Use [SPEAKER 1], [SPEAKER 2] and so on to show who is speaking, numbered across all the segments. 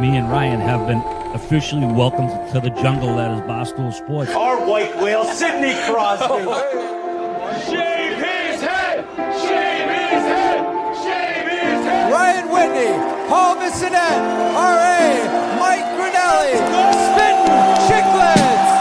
[SPEAKER 1] me and Ryan have been officially welcomed to the jungle that is Barstool Sports.
[SPEAKER 2] Our white whale, Sidney Crosby.
[SPEAKER 3] Shave his head! Shave his head! Shave his head!
[SPEAKER 4] Ryan Whitney, Paul Bissonette, R.A., Mike Grinelli, Spittin Chiclets.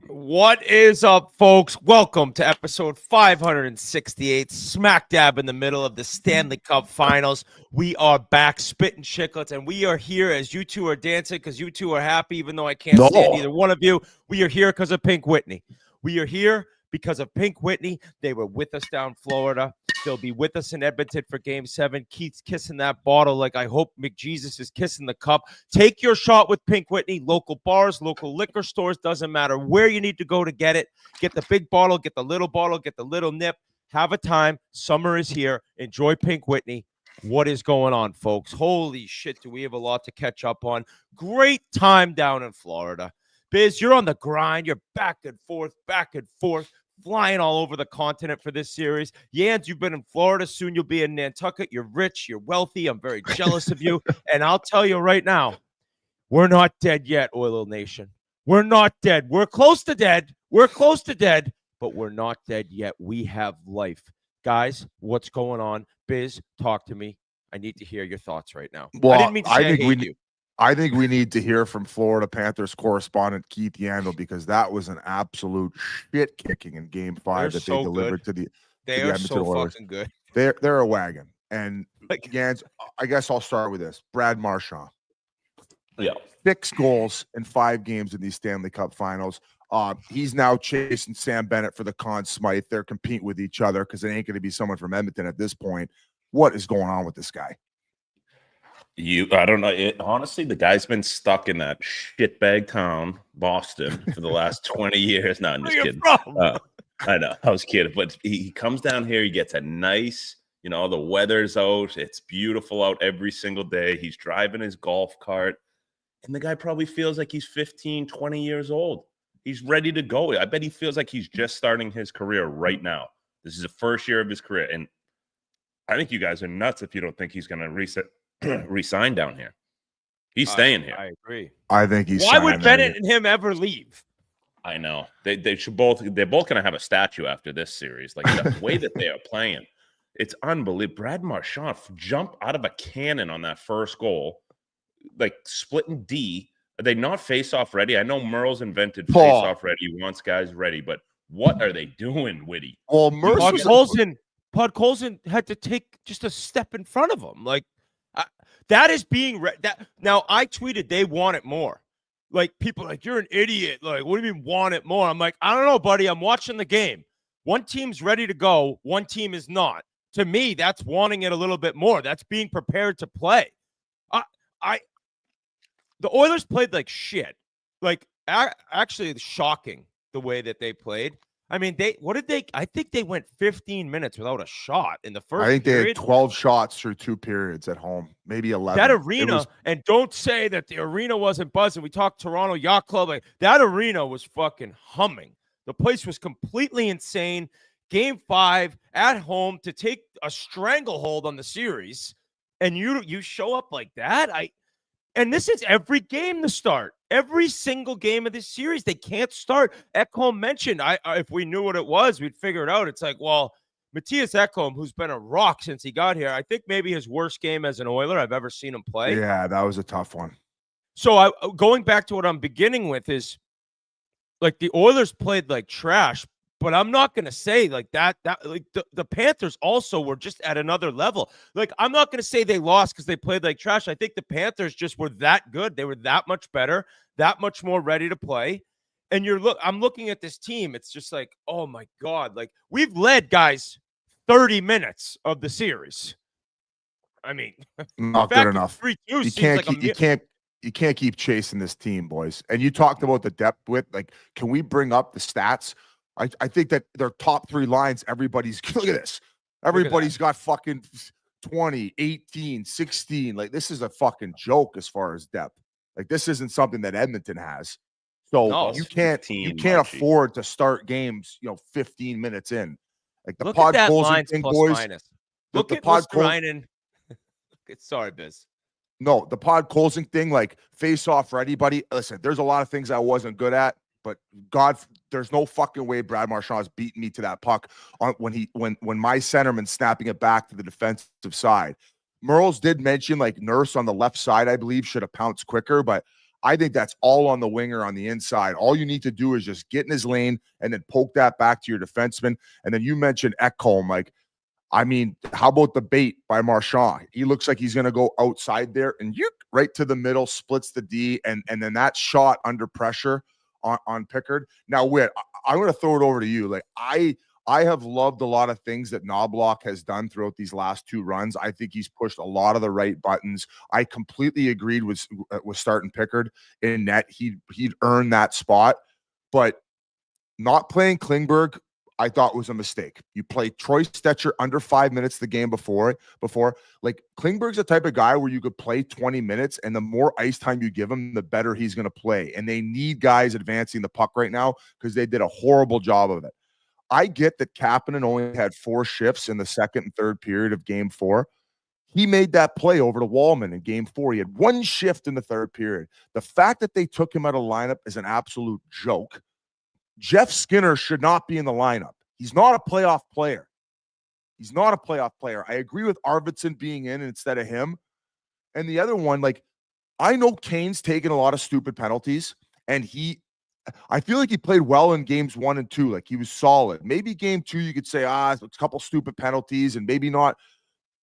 [SPEAKER 5] What is up, folks? Welcome to episode 568, smack dab in the middle of the Stanley Cup Finals. We are back, Spittin Chiclets, and we are here as you two are dancing because you two are happy, even though I can't stand either one of you. We are here because of Pink Whitney. We are here because of Pink Whitney. They were with us down Florida. They'll be with us in Edmonton for Game 7. Keith's kissing that bottle like I hope McJesus is kissing the cup. Take your shot with Pink Whitney. Local bars, local liquor stores, doesn't matter where you need to go to get it. Get the big bottle, get the little nip. Have a time. Summer is here. Enjoy Pink Whitney. What is going on, folks? Holy shit, do we have a lot to catch up on. Great time down in Florida. Biz, you're on the grind. You're back and forth, flying all over the continent for this series. Yans, you've been in Florida. Soon you'll be in Nantucket. You're rich. You're wealthy. I'm very jealous of you. And I'll tell you right now, we're not dead yet, Oilers Nation. We're not dead. We're close to dead. But we're not dead yet. We have life. Guys, what's going on? Biz, talk to me. I need to hear your thoughts right now.
[SPEAKER 6] Well,
[SPEAKER 5] I didn't mean to say I hate you.
[SPEAKER 6] I think we need to hear from Florida Panthers correspondent Keith Yandel because that was an absolute shit kicking in Game 5 that they delivered to the Edmonton Oilers.
[SPEAKER 5] Fucking good.
[SPEAKER 6] They're a wagon. And Yans, I guess I'll start with this. Brad Marchand.
[SPEAKER 7] Yeah. 6
[SPEAKER 6] goals in 5 games in these Stanley Cup Finals. He's now chasing Sam Bennett for the Conn Smythe. They're competing with each other because it ain't going to be someone from Edmonton at this point. What is going on with this guy?
[SPEAKER 7] I don't know. Honestly, the guy's been stuck in that shitbag town, Boston, for the last 20 years. No, I'm just kidding. I know. I was kidding. But he comes down here. He gets a nice, the weather's out. It's beautiful out every single day. He's driving his golf cart. And the guy probably feels like he's 15, 20 years old. He's ready to go. I bet he feels like he's just starting his career right now. This is the first year of his career. And I think you guys are nuts if you don't think he's going to resign down here. He's staying here.
[SPEAKER 5] I agree.
[SPEAKER 6] I think he's.
[SPEAKER 5] Why would Bennett and him ever leave?
[SPEAKER 7] I know they should both. They're both going to have a statue after this series. Like the way that they are playing, it's unbelievable. Brad Marchand jumped out of a cannon on that first goal, like splitting D. Are they not face-off ready? I know Merle's invented face-off ready. He wants guys ready, but what are they doing, Whitty?
[SPEAKER 6] Well,
[SPEAKER 5] Pod Colson had to take just a step in front of him. Like that is being that. Now I tweeted they want it more. Like people are like, you're an idiot. Like, what do you mean want it more? I'm like, I don't know, buddy. I'm watching the game. One team's ready to go. One team is not. To me, that's wanting it a little bit more. That's being prepared to play. The Oilers played like shit. Like actually, it's shocking the way that they played. I mean, I think they went 15 minutes without a shot in the first period.
[SPEAKER 6] I think they had 12 shots through 2 periods at home, maybe 11.
[SPEAKER 5] That arena, and don't say that the arena wasn't buzzing. We talked Toronto Yacht Club. Like, that arena was fucking humming. The place was completely insane. Game 5 at home to take a stranglehold on the series, and you show up like that? And this is every game to start. Every single game of this series, they can't start. Ekholm mentioned, if we knew what it was, we'd figure it out. It's like, well, Matthias Ekholm, who's been a rock since he got here, I think maybe his worst game as an Oiler I've ever seen him play.
[SPEAKER 6] Yeah, that was a tough one.
[SPEAKER 5] So going back to what I'm beginning with is, like, the Oilers played like trash, but I'm not going to say like that like the Panthers also were just at another level. Like, I'm not going to say they lost because they played like trash. I think the Panthers just were that good. They were that much better, that much more ready to play. And I'm looking at this team. It's just like, oh my God. Like, we've led guys 30 minutes of the series. I mean,
[SPEAKER 6] not good enough.
[SPEAKER 5] 3-2
[SPEAKER 6] you can't keep chasing this team, boys. And you talked about the depth width. Like, can we bring up the stats? I think that their top 3 lines, everybody's – look at this. Everybody's got fucking 20, 18, 16. Like, this is a fucking joke as far as depth. Like, this isn't something that Edmonton has. So you can't afford to start games, 15 minutes in. Like the Pod Colson thing, boys.
[SPEAKER 5] Look at Mr. Ryan. Sorry, Biz.
[SPEAKER 6] No, the pod closing thing, like face off ready, buddy. Listen, there's a lot of things I wasn't good at, but God, there's no fucking way Brad Marchand's beating me to that puck when my centerman's snapping it back to the defensive side. Merles did mention like Nurse on the left side, I believe, should have pounced quicker, but I think that's all on the winger on the inside. All you need to do is just get in his lane and then poke that back to your defenseman. And then you mentioned Ekholm, like, I mean, how about the bait by Marchand? He looks like he's going to go outside there and right to the middle, splits the D, and then that shot under pressure on Pickard. Now, Whit, I'm going to throw it over to you. Like, I have loved a lot of things that Knobloch has done throughout these last two runs. I think he's pushed a lot of the right buttons. I completely agreed with starting Pickard in net. He'd earned that spot, but not playing Klingberg, I thought was a mistake. You play Troy Stecher under 5 minutes the game before. Like, Klingberg's the type of guy where you could play 20 minutes, and the more ice time you give him, the better he's going to play. And they need guys advancing the puck right now because they did a horrible job of it. I get that Kapanen only had 4 shifts in the second and third period of game 4. He made that play over to Wallman in game 4. He had 1 shift in the third period. The fact that they took him out of lineup is an absolute joke. Jeff Skinner should not be in the lineup. He's not a playoff player. I agree with Arvidsson being in instead of him. And the other one, like, I know Kane's taken a lot of stupid penalties, and I feel like he played well in games 1 and 2. Like, he was solid. Maybe game 2, you could say, it's a couple stupid penalties and maybe not.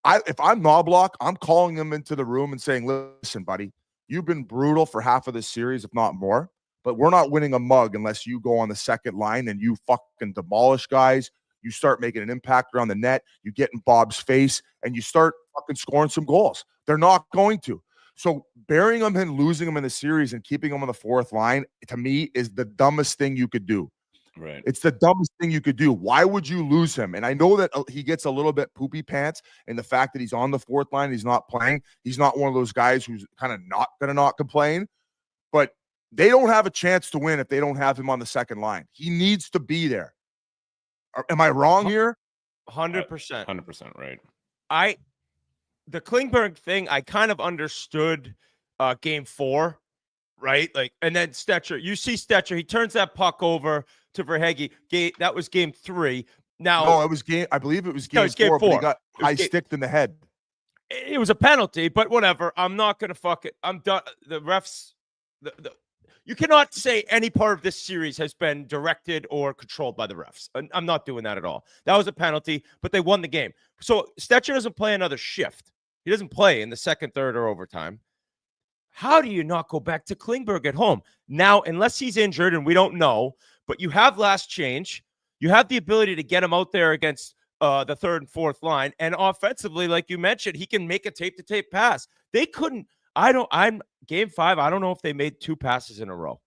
[SPEAKER 6] If I'm Knobloch, I'm calling him into the room and saying, listen, buddy, you've been brutal for half of this series, if not more. But we're not winning a mug unless you go on the second line and you fucking demolish guys. You start making an impact around the net. You get in Bob's face and you start fucking scoring some goals. They're not going to. So burying them and losing them in the series and keeping them on the fourth line, to me, is the dumbest thing you could do.
[SPEAKER 7] Right.
[SPEAKER 6] It's the dumbest thing you could do. Why would you lose him? And I know that he gets a little bit poopy pants in the fact that he's on the fourth line. He's not playing. He's not one of those guys who's kind of not going to not complain. But they don't have a chance to win if they don't have him on the second line. He needs to be there. Am I wrong here?
[SPEAKER 5] 100%.
[SPEAKER 7] 100% right.
[SPEAKER 5] The Klingberg thing, I kind of understood game 4, right? Like, and then Stecher, you see Stecher, he turns that puck over to Verhaeghe. That was game 3. Now,
[SPEAKER 6] no, I believe it was game 4, but he got high-sticked in the head.
[SPEAKER 5] It was a penalty, but whatever. I'm not going to fuck it. I'm done. The refs, you cannot say any part of this series has been directed or controlled by the refs. I'm not doing that at all. That was a penalty, but they won the game. So Stecher doesn't play another shift. He doesn't play in the second, third, or overtime. How do you not go back to Klingberg at home? Now, unless he's injured, and we don't know, but you have last change. You have the ability to get him out there against the third and fourth line. And offensively, like you mentioned, he can make a tape-to-tape pass. They couldn't. I'm game 5. I don't know if they made 2 passes in a row.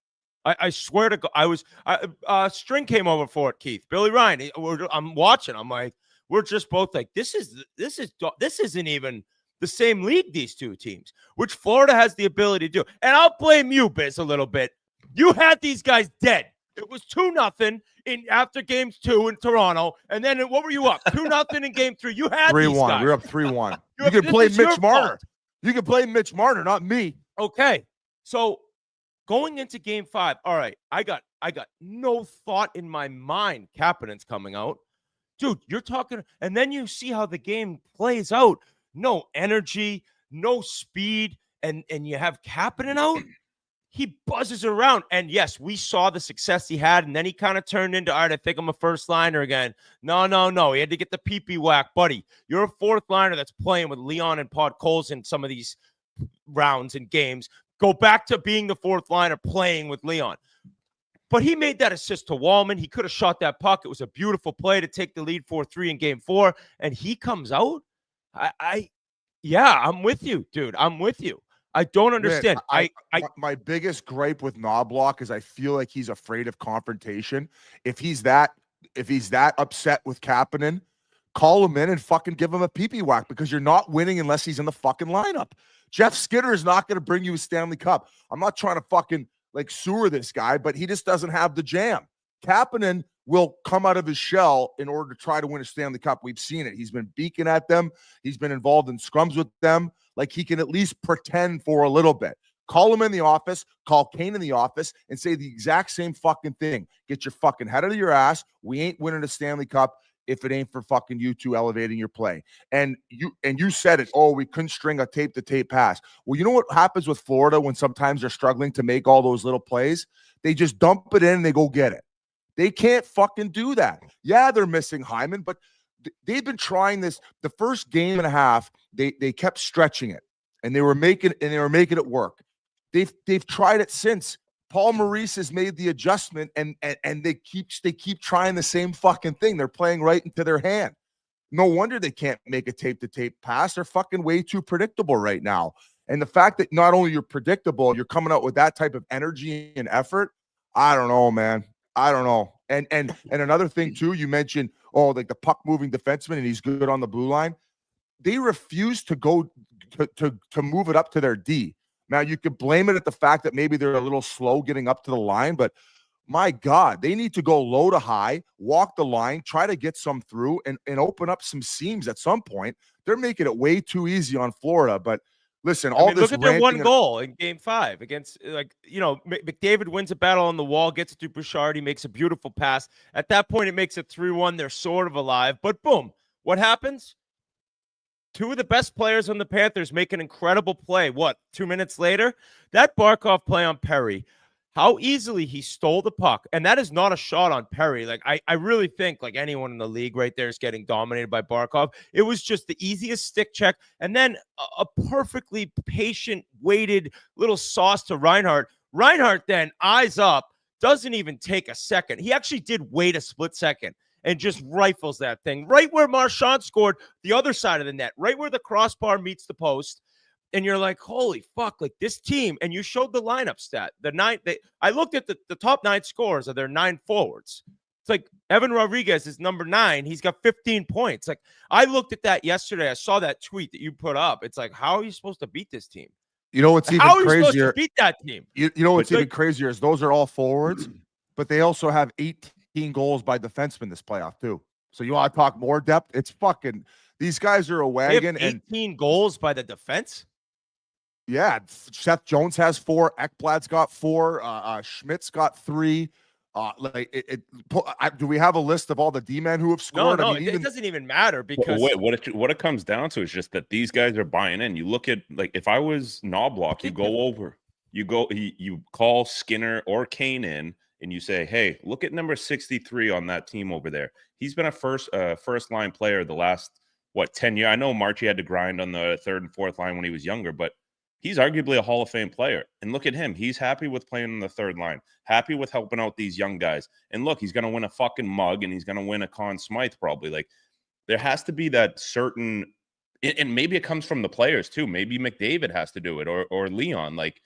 [SPEAKER 5] I swear to God, String came over for it, Keith. Billy Ryan. I'm watching. I'm like, we're just both like, this isn't even the same league, these two teams, which Florida has the ability to do. And I'll blame you, Biz, a little bit. You had these guys dead. It was 2-0 after games 2 in Toronto. And then what were you up? 2-0 in game 3. You had 3-1. These guys.
[SPEAKER 6] We're up 3-1. You can play Mitch Marner. You can play Mitch Marner, not me.
[SPEAKER 5] Okay. So going into game 5, all right, I got no thought in my mind Kapanen's coming out. Dude, you're talking, and then you see how the game plays out. No energy, no speed, and you have Kapanen out. He buzzes around. And yes, we saw the success he had, and then he kind of turned into, all right, I think I'm a first liner again. No. He had to get the pee-pee whack. Buddy, you're a fourth liner that's playing with Leon and Podkolzin in some of these rounds and games. Go back to being the fourth liner playing with Leon. But he made that assist to Wallman. He could have shot that puck. It was a beautiful play to take the lead 4-3 in game 4. And he comes out. I'm with you, dude. I'm with you. I don't understand.
[SPEAKER 6] Man, my biggest gripe with Knobloch is I feel like he's afraid of confrontation. If he's that upset with Kapanen, call him in and fucking give him a pee-pee whack, because you're not winning unless he's in the fucking lineup. Jeff Skinner is not going to bring you a Stanley Cup. I'm not trying to fucking like sewer this guy, but he just doesn't have the jam. Kapanen will come out of his shell in order to try to win a Stanley Cup. We've seen it. He's been beaking at them. He's been involved in scrums with them. Like, he can at least pretend for a little bit. Call him in the office, call Kane in the office, and say the exact same fucking thing. Get your fucking head out of your ass. We ain't winning a Stanley Cup if it ain't for fucking you two elevating your play. And you said it. Oh, we couldn't string a tape-to-tape pass. Well, you know what happens with Florida when sometimes they're struggling to make all those little plays? They just dump it in and they go get it. They can't fucking do that. Yeah, they're missing Hyman, but they've been trying this. The first game and a half, they kept stretching it, and they were making it work. They've tried it since. Paul Maurice has made the adjustment, and they keep trying the same fucking thing. They're playing right into their hand. No wonder they can't make a tape-to-tape pass. They're fucking way too predictable right now. And the fact that not only you're predictable, you're coming out with that type of energy and effort. I don't know, man. I don't know. And another thing too, you mentioned, like the puck moving defenseman, and he's good on the blue line. They refuse to go to move it up to their D. Now, you could blame it at the fact that maybe they're a little slow getting up to the line, but my God, they need to go low to high, walk the line, try to get some through, and open up some seams at some point. They're making it way too easy on Florida. But listen,
[SPEAKER 5] look at their one goal in Game 5 against, McDavid wins a battle on the wall, gets it to Bouchard, he makes a beautiful pass. At that point, it makes it 3-1. They're sort of alive, but boom, what happens? Two of the best players on the Panthers make an incredible play. 2 minutes later? That Barkov play on Perry, how easily he stole the puck. And that is not a shot on Perry. Like, I really think, like, anyone in the league right there is getting dominated by Barkov. It was just the easiest stick check. And then a perfectly patient, weighted little sauce to Reinhart. Reinhart then eyes up, doesn't even take a second. He actually did wait a split second and just rifles that thing right where Marchand scored, the other side of the net, right where the crossbar meets the post. And you're like, holy fuck, like this team. And you showed the lineup stat. I looked at the top 9 scores of their 9 forwards. It's like Evan Rodriguez is number 9. He's got 15 points. Like, I looked at that yesterday. I saw that tweet that you put up. It's like, how are you supposed to beat this team?
[SPEAKER 6] You know what's even
[SPEAKER 5] crazier? How are you
[SPEAKER 6] crazier?
[SPEAKER 5] supposed to beat that team?
[SPEAKER 6] You know what's even crazier is those are all forwards, but they also have 18 goals by defensemen this playoff too. So you want to talk more depth? It's fucking, these guys are a wagon.
[SPEAKER 5] They have 18 goals by the defense?
[SPEAKER 6] Yeah, Seth Jones has 4. Ekblad's got 4. Schmidt's got 3. Do we have a list of all the D-men who have scored?
[SPEAKER 5] No, it doesn't even matter because
[SPEAKER 7] what it comes down to is just that these guys are buying in. You look at, like, if I was Knobloch, you go over, you call Skinner or Kane in, and you say, hey, look at number 63 on that team over there. He's been a first line player the last 10 years. I know Marchie had to grind on the 3rd and 4th line when he was younger, but he's arguably a Hall of Fame player. And look at him. He's happy with playing on the 3rd line, happy with helping out these young guys. And look, he's going to win a fucking mug, and he's going to win a Conn Smythe probably. Like, there has to be that certain, and maybe it comes from the players too. Maybe McDavid has to do it, or Leon. Like,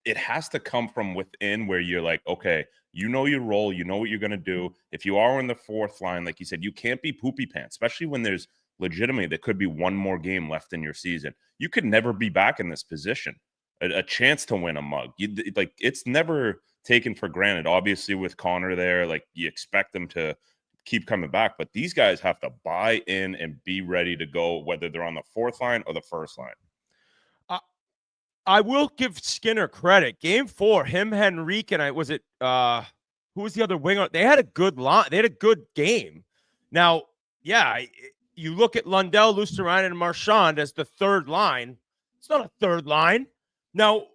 [SPEAKER 7] it has to come from within, where you're like, okay, you know your role, you know what you're going to do. If you are in the 4th line, like you said, you can't be poopy pants, especially when there's legitimately there could be one more game left in your season. You could never be back in this position, a chance to win a mug. It's never taken for granted. Obviously, with Connor there, like, you expect them to keep coming back, but these guys have to buy in and be ready to go, whether they're on the 4th line or the 1st line.
[SPEAKER 5] I will give Skinner credit. Game 4, him, Henrique, and who was the other winger? They had a good line. They had a good game. Now, yeah, you look at Lundell, Luostarinen, and Marchand as the 3rd line. It's not a 3rd line. Now,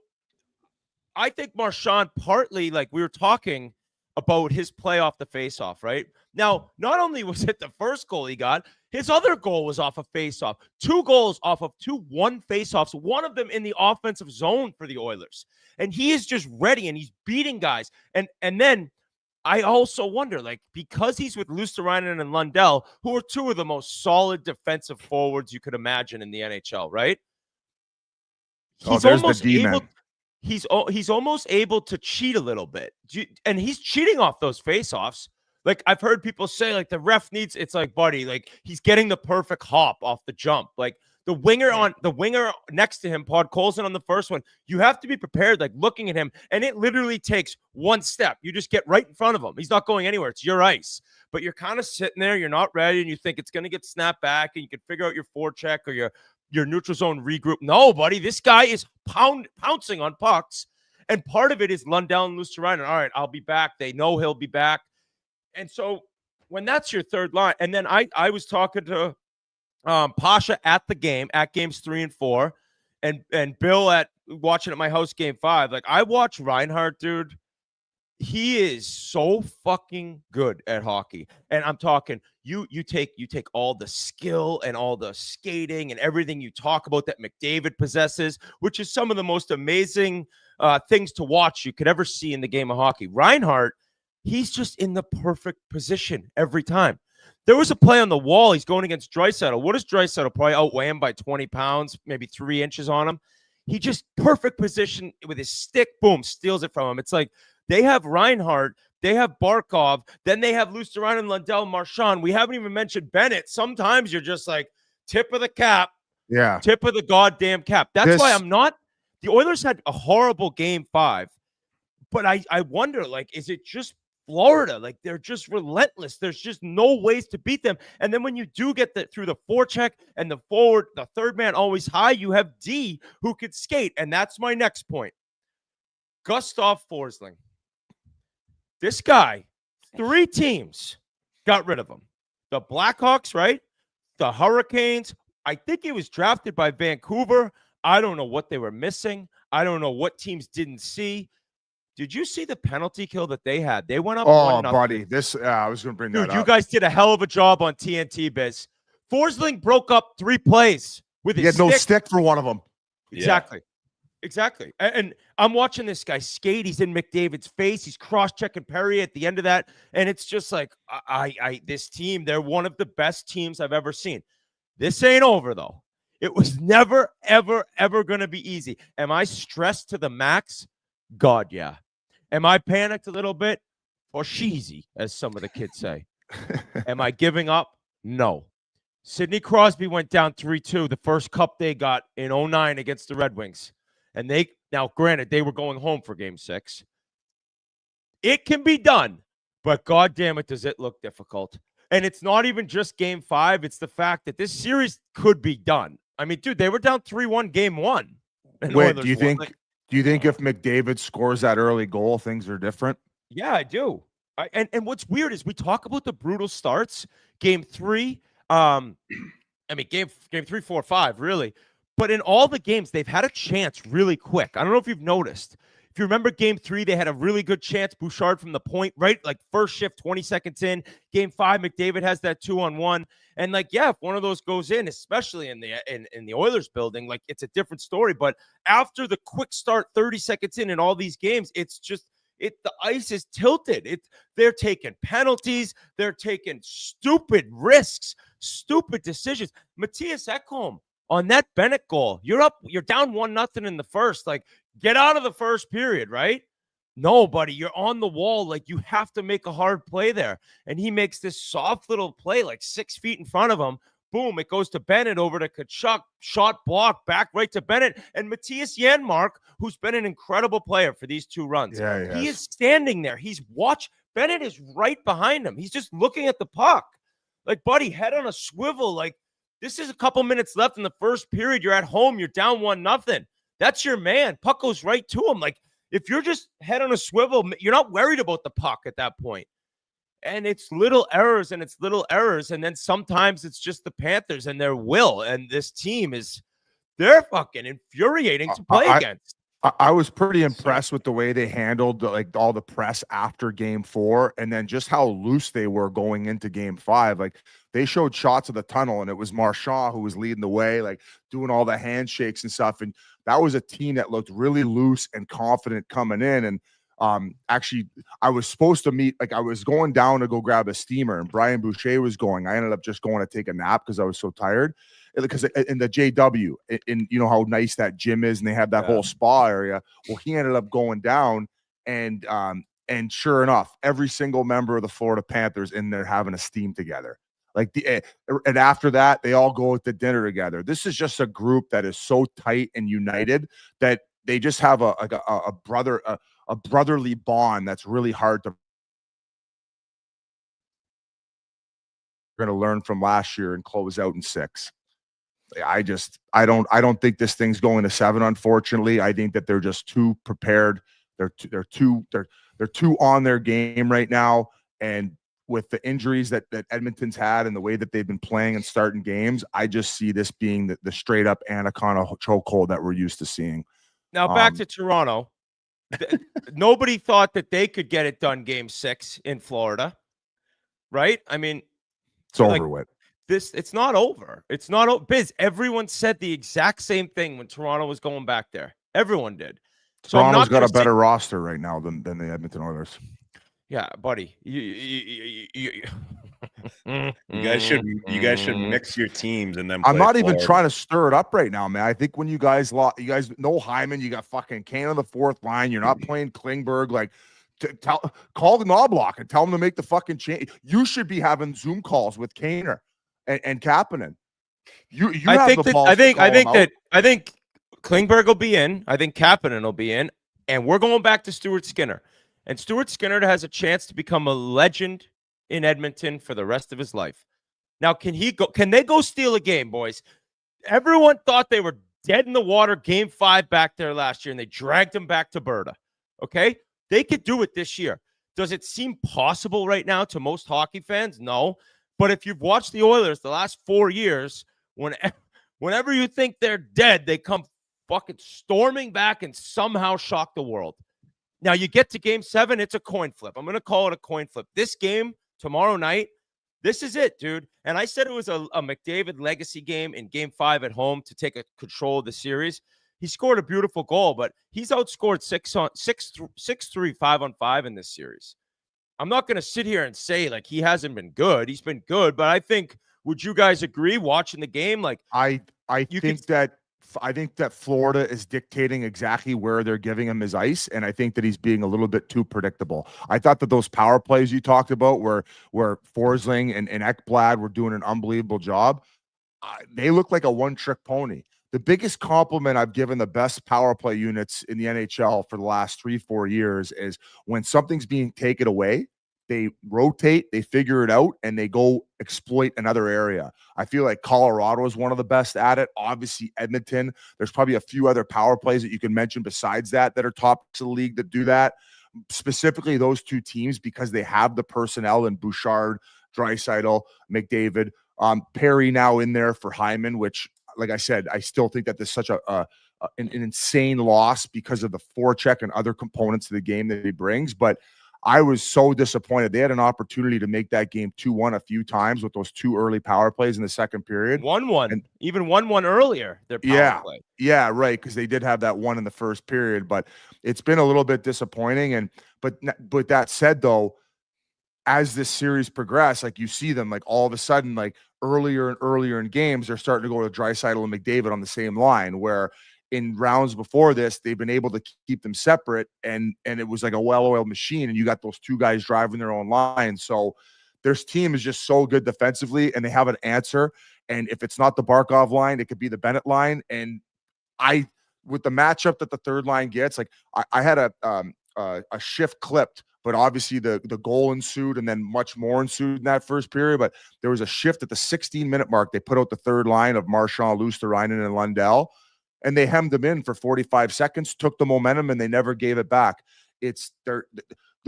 [SPEAKER 5] I think Marchand partly, like, we were talking about his play off the faceoff, right? Now, not only was it the first goal he got, his other goal was off a faceoff. 2 goals off of 2-1 faceoffs, one of them in the offensive zone for the Oilers. And he is just ready, and he's beating guys. And then I also wonder, like, because he's with Luostarinen and Lundell, who are 2 of the most solid defensive forwards you could imagine in the NHL, right? He's almost able. He's almost able to cheat a little bit, and he's cheating off those faceoffs. Like, I've heard people say, like, the ref needs. It's like, buddy, like, he's getting the perfect hop off the jump. Like, The winger next to him, Pod Colson on the first one, you have to be prepared, like looking at him, and it literally takes one step. You just get right in front of him. He's not going anywhere. It's your ice. But you're kind of sitting there, you're not ready, and you think it's going to get snapped back, and you can figure out your forecheck or your neutral zone regroup. No, buddy, this guy is pouncing on pucks, and part of it is Lundell and Luostarinen. All right, I'll be back. They know he'll be back. And so when that's your third line, and then I was talking to Pasha at the game, at games 3 and 4, and Bill at watching at my house game 5. Like, I watch Reinhart, dude. He is so fucking good at hockey. And I'm talking, you take all the skill and all the skating and everything you talk about that McDavid possesses, which is some of the most amazing things to watch you could ever see in the game of hockey. Reinhart, he's just in the perfect position every time. There was a play on the wall. He's going against Draisaitl. What does Draisaitl probably outweigh him by 20 pounds, maybe 3 inches on him? He just perfect position with his stick, boom, steals it from him. It's like, they have Reinhart, they have Barkov, then they have Luostarinen, Lundell, Marchand. We haven't even mentioned Bennett. Sometimes you're just like, tip of the cap.
[SPEAKER 6] Yeah.
[SPEAKER 5] Tip of the goddamn cap. That's why I'm not. The Oilers had a horrible game 5. But I wonder, like, is it just Florida? Like, they're just relentless. There's just no ways to beat them. And then when you do get through the forecheck and the forward, the third man always high, you have D who could skate. And that's my next point. Gustav Forsling. This guy, 3 teams got rid of him. The Blackhawks, right? The Hurricanes. I think he was drafted by Vancouver. I don't know what they were missing. I don't know what teams didn't see. Did you see the penalty kill that they had? They went up 1-0.
[SPEAKER 6] Buddy, this I was going to bring that up.
[SPEAKER 5] You guys did a hell of a job on TNT, Biz. Forsling broke up 3 plays with his stick.
[SPEAKER 6] He had no stick for one of them.
[SPEAKER 5] Exactly. Yeah. Exactly. And I'm watching this guy skate. He's in McDavid's face. He's cross-checking Perry at the end of that. And it's just like, this team, they're one of the best teams I've ever seen. This ain't over, though. It was never, ever, ever going to be easy. Am I stressed to the max? God, yeah. Am I panicked a little bit? Or cheesy, as some of the kids say. Am I giving up? No. Sidney Crosby went down 3-2, the first cup they got in 2009 against the Red Wings. And now, granted, they were going home for game 6. It can be done, but God damn it, does it look difficult. And it's not even just game 5. It's the fact that this series could be done. I mean, dude, they were down 3-1 game 1.
[SPEAKER 6] Wait, do you think if McDavid scores that early goal, things are different?
[SPEAKER 5] Yeah, I do. And what's weird is we talk about the brutal starts. Game 3, game 3, 4, 5, really. But in all the games, they've had a chance really quick. I don't know if you've noticed. If you remember game 3, they had a really good chance. Bouchard from the point, right? Like first shift, 20 seconds in. Game 5, McDavid has that 2-on-1. And like, yeah, if one of those goes in, especially in the Oilers building, like it's a different story. But after the quick start, 30 seconds in all these games, it's just the ice is tilted. They're taking penalties. They're taking stupid risks, stupid decisions. Matthias Ekholm. On that Bennett goal, you're down 1-0 in the first. Like, get out of the first period, right? No, buddy, you're on the wall. Like, you have to make a hard play there. And he makes this soft little play, like 6 feet in front of him. Boom, it goes to Bennett, over to Kachuk, shot block, back right to Bennett. And Matthias Janmark, who's been an incredible player for these 2 runs.
[SPEAKER 6] Yeah,
[SPEAKER 5] he is standing there. Bennett is right behind him. He's just looking at the puck. Like, buddy, head on a swivel. Like, this is a couple minutes left in the first period. You're at home. You're down 1-0. That's your man. Puck goes right to him. Like, if you're just head on a swivel, you're not worried about the puck at that point. And it's little errors. And then sometimes it's just the Panthers and their will. And this team they're fucking infuriating to play against.
[SPEAKER 6] I was pretty impressed with the way they handled all the press after game 4, and then just how loose they were going into game 5. Like, they showed shots of the tunnel, and it was Marchand who was leading the way, like doing all the handshakes and stuff. And that was a team that looked really loose and confident coming in. And actually, I was supposed to meet, I was going down to go grab a steamer, and Brian Boucher was going. I ended up just going to take a nap because I was so tired. Because in the JW, in you know how nice that gym is, and they have that whole spa area. Well, he ended up going down, and sure enough, every single member of the Florida Panthers in there having a steam together. Like and after that, they all go to dinner together. This is just a group that is so tight and united that they just have a brotherly bond that's really hard to. Going to learn from last year and close out in 6. I don't think this thing's going to 7. Unfortunately, I think that they're just too prepared. They're too on their game right now, and with the injuries that Edmonton's had and the way that they've been playing and starting games, I just see this being the straight up anaconda chokehold that we're used to seeing.
[SPEAKER 5] Now back to Toronto. Nobody thought that they could get it done game 6 in Florida, right? I mean,
[SPEAKER 6] it's over with.
[SPEAKER 5] It's not over. It's not over. Biz, everyone said the exact same thing when Toronto was going back there. Everyone did. So
[SPEAKER 6] Toronto's got a better roster right now than the Edmonton Oilers.
[SPEAKER 5] Yeah, buddy.
[SPEAKER 7] You guys should mix your teams and then.
[SPEAKER 6] I'm not even trying to stir it up right now, man. I think when you guys know Hyman, you got fucking Kane on the 4th line. You're not playing Klingberg. Like, call the Knobloch and tell him to make the fucking change. You should be having Zoom calls with Kaner and Kapanen. I
[SPEAKER 5] think Klingberg will be in. I think Kapanen will be in, and we're going back to Stuart Skinner. And Stuart Skinner has a chance to become a legend in Edmonton for the rest of his life. Now, can they go steal a game, boys? Everyone thought they were dead in the water game 5 back there last year, and they dragged him back to Berta. Okay? They could do it this year. Does it seem possible right now to most hockey fans? No. But if you've watched the Oilers the last 4 years, whenever you think they're dead, they come fucking storming back and somehow shock the world. Now, you get to game 7, it's a coin flip. I'm going to call it a coin flip. This game tomorrow night, this is it, dude. And I said it was a McDavid legacy game in game 5 at home to take control of the series. He scored a beautiful goal, but he's outscored 6-3, 5-on-5 in this series. I'm not going to sit here and say like he hasn't been good. He's been good, but I think, would you guys agree watching the game? Like
[SPEAKER 6] I think that Florida is dictating exactly where they're giving him his ice, and I think that he's being a little bit too predictable. I thought that those power plays you talked about where Forsling and Ekblad were doing an unbelievable job. They look like a one-trick pony. The biggest compliment I've given the best power play units in the NHL for the last 3-4 years is when something's being taken away, they rotate, they figure it out, and they go exploit another area. I feel like Colorado is one of the best at it. Obviously, Edmonton. There's probably a few other power plays that you can mention besides that are top to the league that do that. Specifically, those 2 teams, because they have the personnel in Bouchard, Draisaitl, McDavid, Perry now in there for Hyman, which, like I said, I still think that there's such an insane loss because of the forecheck and other components of the game that he brings. But I was so disappointed. They had an opportunity to make that game 2-1 a few times with those 2 early power plays in the second period.
[SPEAKER 5] 1-1, and even 1-1 earlier. Their power play.
[SPEAKER 6] Yeah, right. Because they did have that one in the first period, but it's been a little bit disappointing. But that said, though, as this series progressed, like you see them, like all of a sudden, like earlier and earlier in games, they're starting to go to Draisaitl and McDavid on the same line, where in rounds before this, they've been able to keep them separate, and it was like a well-oiled machine, and you got those 2 guys driving their own line. So their team is just so good defensively, and they have an answer. And if it's not the Barkov line, it could be the Bennett line. And with the matchup that the third line gets, like I had a shift clipped, but obviously the goal ensued, and then much more ensued in that first period. But there was a shift at the 16-minute mark. They put out the third line of Marchand, Luosterainen, and Lundell, and they hemmed them in for 45 seconds, took the momentum, and they never gave it back. It's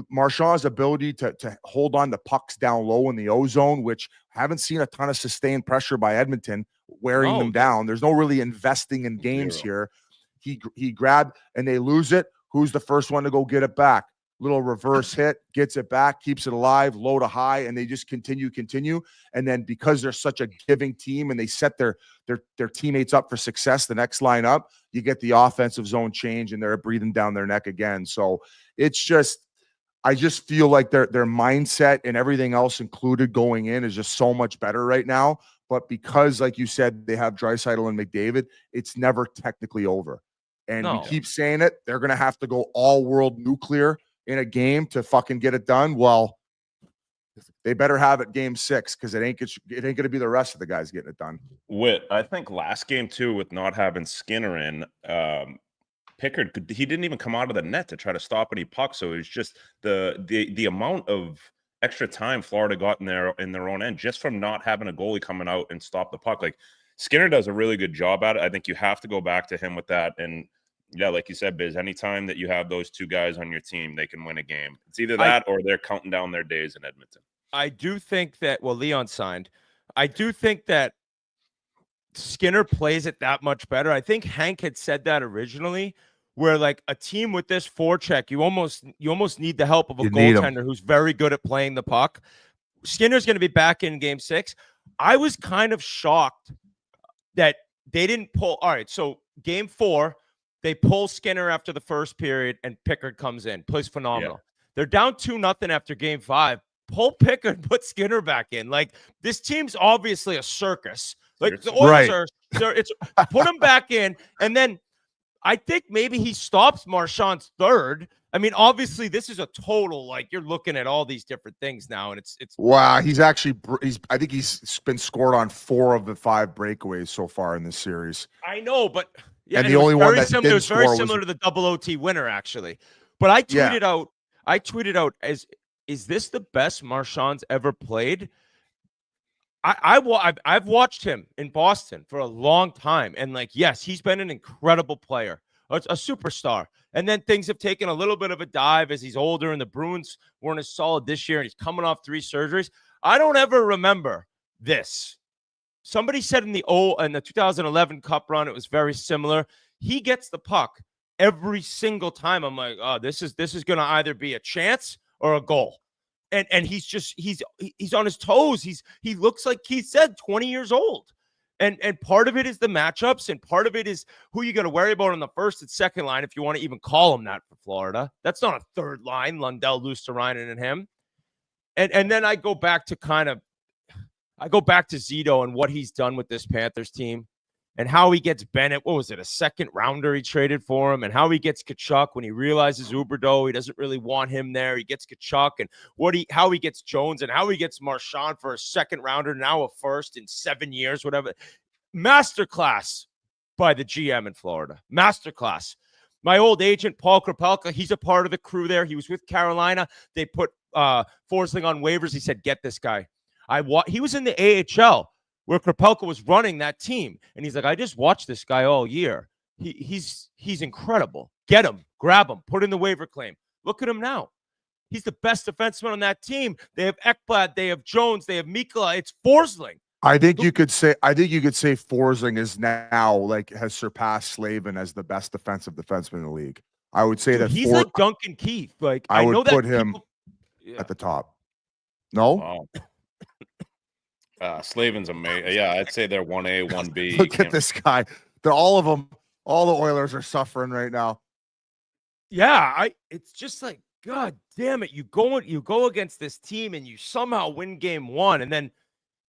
[SPEAKER 6] Marchand's ability to hold on to pucks down low in the O zone, which haven't seen a ton of sustained pressure by Edmonton wearing them down. There's no really investing in games here. He grabbed, and they lose it. Who's the first one to go get it back? Little reverse hit, gets it back, keeps it alive, low to high, and they just continue. And then because they're such a giving team and they set their teammates up for success, the next line up, you get the offensive zone change and they're breathing down their neck again. So it's just, I just feel like their mindset and everything else included going in is just so much better right now. But because, like you said, they have Draisaitl and McDavid, it's never technically over. And we keep saying it, they're going to have to go all world nuclear in a game to fucking get it done. Well, they better have it game 6 because it ain't going to be the rest of the guys getting it done.
[SPEAKER 7] I think last game too, with not having Skinner in, Pickard, he didn't even come out of the net to try to stop any pucks. So it was just the amount of extra time Florida got in their own end just from not having a goalie coming out and stop the puck. Like Skinner does a really good job at it. I think you have to go back to him with that. And yeah, like you said, Biz, anytime that you have those two guys on your team, they can win a game. It's either that or they're counting down their days in Edmonton.
[SPEAKER 5] I do think that, well, Leon signed. I do think that Skinner plays it that much better. I think Hank had said that originally, where like a team with this forecheck, you almost need the help of a goaltender who's very good at playing the puck. Skinner's going to be back in game 6. I was kind of shocked that they didn't pull. All right, so game 4, they pull Skinner after the first period, and Pickard comes in, plays phenomenal. Yeah. They're down 2-0 after game 5. Pull Pickard, put Skinner back in. Like, this team's obviously a circus. Like, the Oilers are, it's put him back in, and then I think maybe he stops Marchand's third. I mean, obviously, this is a total, like, you're looking at all these different things now, and it's
[SPEAKER 6] wow. I think he's been scored on 4 of the 5 breakaways so far in this series.
[SPEAKER 5] I know, but yeah,
[SPEAKER 6] and the only one that
[SPEAKER 5] it was very similar to the double OT winner, actually. But I tweeted out, is this the best Marchand's ever played? I've watched him in Boston for a long time, and like, yes, he's been an incredible player, a superstar. And then things have taken a little bit of a dive as he's older, and the Bruins weren't as solid this year, and he's coming off 3 surgeries. I don't ever remember this. Somebody said in the 2011 Cup run, it was very similar. He gets the puck every single time. I'm like, oh, this is going to either be a chance or a goal. And he's on his toes. He looks like Keith said, 20 years old. And part of it is the matchups, and part of it is who you got to worry about on the first and second line, if you want to even call him that for Florida. That's not a third line, Lundell, Luosterainen, and him. And then I go back to Zito and what he's done with this Panthers team, and how he gets Bennett. What was it, a second rounder he traded for him? And how he gets Tkachuk when he realizes Huberdeau, he doesn't really want him there. He gets Tkachuk, and how he gets Jones, and how he gets Marchand for a second rounder, now a first in 7 years, whatever. Masterclass by the GM in Florida. Masterclass. My old agent, Paul Kropelka, he's a part of the crew there. He was with Carolina. They put Forsling on waivers. He said, get this guy. He was in the AHL where Kropelka was running that team. And he's like, I just watched this guy all year. He's incredible. Get him, grab him, put in the waiver claim. Look at him now. He's the best defenseman on that team. They have Ekblad, they have Jones, they have Mikkola. It's Forsling.
[SPEAKER 6] I think you could say Forsling is now has surpassed Slavin as the best defensive defenseman in the league. I would say that
[SPEAKER 5] he's like Duncan Keith. Like,
[SPEAKER 6] I would
[SPEAKER 5] know
[SPEAKER 6] put
[SPEAKER 5] that
[SPEAKER 6] him at the top. No.
[SPEAKER 7] Wow. Slavin's amazing. Yeah, I'd say they're 1A, 1B.
[SPEAKER 6] Look at this guy. All the Oilers are suffering right now.
[SPEAKER 5] Yeah, it's just like, God damn it. You go against this team and you somehow win game 1, and then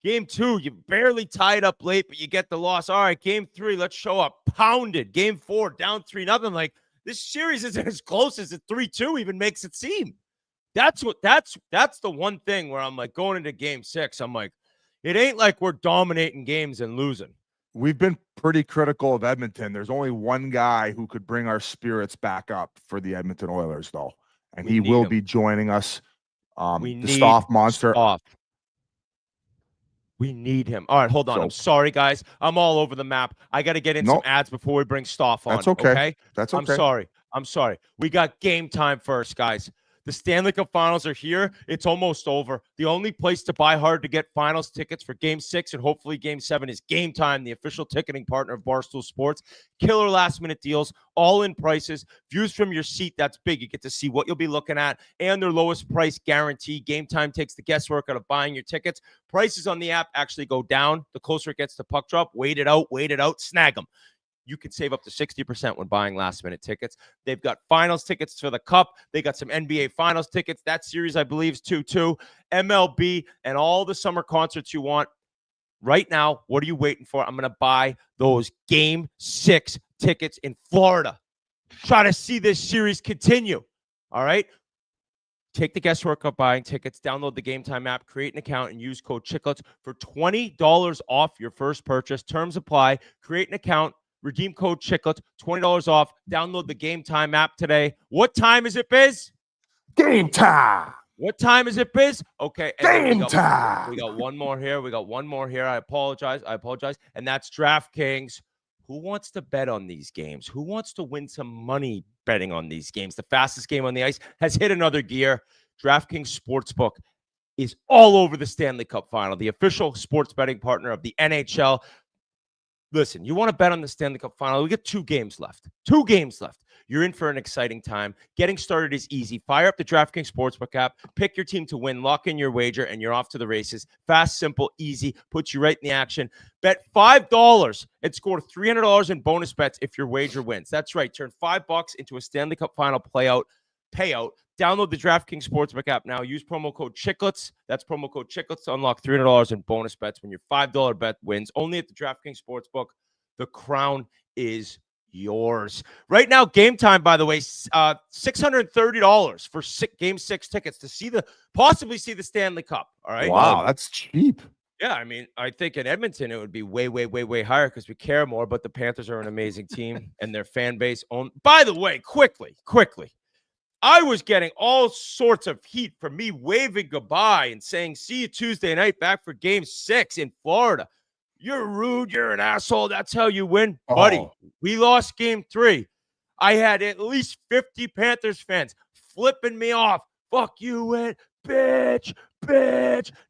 [SPEAKER 5] game 2, you barely tied up late, but you get the loss. All right, game 3, let's show up. Pounded. Game 4, down 3-0. Like, this series isn't as close as a 3-2 even makes it seem. That's the one thing where I'm like, going into game 6, I'm like, it ain't like we're dominating games and losing.
[SPEAKER 6] We've been pretty critical of Edmonton. There's only one guy who could bring our spirits back up for the Edmonton Oilers, though, and he will be joining us. The Staff monster.
[SPEAKER 5] We need him. All right, hold on. I'm sorry, guys. I'm all over the map. I got to get in some ads before we bring Staff on.
[SPEAKER 6] That's okay. That's okay.
[SPEAKER 5] I'm sorry. We got game time first, guys. The Stanley Cup Finals are here. It's almost over. The only place to buy hard to get finals tickets for Game 6 and hopefully Game 7 is Game Time, the official ticketing partner of Barstool Sports. Killer last-minute deals, all-in prices, views from your seat. That's big. You get to see what you'll be looking at and their lowest price guarantee. Game Time takes the guesswork out of buying your tickets. Prices on the app actually go down the closer it gets to puck drop. Wait it out, snag them. You can save up to 60% when buying last-minute tickets. They've got finals tickets for the Cup. They got some NBA finals tickets. That series, I believe, is 2-2. MLB and all the summer concerts you want. Right now, what are you waiting for? I'm going to buy those Game 6 tickets in Florida. Try to see this series continue. All right? Take the guesswork of buying tickets, download the Game Time app, create an account, and use code Chiclets for $20 off your first purchase. Terms apply. Create an account, redeem code Chiclets, $20 off. Download the Game Time app today. What time is it, Biz?
[SPEAKER 6] Game time.
[SPEAKER 5] What time is it, Biz? Okay.
[SPEAKER 6] Game time.
[SPEAKER 5] We got one more here. I apologize. And that's DraftKings. Who wants to bet on these games? Who wants to win some money betting on these games? The fastest game on the ice has hit another gear. DraftKings Sportsbook is all over the Stanley Cup Final, the official sports betting partner of the NHL. Listen, you want to bet on the Stanley Cup Final? We got 2 games left. You're in for an exciting time. Getting started is easy. Fire up the DraftKings Sportsbook app, pick your team to win, lock in your wager, and you're off to the races. Fast, simple, easy, puts you right in the action. Bet $5 and score $300 in bonus bets if your wager wins. That's right. Turn $5 into a Stanley Cup Final payout. Download the DraftKings Sportsbook app now. Use promo code Chiclets. That's promo code Chiclets to unlock $300 in bonus bets when your $5 bet wins. Only at the DraftKings Sportsbook. The crown is yours. Right now, Game Time, by the way, $630 for Game 6 tickets to possibly see the Stanley Cup. All right.
[SPEAKER 6] Wow, that's cheap.
[SPEAKER 5] Yeah, I mean, I think in Edmonton it would be way, way, way, way higher because we care more. But the Panthers are an amazing team and their fan base. By the way, quickly. I was getting all sorts of heat for me waving goodbye and saying, see you Tuesday night back for Game 6 in Florida. You're rude. You're an asshole. That's how you win.
[SPEAKER 6] Oh.
[SPEAKER 5] Buddy, we lost Game 3. I had at least 50 Panthers fans flipping me off. Fuck you, Win. Bitch.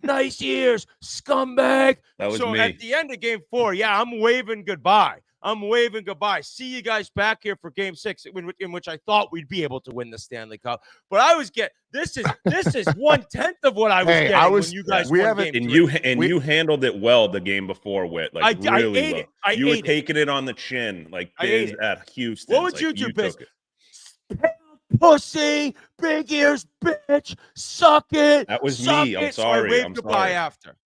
[SPEAKER 5] Nice ears. Scumbag.
[SPEAKER 7] That was
[SPEAKER 5] so
[SPEAKER 7] me.
[SPEAKER 5] At the end of Game 4, yeah, I'm waving goodbye. See you guys back here for Game 6, in which I thought we'd be able to win the Stanley Cup. But I was this is 1/10 of what I was getting when you guys won Game 3.
[SPEAKER 7] You handled it well the game before, Whit. Like really
[SPEAKER 5] I ate
[SPEAKER 7] well.
[SPEAKER 5] it.
[SPEAKER 7] You were taking it on the chin, like Biz at Houston.
[SPEAKER 5] What would you do, Biz? Pussy, big ears, bitch, suck it.
[SPEAKER 7] That was
[SPEAKER 5] So
[SPEAKER 7] me.
[SPEAKER 5] I
[SPEAKER 7] I'm sorry.
[SPEAKER 5] waved goodbye after.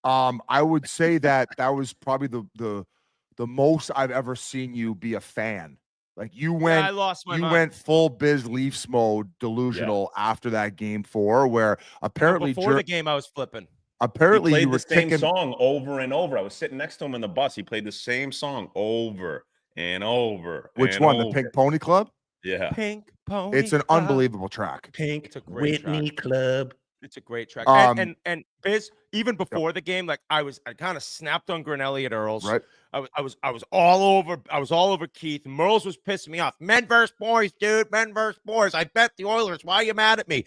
[SPEAKER 6] I would say that was probably the most I've ever seen you be a fan. Like you went,
[SPEAKER 5] I lost my
[SPEAKER 6] you
[SPEAKER 5] mind.
[SPEAKER 6] went full Biz Leafs mode, delusional after that Game 4, where apparently
[SPEAKER 5] Before the game I was flipping.
[SPEAKER 6] Apparently
[SPEAKER 7] he played
[SPEAKER 6] you were
[SPEAKER 7] the same
[SPEAKER 6] kicking
[SPEAKER 7] song over and over. I was sitting next to him in the bus. He played the same song over and over.
[SPEAKER 6] Which
[SPEAKER 7] and
[SPEAKER 6] one?
[SPEAKER 7] over.
[SPEAKER 6] The Pink Pony Club?
[SPEAKER 7] Yeah.
[SPEAKER 5] Pink Pony.
[SPEAKER 6] It's an
[SPEAKER 5] Club.
[SPEAKER 6] unbelievable track.
[SPEAKER 7] Pink
[SPEAKER 5] It's a great
[SPEAKER 7] Whitney
[SPEAKER 5] track.
[SPEAKER 7] Club.
[SPEAKER 5] It's a great track.
[SPEAKER 6] Um,
[SPEAKER 5] And Biz, even before the game, like I kind of snapped on Grinelli at Earl's.
[SPEAKER 6] Right.
[SPEAKER 5] I was all over Keith. Merles was pissing me off. Men versus boys, dude. Men versus boys. I bet the Oilers. Why are you mad at me?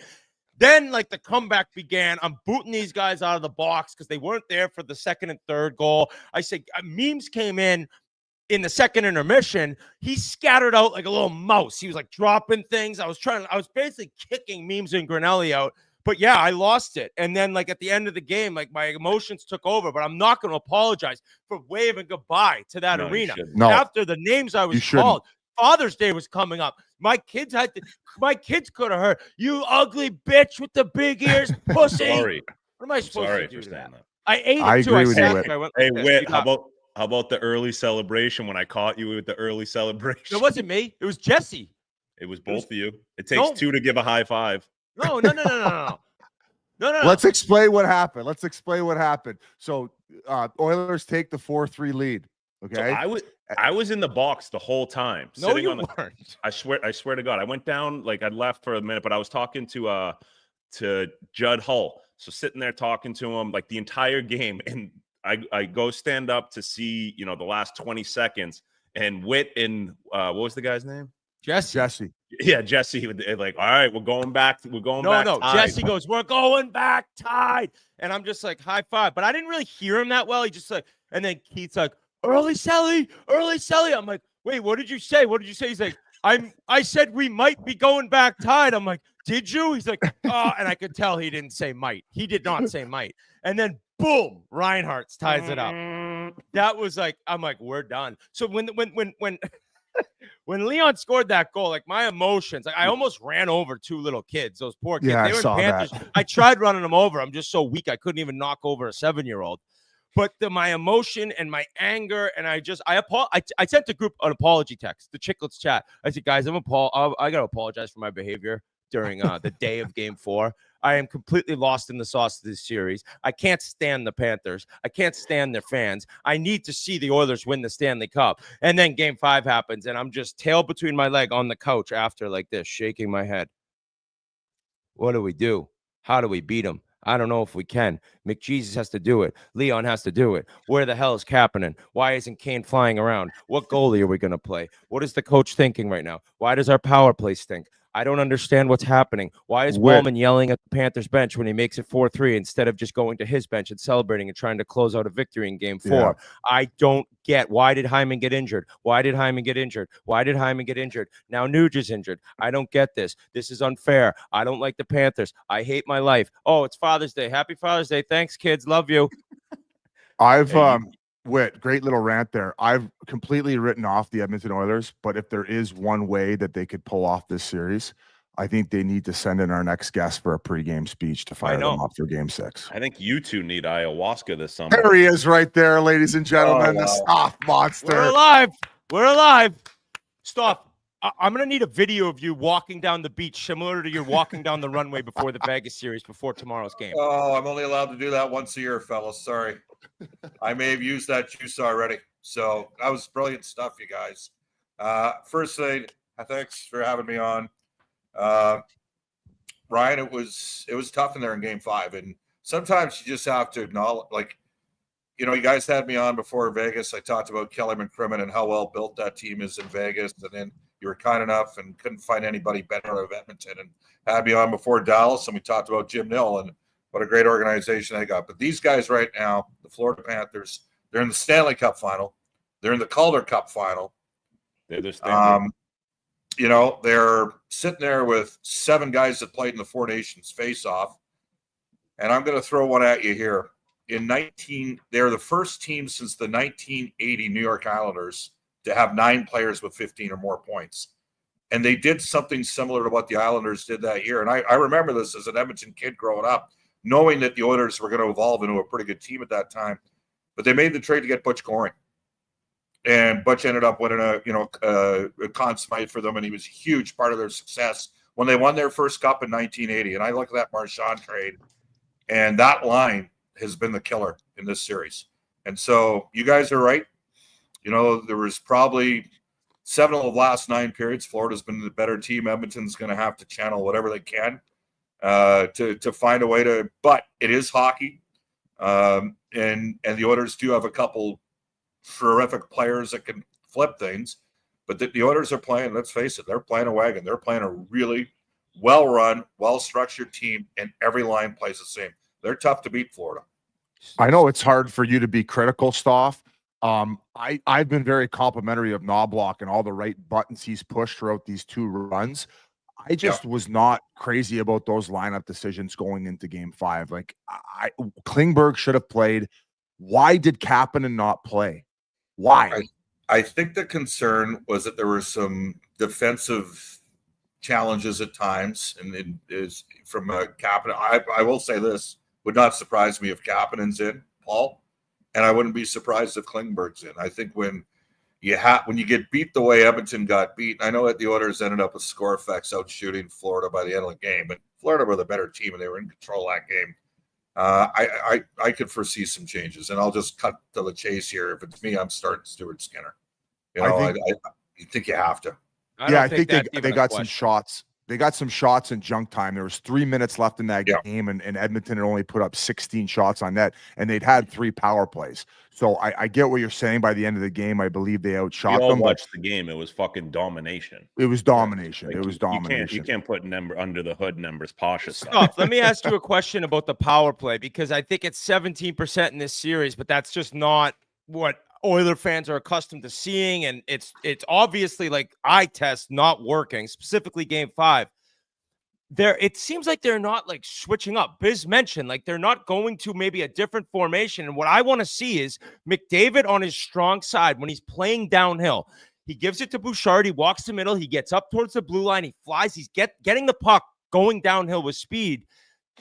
[SPEAKER 5] Then, like, the comeback began. I'm booting these guys out of the box because they weren't there for the second and third goal. I said, memes came in the second intermission. He scattered out like a little mouse. He was like dropping things. I was basically kicking memes and Grinelli out. But yeah, I lost it. And then, like, at the end of the game, like, my emotions took over. But I'm not going to apologize for waving goodbye to that arena.
[SPEAKER 6] No.
[SPEAKER 5] After the names I was called. Father's Day was coming up. My kids could have heard, you ugly bitch with the big ears, pussy.
[SPEAKER 7] Sorry.
[SPEAKER 5] What am I supposed
[SPEAKER 7] Sorry
[SPEAKER 5] to do
[SPEAKER 7] for
[SPEAKER 5] to that?
[SPEAKER 7] saying that.
[SPEAKER 5] I ate it
[SPEAKER 6] I
[SPEAKER 5] too.
[SPEAKER 6] agree with you, Whit.
[SPEAKER 7] Hey, Whit, how about the early celebration when I caught you with the early celebration?
[SPEAKER 5] It wasn't me. It was Jesse.
[SPEAKER 7] It was both of you. It takes two to give a high five.
[SPEAKER 5] No.
[SPEAKER 6] Let's explain what happened. So Oilers take the 4-3 lead. Okay.
[SPEAKER 7] So I was in the box the whole time.
[SPEAKER 5] No, you weren't.
[SPEAKER 7] I swear to God. I went down, like I left for a minute, but I was talking to Judd Hull. So sitting there talking to him like the entire game. And I go stand up to see, the last 20 seconds. And Whit and what was the guy's name?
[SPEAKER 6] Jesse.
[SPEAKER 7] Yeah, Jesse. Like, all right, we're going back.
[SPEAKER 5] No. Jesse goes, we're going back tied. And I'm just like, high five. But I didn't really hear him that well. He just like, and then Keith's like, early Selly. I'm like, wait, what did you say? He's like, I said we might be going back tied. I'm like, did you? He's like, oh, and I could tell he didn't say might. He did not say might. And then boom, Reinhardt's ties it up. That was like, I'm like, we're done. So when Leon scored that goal, like my emotions, like I almost ran over two little kids, those poor kids.
[SPEAKER 6] Yeah,
[SPEAKER 5] they were
[SPEAKER 6] I saw
[SPEAKER 5] Panthers.
[SPEAKER 6] that.
[SPEAKER 5] I tried running them over. I'm just so weak. I couldn't even knock over a 7-year-old. But my emotion and my anger, and I sent the group an apology text, the Chiclets chat. I said, guys, I got to apologize for my behavior during the day of Game 4. I am completely lost in the sauce of this series. I can't stand the Panthers. I can't stand their fans. I need to see the Oilers win the Stanley Cup. And then Game 5 happens, and I'm just tail between my leg on the couch after like this, shaking my head. What do we do? How do we beat them? I don't know if we can. McJesus has to do it. Leon has to do it. Where the hell is Kapanen? Why isn't Kane flying around? What goalie are we going to play? What is the coach thinking right now? Why does our power play stink? I don't understand what's happening. Why is Wallman yelling at the Panthers bench when he makes it 4-3 instead of just going to his bench and celebrating and trying to close out a victory in Game 4? Yeah. I don't get, why did Hyman get injured? Why did Hyman get injured? Why did Hyman get injured? Now Nuge is injured. I don't get this. This is unfair. I don't like the Panthers. I hate my life. Oh, it's Father's Day. Happy Father's Day. Thanks, kids. Love you.
[SPEAKER 6] Whit, great little rant there. I've completely written off the Edmonton Oilers, but if there is one way that they could pull off this series, I think they need to send in our next guest for a pregame speech to fire them up for Game 6.
[SPEAKER 7] I think you two need ayahuasca this summer.
[SPEAKER 6] There he is right there, ladies and gentlemen, the Staff monster.
[SPEAKER 5] We're alive. We're alive. Stop. I'm going to need a video of you walking down the beach similar to your walking down the runway before the Vegas series, before tomorrow's game.
[SPEAKER 8] Oh, I'm only allowed to do that once a year, fellas. Sorry. I may have used that juice already. So that was brilliant stuff, you guys. First thing, thanks for having me on. Ryan, it was tough in there in Game 5. And sometimes you just have to acknowledge, like, you know, you guys had me on before Vegas. I talked about Kelly McCrimmon and how well built that team is in Vegas. And then you were kind enough and couldn't find anybody better out of Edmonton, and had me on before Dallas, and we talked about Jim Nill and what a great organization they got. But these guys right now, the Florida Panthers, they're in the Stanley Cup final. They're in the Calder Cup final.
[SPEAKER 7] They're the
[SPEAKER 8] you know, they're sitting there with 7 guys that played in the Four Nations face-off. And I'm going to throw one at you here. They're the first team since the 1980 New York Islanders to have 9 players with 15 or more points. And they did something similar to what the Islanders did that year. And I remember this as an Edmonton kid growing up, knowing that the Oilers were going to evolve into a pretty good team at that time. But they made the trade to get Butch Goring. And Butch ended up winning a Conn Smythe for them, and he was a huge part of their success when they won their first cup in 1980. And I look at that Marchand trade, and that line has been the killer in this series. And so you guys are right. You know, there was probably 7 of the last 9 periods. Florida's been the better team. Edmonton's going to have to channel whatever they can to find a way to. But it is hockey, and the Oilers do have a couple terrific players that can flip things. But the Oilers are playing. Let's face it, they're playing a wagon. They're playing a really well-run, well-structured team, and every line plays the same. They're tough to beat, Florida.
[SPEAKER 6] I know it's hard for you to be critical, Staff. I've been very complimentary of Knobloch and all the right buttons he's pushed throughout these 2 runs. I just was not crazy about those lineup decisions going into Game 5. Like, Klingberg should have played. Why did Kapanen not play? Why?
[SPEAKER 8] I think the concern was that there were some defensive challenges at times, and it is from Kapanen. I will say this: would not surprise me if Kapanen's in, Paul, and I wouldn't be surprised if Klingberg's in. I think when you get beat the way Edmonton got beat, I know that the Oilers ended up with score effects out shooting Florida by the end of the game, but Florida were the better team and they were in control of that game. I could foresee some changes, and I'll just cut to the chase here. If it's me, I'm starting Stuart Skinner. You know, I think you have to.
[SPEAKER 6] I think they got some shots. They got some shots in junk time. There was 3 minutes left in that game, and Edmonton had only put up 16 shots on net, and they'd had 3 power plays. So I get what you're saying. By the end of the game, I believe they outshot them.
[SPEAKER 7] Watched the game. It was fucking domination.
[SPEAKER 6] It was domination.
[SPEAKER 7] Like,
[SPEAKER 6] it was domination.
[SPEAKER 7] You can't put under the hood numbers Pasha stuff.
[SPEAKER 5] Stop. Let me ask you a question about the power play, because I think it's 17% in this series, but that's just not what Oiler fans are accustomed to seeing, and it's obviously, like, eye test not working, specifically Game 5. It seems like they're not, like, switching up. Biz mentioned, like, they're not going to maybe a different formation, and what I want to see is McDavid on his strong side when he's playing downhill. He gives it to Bouchard, he walks the middle, he gets up towards the blue line, he flies, he's getting the puck going downhill with speed.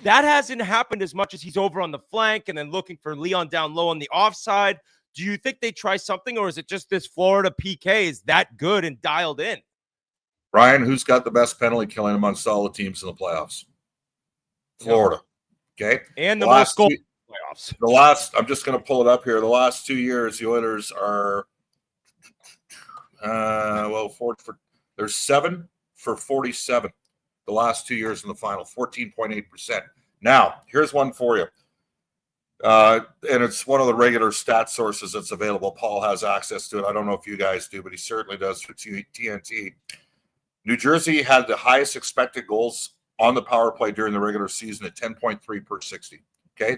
[SPEAKER 5] That hasn't happened as much as he's over on the flank and then looking for Leon down low on the offside. Do you think they try something, or is it just this Florida PK is that good and dialed in?
[SPEAKER 8] Ryan, who's got the best penalty killing amongst all the teams in the playoffs? Florida. Okay.
[SPEAKER 5] And the most goals in the playoffs.
[SPEAKER 8] I'm just going to pull it up here. The last 2 years, the Oilers are, there's 7 for 47 the last 2 years in the final, 14.8%. Now, here's one for you. And it's one of the regular stat sources that's available. Paul has access to it. I don't know if you guys do, but he certainly does for TNT. New Jersey had the highest expected goals on the power play during the regular season at 10.3 per 60. Okay,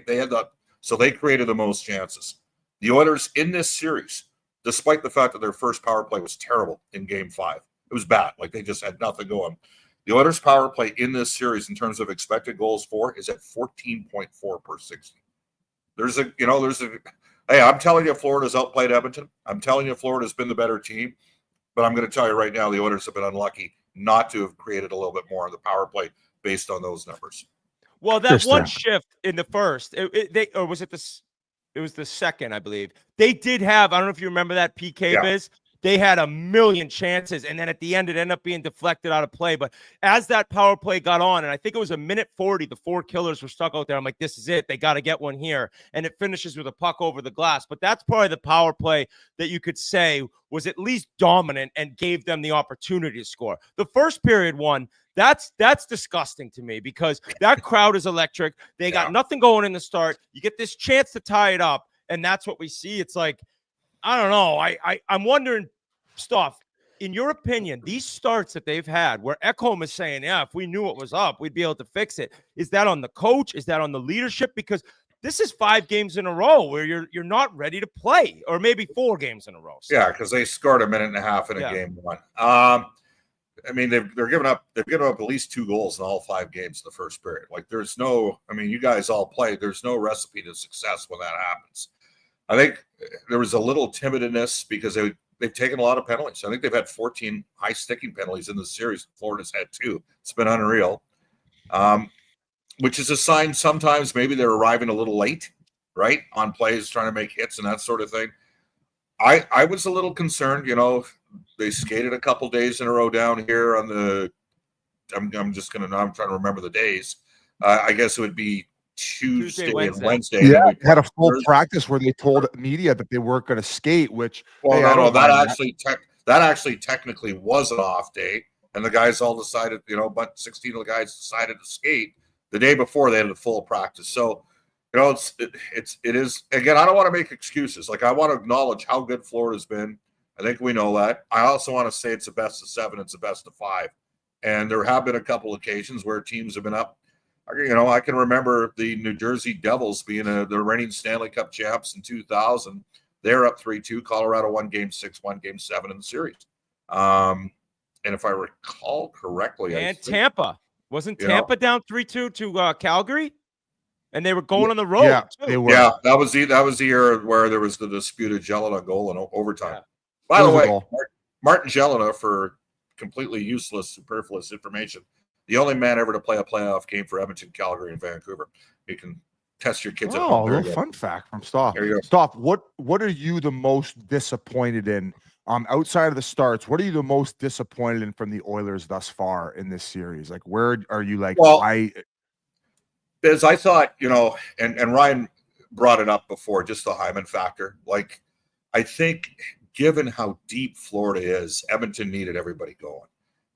[SPEAKER 8] so they created the most chances. The Oilers in this series, despite the fact that their first power play was terrible in Game 5, it was bad. Like, they just had nothing going. The Oilers' power play in this series, in terms of expected goals for, is at 14.4 per 60. Hey, I'm telling you, Florida's outplayed Edmonton. I'm telling you, Florida's been the better team. But I'm going to tell you right now, the Oilers have been unlucky not to have created a little bit more on the power play based on those numbers.
[SPEAKER 5] Well, that one shift in the first, it was the second, I believe. They did have, I don't know if you remember that PK Biz. They had a million chances, and then at the end, it ended up being deflected out of play. But as that power play got on, and I think it was a minute 40, the 4 killers were stuck out there. I'm like, this is it. They got to get one here. And it finishes with a puck over the glass. But that's probably the power play that you could say was at least dominant and gave them the opportunity to score. The first period one, that's disgusting to me, because that crowd is electric. They got nothing going in the start. You get this chance to tie it up, and that's what we see. It's like, I don't know. I'm wondering, Stauf, in your opinion, these starts that they've had where Ekholm is saying, yeah, if we knew what was up, we'd be able to fix it. Is that on the coach? Is that on the leadership? Because this is 5 games in a row where you're not ready to play, or maybe 4 games in a row. So.
[SPEAKER 8] Yeah, because they scored a minute and a half in a game one. I mean, they've given up at least 2 goals in all 5 games in the first period. Like, there's no, I mean, you guys all play. There's no recipe to success when that happens. I think there was a little timidness because they've taken a lot of penalties. I think they've had 14 high sticking penalties in the series. Florida's had 2. It's been unreal, which is a sign sometimes maybe they're arriving a little late, right, on plays, trying to make hits and that sort of thing. I was a little concerned. You know, they skated a couple days in a row down here on the I'm trying to remember the days. I guess it would be Tuesday and Wednesday.
[SPEAKER 6] Yeah, they had a full practice where they told media that they weren't going to skate, which
[SPEAKER 8] that actually technically was an off day, and the guys all decided, but 16 of the guys decided to skate the day before they had a full practice. So, it is, again, I don't want to make excuses. Like, I want to acknowledge how good Florida's been. I think we know that. I also want to say it's a best of 7, it's a best of 5, and there have been a couple occasions where teams have been up. I can remember the New Jersey Devils being the reigning Stanley Cup champs in 2000. They're up 3-2. Colorado won Game 6, won Game 7 in the series. And if I recall correctly,
[SPEAKER 5] Tampa wasn't Tampa down 3-2 to Calgary, and they were going on the road.
[SPEAKER 6] Yeah, they were.
[SPEAKER 8] Yeah, that was the year where there was the disputed Jelena goal in overtime. Yeah. By the way, Martin Jelena, for completely useless, superfluous information, the only man ever to play a playoff game for Edmonton, Calgary, and Vancouver. You can test your kids at home.
[SPEAKER 6] A little fun fact from Stauf. Stauf, what are you the most disappointed in? Outside of the starts, what are you the most disappointed in from the Oilers thus far in this series? Like, where are you like,
[SPEAKER 8] As I thought, and Ryan brought it up before, just the Hyman factor. Like, I think given how deep Florida is, Edmonton needed everybody going.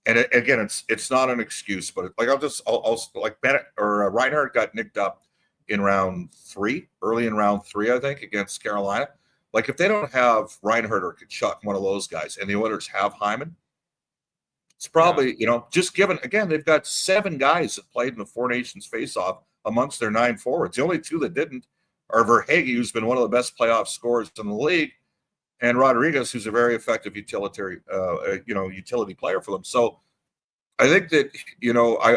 [SPEAKER 8] And again, it's not an excuse, but like Bennett or Reinhart got nicked up in early in round 3, I think, against Carolina. Like, if they don't have Reinhart or Kachuk, one of those guys, and the Oilers have Hyman, it's probably, just given, again, they've got 7 guys that played in the Four Nations face-off amongst their 9 forwards. The only 2 that didn't are Verhaeghe, who's been one of the best playoff scorers in the league, and Rodriguez, who's a very effective utility player for them. So I think that,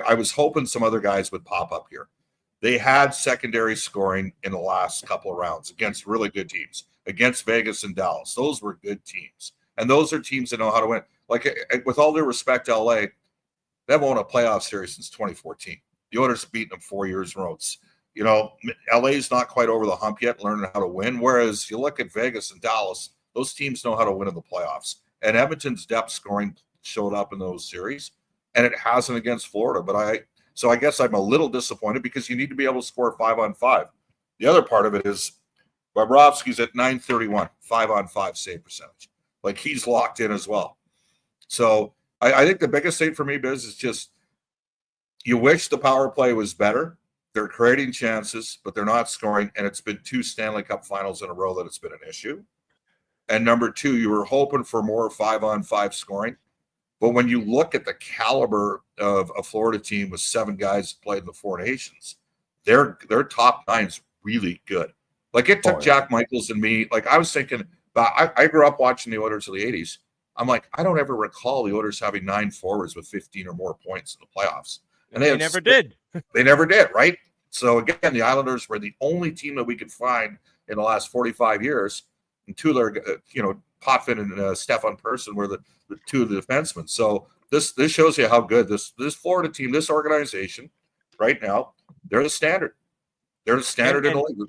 [SPEAKER 8] I was hoping some other guys would pop up here. They had secondary scoring in the last couple of rounds against really good teams, against Vegas and Dallas. Those were good teams. And those are teams that know how to win. Like, with all due respect to LA, they haven't won a playoff series since 2014. The Oilers have beaten them 4 years in a row. LA's not quite over the hump yet, learning how to win. Whereas you look at Vegas and Dallas, those teams know how to win in the playoffs. And Edmonton's depth scoring showed up in those series, and it hasn't against Florida. But I guess I'm a little disappointed because you need to be able to score 5-on-5. The other part of it is Bobrovsky's at .931, 5-on-5 save percentage. Like, he's locked in as well. So I think the biggest thing for me, Biz, is just you wish the power play was better. They're creating chances, but they're not scoring, and it's been 2 Stanley Cup Finals in a row that it's been an issue. And number 2, you were hoping for more 5-on-5 scoring. But when you look at the caliber of a Florida team with 7 guys that played in the Four Nations, their top nine's really good. Like, it took Jack Michaels and me. Like, I was thinking, I grew up watching the Oilers of the 80s. I'm like, I don't ever recall the Oilers having 9 forwards with 15 or more points in the playoffs. And
[SPEAKER 5] they never did.
[SPEAKER 8] They never did, right? So, again, the Islanders were the only team that we could find in the last 45 years. And Tuller, Potvin and Stefan Persson were the 2 of the defensemen. So this shows you how good this Florida team, this organization, right now, they're the standard. They're the standard in the league.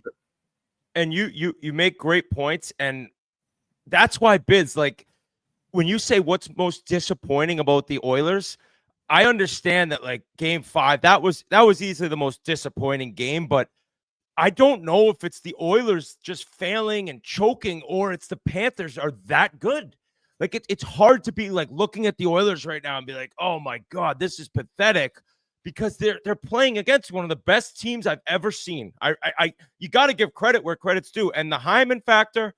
[SPEAKER 5] And you make great points, and that's why, Biz, like, when you say what's most disappointing about the Oilers, I understand that, like, Game 5, that was easily the most disappointing game, but I don't know if it's the Oilers just failing and choking or it's the Panthers are that good. Like, it's hard to be, like, looking at the Oilers right now and be like, oh my God, this is pathetic, because they're playing against one of the best teams I've ever seen. You got to give credit where credit's due. And the Hyman factor,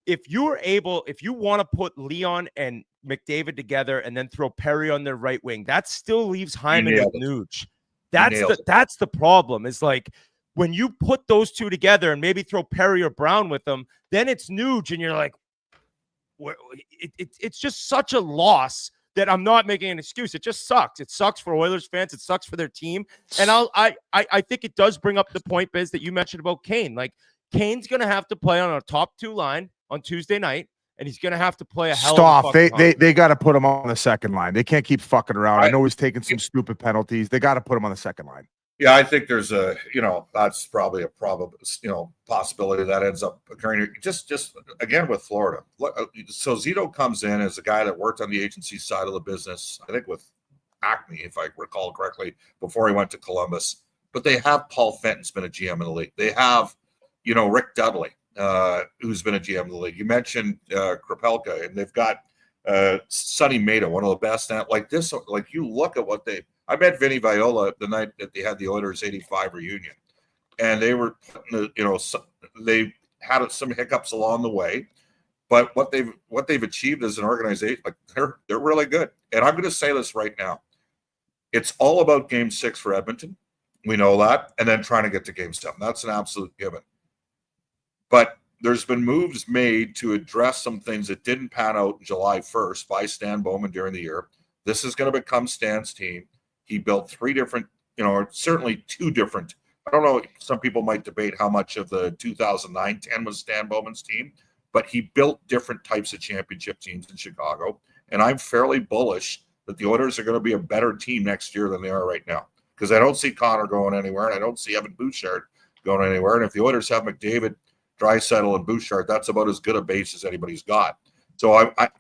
[SPEAKER 5] if you want to put Leon and McDavid together and then throw Perry on their right wing, that still leaves Hyman with Nuge. That's the problem, is like, when you put those 2 together and maybe throw Perry or Brown with them, then it's Nuge, and you're like, it's just such a loss that I'm not making an excuse. It just sucks. It sucks for Oilers fans. It sucks for their team. And I think it does bring up the point, Biz, that you mentioned about Kane. Like, Kane's going to have to play on a top 2 line on Tuesday night, and he's going to have to play a hell of a fucking
[SPEAKER 6] they got to put him on the second line. They can't keep fucking around. I know he's taking some stupid penalties. They got to put him on the second line.
[SPEAKER 8] Yeah, I think there's that's probably a possibility that ends up occurring. Just again with Florida. So Zito comes in as a guy that worked on the agency side of the business, I think with Acme, if I recall correctly, before he went to Columbus. But they have Paul Fenton's been a GM in the league. They have, Rick Dudley, who's been a GM in the league. You mentioned Krapelka, and they've got Sonny Maeda, one of the best. Like this, like, you look at what I met Vinny Viola the night that they had the Oilers 85 reunion, and they were, they had some hiccups along the way, but what they've achieved as an organization, like, they're really good. And I'm going to say this right now, it's all about Game 6 for Edmonton. We know that, and then trying to get to Game 7. That's an absolute given. But there's been moves made to address some things that didn't pan out July 1st by Stan Bowman during the year. This is going to become Stan's team. He built 3 different, or certainly 2 different. I don't know. Some people might debate how much of the 2009-10 was Stan Bowman's team, but he built different types of championship teams in Chicago. And I'm fairly bullish that the Oilers are going to be a better team next year than they are right now, because I don't see Connor going anywhere, and I don't see Evan Bouchard going anywhere. And if the Oilers have McDavid, Draisaitl, and Bouchard, that's about as good a base as anybody's got. So I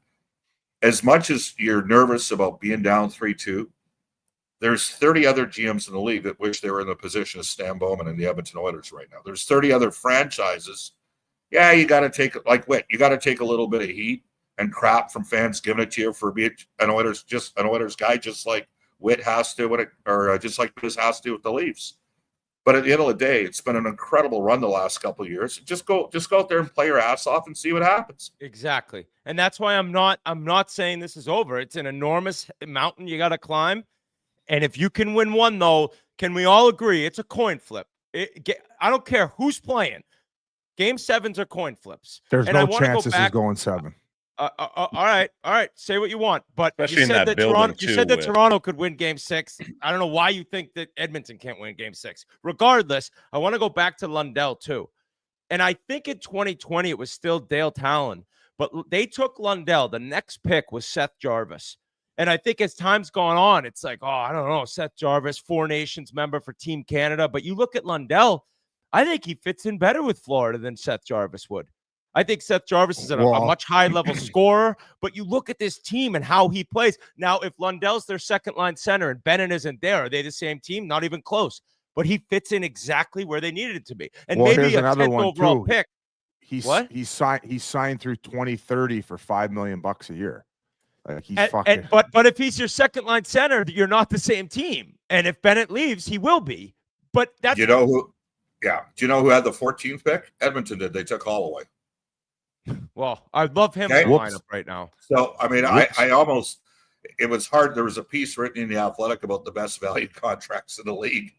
[SPEAKER 8] as much as you're nervous about being down 3-2, there's 30 other GMs in the league that wish they were in the position of Stan Bowman and the Edmonton Oilers right now. There's 30 other franchises. Yeah, you got to take, like Whit, you got to take a little bit of heat and crap from fans giving it to you for being an Oilers guy, just like Whit has to, just like Biz has to with the Leafs. But at the end of the day, it's been an incredible run the last couple of years. Just go out there and play your ass off and see what happens.
[SPEAKER 5] Exactly. And that's why I'm not saying this is over. It's an enormous mountain you got to climb. And if you can win one, though, can we all agree it's a coin flip? I don't care who's playing. Game 7s are coin flips.
[SPEAKER 6] There's no chance this is going 7.
[SPEAKER 5] All right. Say what you want, but
[SPEAKER 7] Especially
[SPEAKER 5] you said
[SPEAKER 7] in that
[SPEAKER 5] Toronto.
[SPEAKER 7] building,
[SPEAKER 5] You said that
[SPEAKER 7] too,
[SPEAKER 5] Toronto could win Game 6. I don't know why you think that Edmonton can't win Game 6. Regardless, I want to go back to Lundell too, and I think in 2020 it was still Dale Talon, but they took Lundell. The next pick was Seth Jarvis, and I think as time's gone on, it's like, I don't know, Seth Jarvis, Four Nations member for Team Canada, but you look at Lundell, I think he fits in better with Florida than Seth Jarvis would. I think Seth Jarvis is a much high-level scorer, but you look at this team and how he plays. Now, if Lundell's their second-line center and Bennett isn't there, are they the same team? Not even close. But he fits in exactly where they needed it to be. And maybe a 10th overall pick.
[SPEAKER 6] He's signed through 2030 for $5 million a year. Like he's fucking.
[SPEAKER 5] But if he's your second-line center, you're not the same team. And if Bennett leaves, he will be. But that's
[SPEAKER 8] do you know who had the 14th pick? Edmonton did. They took Holloway.
[SPEAKER 5] Well, I love him in the lineup right now.
[SPEAKER 8] So, I mean, I almost – it was hard. There was a piece written in The Athletic about the best valued contracts in the league.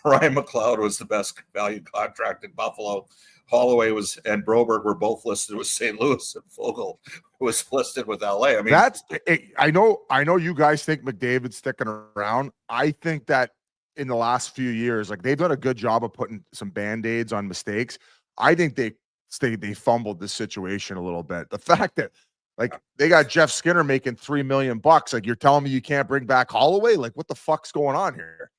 [SPEAKER 8] Ryan McLeod was the best valued contract in Buffalo. Holloway and Broberg were both listed with St. Louis, and Fogle was listed with LA. I mean,
[SPEAKER 6] I know you guys think McDavid's sticking around. I think that in the last few years, like they've done a good job of putting some Band-Aids on mistakes. I think they fumbled this situation a little bit. The fact that like they got Jeff Skinner making $3 million, like you're telling me you can't bring back Holloway? Like what the fuck's going on here?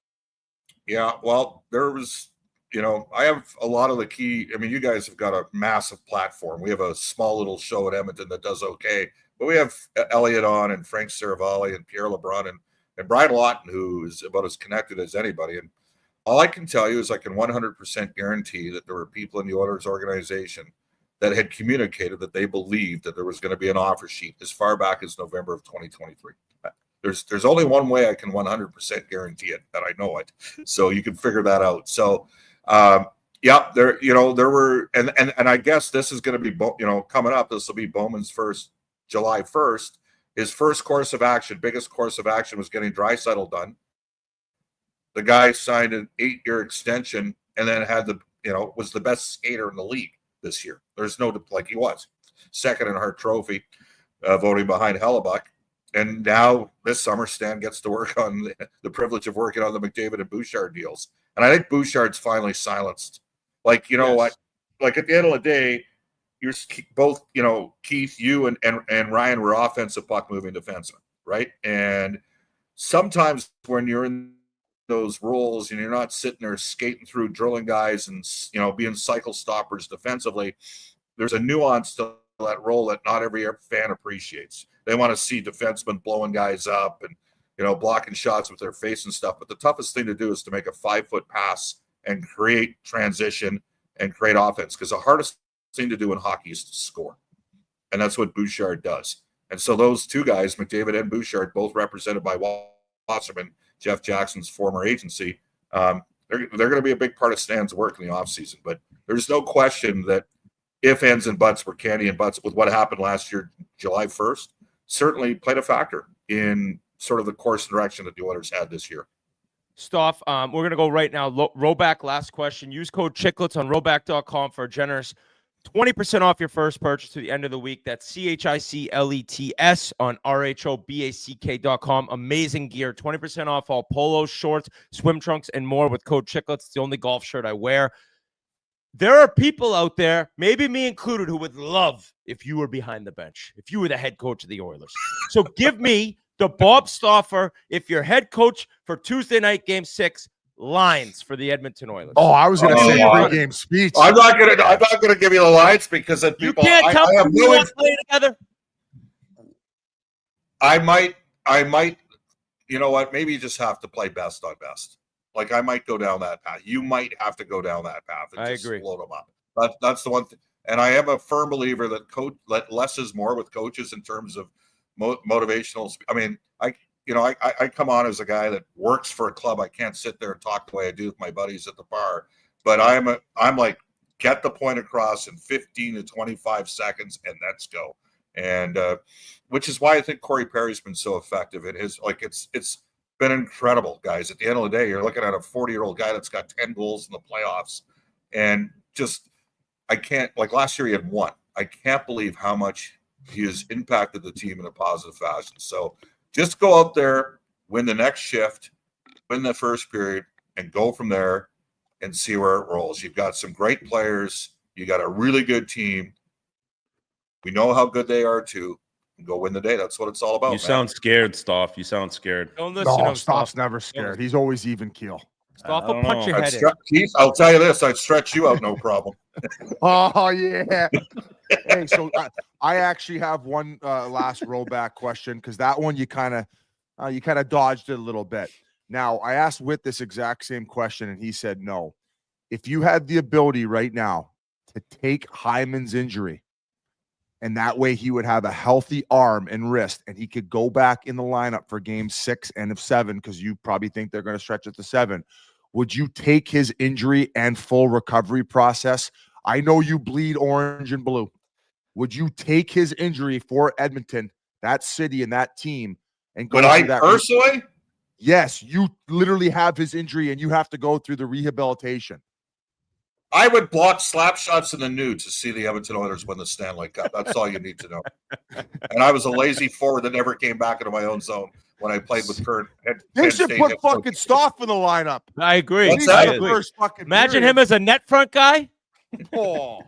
[SPEAKER 8] Yeah, well, there was, I have a lot of the key. I mean, you guys have got a massive platform. We have a small little show at Edmonton that does okay, but we have Elliot on and Frank Saravalli and Pierre LeBrun and Brian Lawton, who is about as connected as anybody. And all I can tell you is I can 100% guarantee that there were people in the Oilers organization that had communicated that they believed that there was going to be an offer sheet as far back as November of 2023. There's only one way I can 100% guarantee it, that I know it. So you can figure that out. So, there were, and I guess this is going to be, coming up, this will be Bowman's first, July 1st. His first course of action, biggest course of action was getting Draisaitl done. The guy signed an 8-year extension and then was the best skater in the league this year. There's he was second in Hart Trophy, voting behind Hellebuck. And now this summer, Stan gets to work on the privilege of working on the McDavid and Bouchard deals. And I think Bouchard's finally silenced. Like, what? Like at the end of the day, you're both, Keith, you and Ryan were offensive puck moving defensemen, right? And sometimes when you're in those roles and you're not sitting there skating through drilling guys and, being cycle stoppers defensively, there's a nuance to that role that not every fan appreciates. They want to see defensemen blowing guys up and, blocking shots with their face and stuff. But the toughest thing to do is to make a 5-foot pass and create transition and create offense, because the hardest thing to do in hockey is to score. And that's what Bouchard does. And so those two guys, McDavid and Bouchard, both represented by Wasserman, Jeff Jackson's former agency, they're going to be a big part of Stan's work in the offseason. But there's no question that if, ands, and buts were candy and butts with what happened last year, July 1st, certainly played a factor in sort of the course and direction that the Oilers had this year.
[SPEAKER 5] Stoff, we're going to go right now. Roback, last question. Use code Chiclets on roback.com for a generous 20% off your first purchase to the end of the week. That's CHICLETS on RHOBACK.com. Amazing gear. 20% off all polos, shorts, swim trunks, and more with code Chiclets. It's the only golf shirt I wear. There are people out there, maybe me included, who would love if you were behind the bench, if you were the head coach of the Oilers. So give me the Bob Stauffer, if you're head coach for Tuesday night game 6, lines for the Edmonton Oilers.
[SPEAKER 6] Oh, I was going to say pregame speech.
[SPEAKER 8] I'm not going to give you the lines because of people.
[SPEAKER 5] You can't tell me who want to play together.
[SPEAKER 8] I might. You know what? Maybe you just have to play best on best. Like I might go down that path. You might have to go down that path. And just
[SPEAKER 5] agree.
[SPEAKER 8] Load them up. That's the one thing. And I am a firm believer that less is more with coaches in terms of motivational. I mean, I come on as a guy that works for a club. I can't sit there and talk the way I do with my buddies at the bar. But I'm like, get the point across in 15 to 25 seconds and let's go. And which is why I think Corey Perry's been so effective. It's been incredible, guys. At the end of the day, you're looking at a 40-year-old guy that's got 10 goals in the playoffs. And just, I can't, like last year he had 1. I can't believe how much he has impacted the team in a positive fashion. So just go out there, win the next shift, win the first period, and go from there and see where it rolls. You've got some great players. You got a really good team. We know how good they are too. Go win the day. That's what it's all about.
[SPEAKER 7] You sound scared, Stoff. You sound scared.
[SPEAKER 5] Don't listen to him.
[SPEAKER 6] Stoff's never scared. He's always even keel.
[SPEAKER 5] Stop a punch your head in.
[SPEAKER 8] Keith, I'll tell you this: I'd stretch you out, no problem.
[SPEAKER 6] Oh yeah. Hey, so I actually have one last rollback question because that one you kind of dodged it a little bit. Now I asked Whit this exact same question and he said no. If you had the ability right now to take Hyman's injury, and that way he would have a healthy arm and wrist, and he could go back in the lineup for game 6 and of 7 because you probably think they're going to stretch it to 7. Would you take his injury and full recovery process? I know you bleed orange and blue. Would you take his injury for Edmonton, that city and that team, and go through that?
[SPEAKER 8] Personally?
[SPEAKER 6] Yes, you literally have his injury and you have to go through the rehabilitation.
[SPEAKER 8] I would block slap shots in the nude to see the Edmonton Oilers win the Stanley Cup. That's all you need to know. And I was a lazy forward that never came back into my own zone when I played with Kurt.
[SPEAKER 6] They should put fucking Stauffer in the lineup.
[SPEAKER 5] I agree.
[SPEAKER 8] What's that?
[SPEAKER 5] I agree. Imagine him as a net front guy.
[SPEAKER 6] Oh.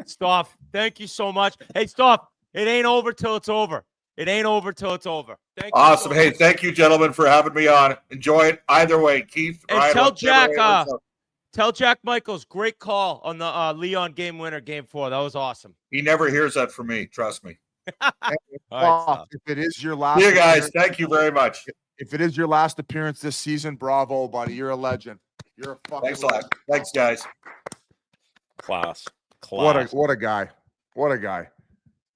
[SPEAKER 5] Staff, thank you so much. Hey, Staff, it ain't over till it's over. It ain't over till it's over. Thank you.
[SPEAKER 8] Awesome. Hey, thank you, gentlemen, for having me on. Enjoy it either way. Keith,
[SPEAKER 5] and
[SPEAKER 8] Ryan,
[SPEAKER 5] tell Jack Michaels, great call on the Leon game winner, game 4. That was awesome.
[SPEAKER 8] He never hears that from me. Trust me.
[SPEAKER 6] Right, if it is your last,
[SPEAKER 8] you guys, thank you very much.
[SPEAKER 6] If it is your last appearance this season, bravo, buddy. You're a legend. You're a fucking
[SPEAKER 8] Thanks a lot. Thanks, guys.
[SPEAKER 7] Class.
[SPEAKER 6] What a guy. What a guy.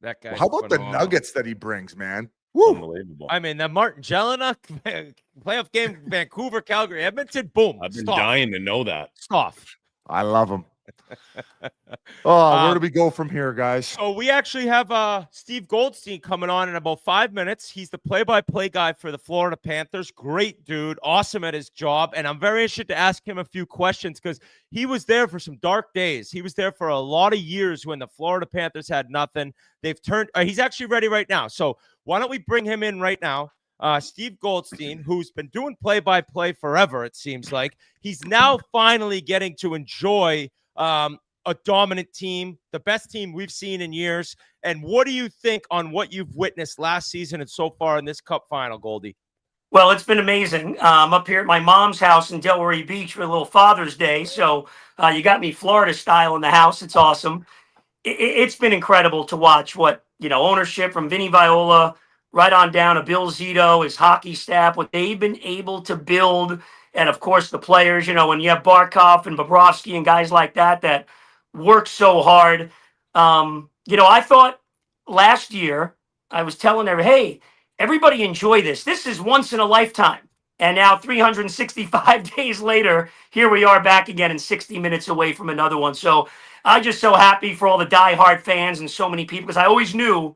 [SPEAKER 5] That guy.
[SPEAKER 6] How about the nuggets that he brings, man? Woo.
[SPEAKER 7] Unbelievable.
[SPEAKER 5] I mean, that Martin Jelinek playoff game, Vancouver, Calgary, Edmonton, boom.
[SPEAKER 7] I've been dying to know that.
[SPEAKER 5] Stuff.
[SPEAKER 6] I love him. Where do we go from here, guys?
[SPEAKER 5] So we actually have Steve Goldstein coming on in about 5 minutes. He's the play-by-play guy for the Florida Panthers. Great dude, awesome at his job, and I'm very interested to ask him a few questions because he was there for some dark days. He was there for a lot of years when the Florida Panthers had nothing. They've turned. He's actually ready right now. So why don't we bring him in right now? Steve Goldstein, who's been doing play-by-play forever, it seems like. He's now finally getting to enjoy a dominant team, the best team we've seen in years. And what do you think on what you've witnessed last season and so far in this Cup final, Goldie?
[SPEAKER 9] Well, it's been amazing. I'm up here at my mom's house in Delray Beach for a little Father's Day. So you got me Florida style in the house. It's awesome. It's been incredible to watch ownership from Vinny Viola right on down to Bill Zito, his hockey staff, what they've been able to build. And, of course, the players, when you have Barkov and Bobrovsky and guys like that work so hard. I thought last year, I was telling everyone, hey, everybody enjoy this. This is once in a lifetime. And now 365 days later, here we are back again and 60 minutes away from another one. So I'm just so happy for all the diehard fans and so many people because I always knew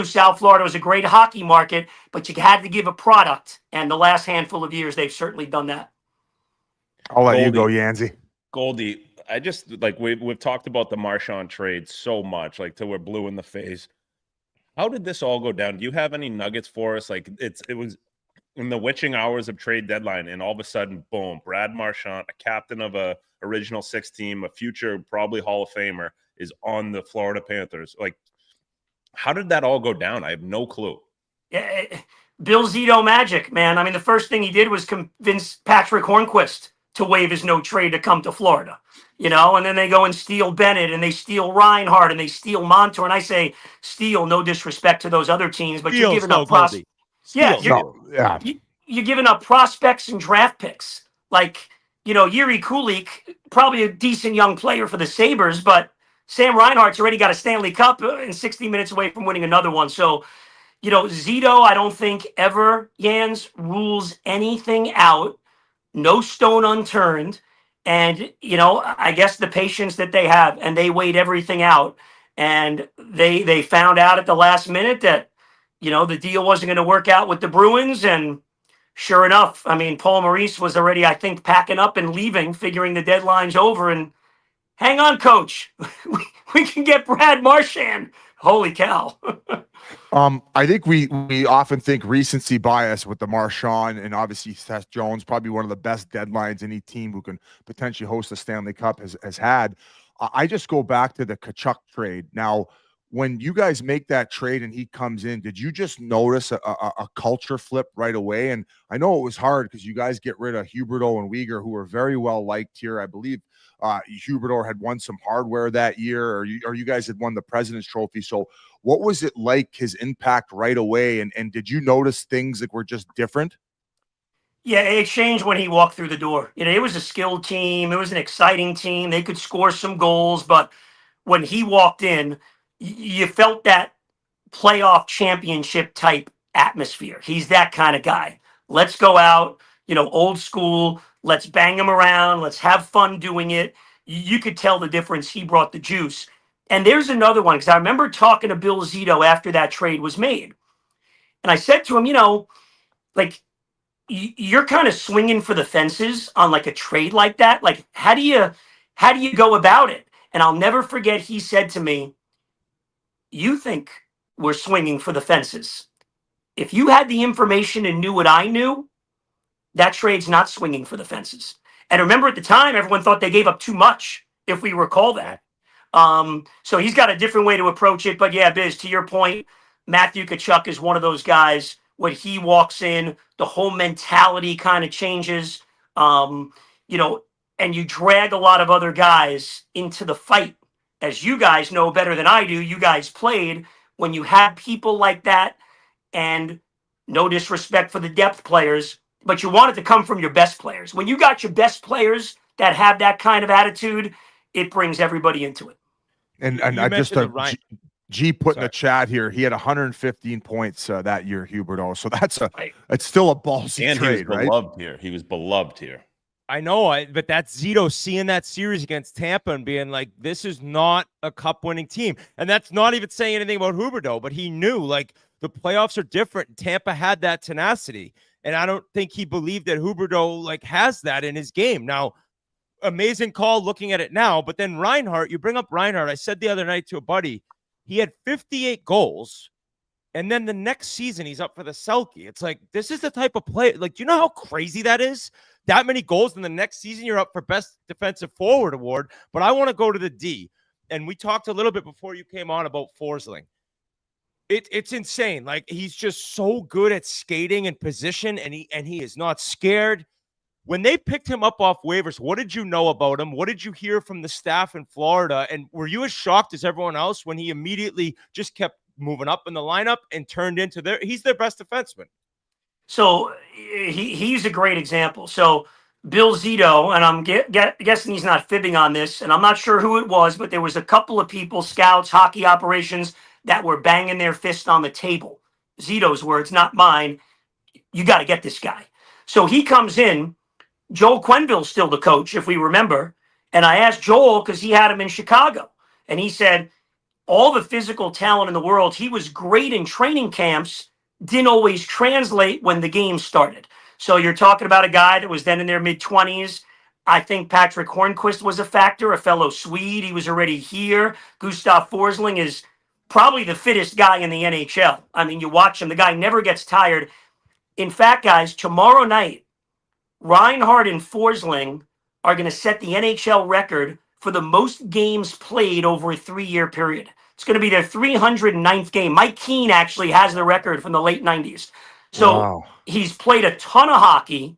[SPEAKER 9] South Florida was a great hockey market, but you had to give a product. And the last handful of years, they've certainly done that.
[SPEAKER 6] I'll let you go, Yanzi.
[SPEAKER 7] Goldie, I just we've talked about the Marchand trade so much, till we're blue in the face. How did this all go down? Do you have any nuggets for us? It was in the witching hours of trade deadline, and all of a sudden, boom, Brad Marchand, a captain of a original 6 team, a future probably Hall of Famer, is on the Florida Panthers. How did that all go down? I have no clue.
[SPEAKER 9] Yeah, Bill Zito magic, man. I mean, the first thing he did was convince Patrick Hornquist to waive his no trade to come to Florida, and then they go and steal Bennett and they steal Reinhardt and they steal Montour. And I say steal, no disrespect to those other teams, but you're giving up prospects. Yeah, you're giving up prospects and draft picks. Yuri Kulik, probably a decent young player for the Sabres, but Sam Reinhardt's already got a Stanley Cup and 60 minutes away from winning another one. So, Zito, I don't think ever, Jans, rules anything out. No stone unturned. And, I guess the patience that they have, and they weighed everything out. And they found out at the last minute that, the deal wasn't going to work out with the Bruins. And sure enough, I mean, Paul Maurice was already, I think, packing up and leaving, figuring the deadline's over. And hang on, coach. We can get Brad Marchand. Holy cow.
[SPEAKER 6] I think we often think recency bias with the Marchand and obviously Seth Jones, probably one of the best deadlines any team who can potentially host a Stanley Cup has had. I just go back to the Tkachuk trade. Now, when you guys make that trade and he comes in, did you just notice a culture flip right away? And I know it was hard because you guys get rid of Huberdeau and Weegar, who were very well liked here. I believe Huberdeau had won some hardware that year, or you guys had won the President's Trophy. So what was it like, his impact right away? And did you notice things that were just different?
[SPEAKER 9] Yeah, it changed when he walked through the door. You know, it was a skilled team. It was an exciting team. They could score some goals, but when he walked in, you felt that playoff championship type atmosphere. He's that kind of guy. Let's go out, you know, old school. Let's bang him around. Let's have fun doing it. You could tell the difference. He brought the juice. And there's another one, because I remember talking to Bill Zito after that trade was made. And I said to him, you know, like, you're kind of swinging for the fences on like a trade like that. Like, how do you go about it? And I'll never forget, he said to me, you think we're swinging for the fences. If you had the information and knew what I knew, that trade's not swinging for the fences. And remember, at the time, everyone thought they gave up too much, if we recall that. So he's got a different way to approach it. But yeah, Biz, to your point, Matthew Tkachuk is one of those guys. When he walks in, the whole mentality kind of changes, you know, and you drag a lot of other guys into the fight. As you guys know better than I do, you guys played when you had people like that, and no disrespect for the depth players, but you want it to come from your best players. When you got your best players that have that kind of attitude, it brings everybody into it.
[SPEAKER 6] And I just G put in the chat here, he had 115 points that year, Huberdeau. So it's still a ballsy trade, right?
[SPEAKER 7] He was beloved here.
[SPEAKER 5] I know, but that's Zito seeing that series against Tampa and being like, this is not a cup-winning team. And that's not even saying anything about Huberdeau, but he knew, like, the playoffs are different. Tampa had that tenacity, and I don't think he believed that Huberdeau, like, has that in his game. Now, amazing call looking at it now, but then Reinhart, you bring up Reinhart. I said the other night to a buddy, he had 58 goals, and then the next season he's up for the Selke. It's like, this is the type of play. Like, do you know how crazy that is? That many goals, in the next season you're up for Best Defensive Forward award. But I want to go to the D. And we talked a little bit before you came on about Forsling. It's insane. Like, he's just so good at skating and position, and he is not scared. When they picked him up off waivers, what did you know about him? What did you hear from the staff in Florida? And were you as shocked as everyone else when he immediately just kept moving up in the lineup and turned into he's their best defenseman?
[SPEAKER 9] So he's a great example. So Bill Zito, and I'm guessing he's not fibbing on this, and I'm not sure who it was, but there was a couple of people, scouts, hockey operations, that were banging their fist on the table. Zito's words, not mine. You got to get this guy. So he comes in. Joel Quenneville's still the coach, if we remember. And I asked Joel, because he had him in Chicago, and he said, all the physical talent in the world, he was great in training camps, didn't always translate when the game started. So you're talking about a guy that was then in their mid-20s. I think Patrick Hornquist was a factor, a fellow Swede. He was already here. Gustav Forsling is probably the fittest guy in the NHL. I mean, you watch him. The guy never gets tired. In fact, guys, tomorrow night, Reinhart and Forsling are going to set the NHL record for the most games played over a 3-year period. It's going to be their 309th game. Mike Keane actually has the record from the late 90s. So He's played a ton of hockey.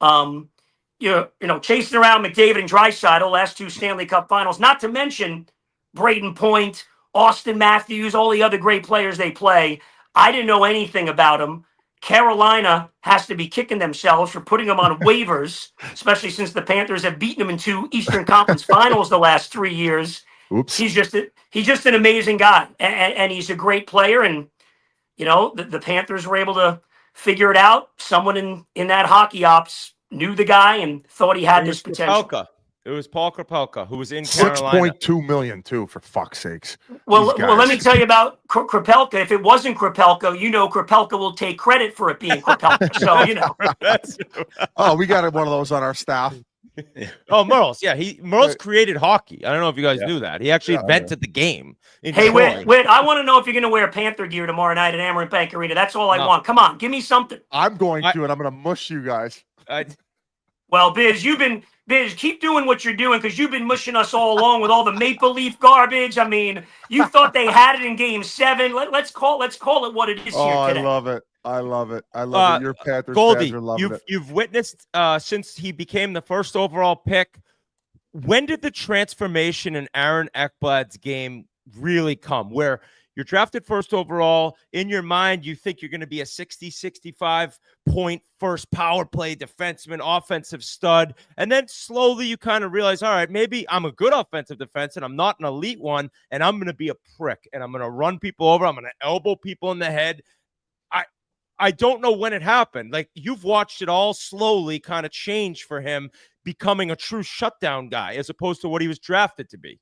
[SPEAKER 9] You know, chasing around McDavid and Draisaitl, last 2 Stanley Cup Finals, not to mention Braden Point, Austin Matthews, all the other great players they play. I didn't know anything about him. Carolina has to be kicking themselves for putting him on waivers, especially since the Panthers have beaten him in 2 Eastern Conference Finals the last 3 years.
[SPEAKER 6] Oops.
[SPEAKER 9] He's just an amazing guy, and he's a great player. And you know, the Panthers were able to figure it out. Someone in that hockey ops knew the guy and thought he had this potential.
[SPEAKER 5] It was Paul Krapelka, who was in Carolina.
[SPEAKER 6] $6.2 million too, for fuck's sakes.
[SPEAKER 9] Well, let me tell you about Krapelka. If it wasn't Krapelka, you know Krapelka will take credit for it being Krapelka. So, you know.
[SPEAKER 6] We got one of those on our staff.
[SPEAKER 5] Merles. Yeah, Merles created hockey. I don't know if you guys knew that. He actually invented the game.
[SPEAKER 9] Hey, Whit, I want to know if you're going to wear Panther gear tomorrow night at Amerant Bank Arena. That's all I want. Come on, give me something.
[SPEAKER 6] I'm going to, and I'm going to mush you guys.
[SPEAKER 9] Well, Biz, keep doing what you're doing because you've been mushing us all along with all the Maple Leaf garbage. I mean, you thought they had it in Game 7. Let's call it what it is
[SPEAKER 6] Oh,
[SPEAKER 9] here
[SPEAKER 6] I
[SPEAKER 9] today.
[SPEAKER 6] love it. I love it. I love it. Your Panthers
[SPEAKER 5] Goldie,
[SPEAKER 6] fans are loving it.
[SPEAKER 5] you've witnessed since he became the first overall pick. When did the transformation in Aaron Ekblad's game really come? Where you're drafted first overall, in your mind, you think you're going to be a 60, 65 point first power play defenseman, offensive stud. And then slowly you kind of realize, all right, maybe I'm a good offensive defenseman. I'm not an elite one, and I'm going to be a prick, and I'm going to run people over. I'm going to elbow people in the head. I don't know when it happened. Like, you've watched it all slowly kind of change for him, becoming a true shutdown guy as opposed to what he was drafted to be.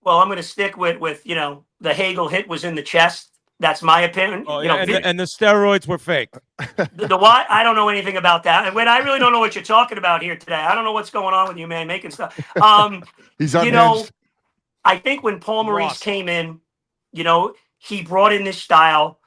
[SPEAKER 9] Well, I'm going to stick with the Hagel hit was in the chest. That's my opinion.
[SPEAKER 5] Oh, yeah, and the steroids were fake.
[SPEAKER 9] The what? I don't know anything about that. And I really don't know what you're talking about here today. I don't know what's going on with you, man, making stuff.
[SPEAKER 6] He's unhinged.
[SPEAKER 9] I think when Paul Maurice came in, he brought in this style.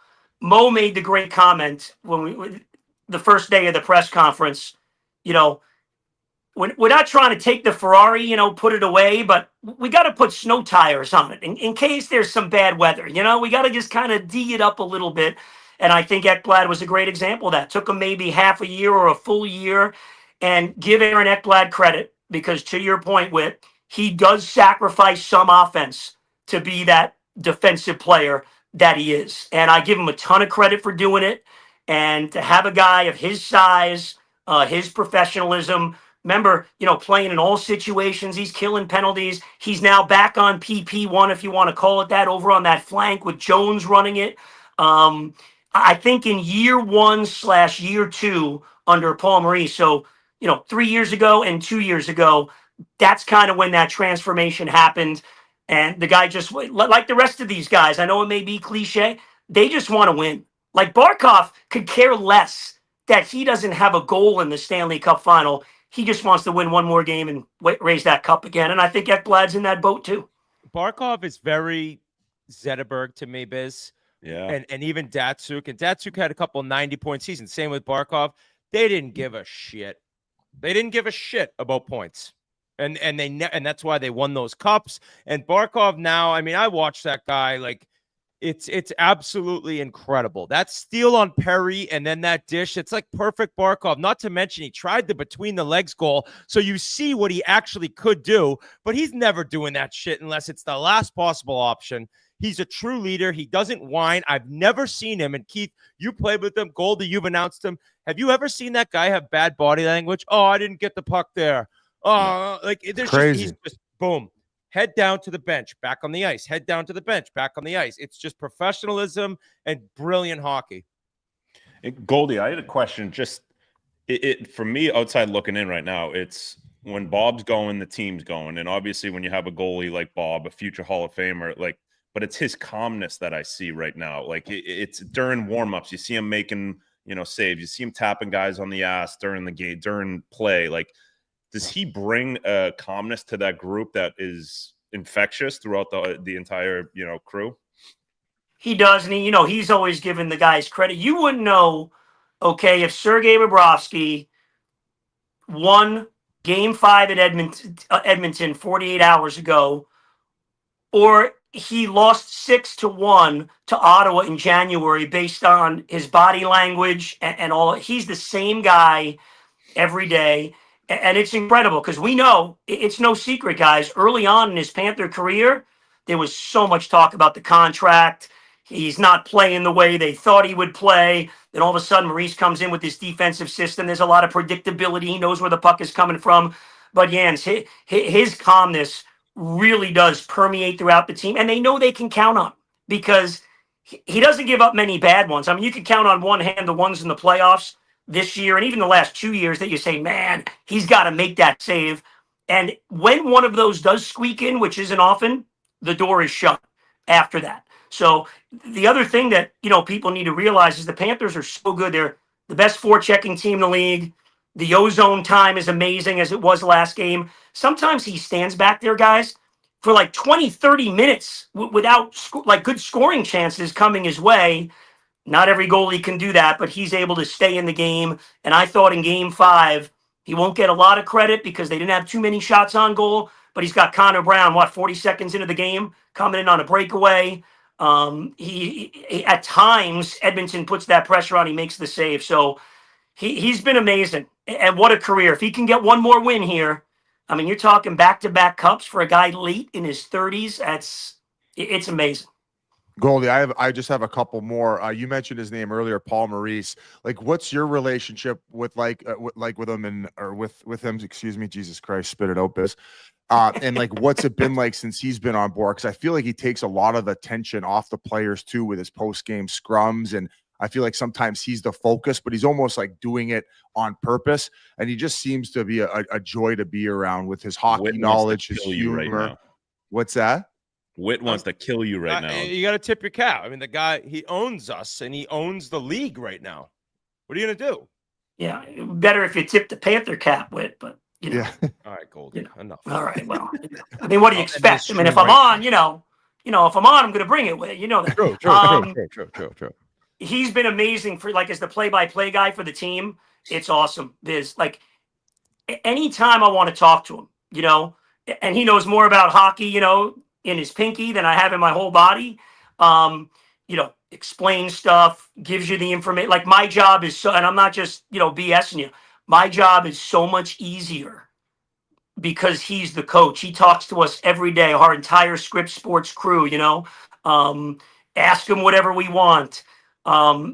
[SPEAKER 9] Mo made the great comment when the first day of the press conference, when we're not trying to take the Ferrari, put it away, but we got to put snow tires on it in case there's some bad weather. We got to just kind of D it up a little bit. And I think Ekblad was a great example of that. Took him maybe half a year or a full year. And give Aaron Ekblad credit because, to your point, Whit, he does sacrifice some offense to be that defensive player that he is. And I give him a ton of credit for doing it. And to have a guy of his size, his professionalism, remember, playing in all situations, he's killing penalties. He's now back on PP1, if you want to call it that, over on that flank with Jones running it. I think in year 1/year 2 under Paul Maurice, so, 3 years ago and 2 years ago, that's kind of when that transformation happened. And the guy just, like the rest of these guys, I know it may be cliche, they just want to win. Like Barkov could care less that he doesn't have a goal in the Stanley Cup final. He just wants to win one more game and raise that cup again. And I think Ekblad's in that boat too.
[SPEAKER 5] Barkov is very Zetterberg to me, Biz.
[SPEAKER 7] Yeah.
[SPEAKER 5] And even Datsuk. And Datsuk had a couple 90-point seasons. Same with Barkov. They didn't give a shit. They didn't give a shit about points. And that's why they won those cups. And Barkov now, I mean, I watched that guy, like, it's absolutely incredible. That steal on Perry and then that dish, it's like perfect Barkov. Not to mention he tried the between the legs goal, so you see what he actually could do, but he's never doing that shit unless it's the last possible option. He's a true leader. He doesn't whine. I've never seen him. And Keith, you played with him. Goldie, you've announced him. Have you ever seen that guy have bad body language? Oh, I didn't get the puck there. Oh, like there's
[SPEAKER 6] crazy.
[SPEAKER 5] He's just boom. Head down to the bench, back on the ice. Head down to the bench, back on the ice. It's just professionalism and brilliant hockey.
[SPEAKER 7] Goldie, I had a question. Just it for me, outside looking in right now, it's when Bob's going, the team's going, and obviously when you have a goalie like Bob, a future Hall of Famer, like, but it's his calmness that I see right now. Like it's during warmups, you see him making saves, you see him tapping guys on the ass during the game, during play, like. Does he bring a calmness to that group that is infectious throughout the entire crew?
[SPEAKER 9] He does, and he's always given the guys credit. You wouldn't know, okay, if Sergei Bobrovsky won Game 5 at Edmonton 48 hours ago, or he lost 6-1 to Ottawa in January based on his body language and all. He's the same guy every day. And it's incredible because we know it's no secret, guys. Early on in his Panther career, there was so much talk about the contract. He's not playing the way they thought he would play. Then all of a sudden, Maurice comes in with this defensive system. There's a lot of predictability. He knows where the puck is coming from. But Jens, his calmness really does permeate throughout the team. And they know they can count on him because he doesn't give up many bad ones. I mean, you can count on one hand the ones in the playoffs this year and even the last 2 years that you say, man, he's got to make that save. And when one of those does squeak in, which isn't often, the door is shut after that. So the other thing that, people need to realize is the Panthers are so good. They're the best forechecking team in the league. The ozone time is amazing as it was last game. Sometimes he stands back there, guys, for like 20, 30 minutes without good scoring chances coming his way. Not every goalie can do that, but he's able to stay in the game. And I thought in Game 5, He won't get a lot of credit because they didn't have too many shots on goal, but he's got Connor Brown, 40 seconds into the game, coming in on a breakaway. He at times, Edmonton puts that pressure on, he makes the save. So he's been amazing. And what a career. If he can get one more win here, I mean, you're talking back-to-back cups for a guy late in his 30s. It's amazing.
[SPEAKER 6] Goldie, I just have a couple more. You mentioned his name earlier, Paul Maurice. Like, what's your relationship with with him with him? Excuse me, Jesus Christ, spit it out, Biz. And like, what's it been like since he's been on board? Because I feel like he takes a lot of the tension off the players too with his post-game scrums, and I feel like sometimes he's the focus, but he's almost like doing it on purpose. And he just seems to be a joy to be around with his hockey knowledge, his humor. What's that?
[SPEAKER 7] Whit wants to kill you right now.
[SPEAKER 5] You got to tip your cap. I mean, the guy, he owns us and he owns the league right now. What are you going to do?
[SPEAKER 9] Yeah, better if you tip the Panther cap, Whit, but you know.
[SPEAKER 6] Yeah.
[SPEAKER 5] All right, Goldie, enough.
[SPEAKER 9] All right, well, I mean, what do you expect? I mean, if I'm on, if I'm on, I'm going to bring it with you know that.
[SPEAKER 6] True.
[SPEAKER 9] He's been amazing as the play-by-play guy for the team. It's awesome. There's anytime I want to talk to him, and he knows more about hockey, in his pinky than I have in my whole body. Explain stuff, gives you the information. Like, my job is and I'm not just, BSing you. My job is so much easier because he's the coach. He talks to us every day, our entire Scripps Sports crew, ask him whatever we want.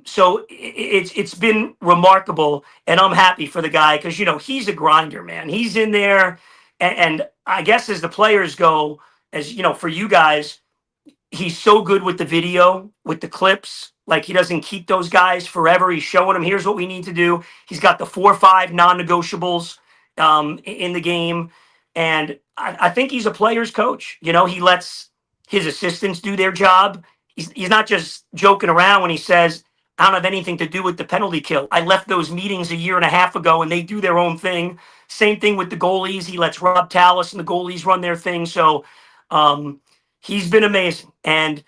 [SPEAKER 9] So it's been remarkable, and I'm happy for the guy because, he's a grinder, man. He's in there. And I guess as the players go, for you guys, he's so good with the video, with the clips. Like, he doesn't keep those guys forever. He's showing them, here's what we need to do. He's got the 4 or 5 non-negotiables in the game. And I think he's a player's coach. He lets his assistants do their job. He's not just joking around when he says, I don't have anything to do with the penalty kill. I left those meetings a year and a half ago, and they do their own thing. Same thing with the goalies. He lets Rob Tallis and the goalies run their thing. So he's been amazing. And,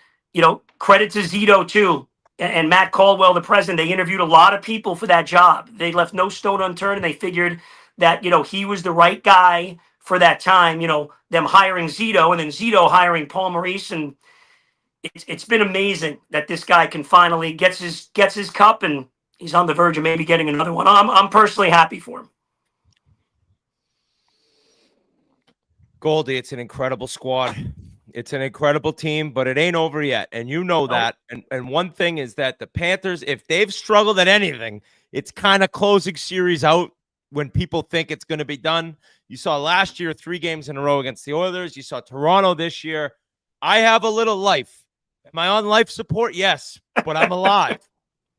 [SPEAKER 9] credit to Zito, too, and Matt Caldwell, the president. They interviewed a lot of people for that job. They left no stone unturned, and they figured that, he was the right guy for that time, them hiring Zito and then Zito hiring Paul Maurice. And it's been amazing that this guy can finally gets his cup, and he's on the verge of maybe getting another one. I'm personally happy for him.
[SPEAKER 5] Goldie, it's an incredible squad. It's an incredible team, but it ain't over yet. And you know that. And one thing is that the Panthers, if they've struggled at anything, it's kind of closing series out when people think it's going to be done. You saw last year 3 games in a row against the Oilers. You saw Toronto this year. I have a little life. Am I on life support? Yes, but I'm alive.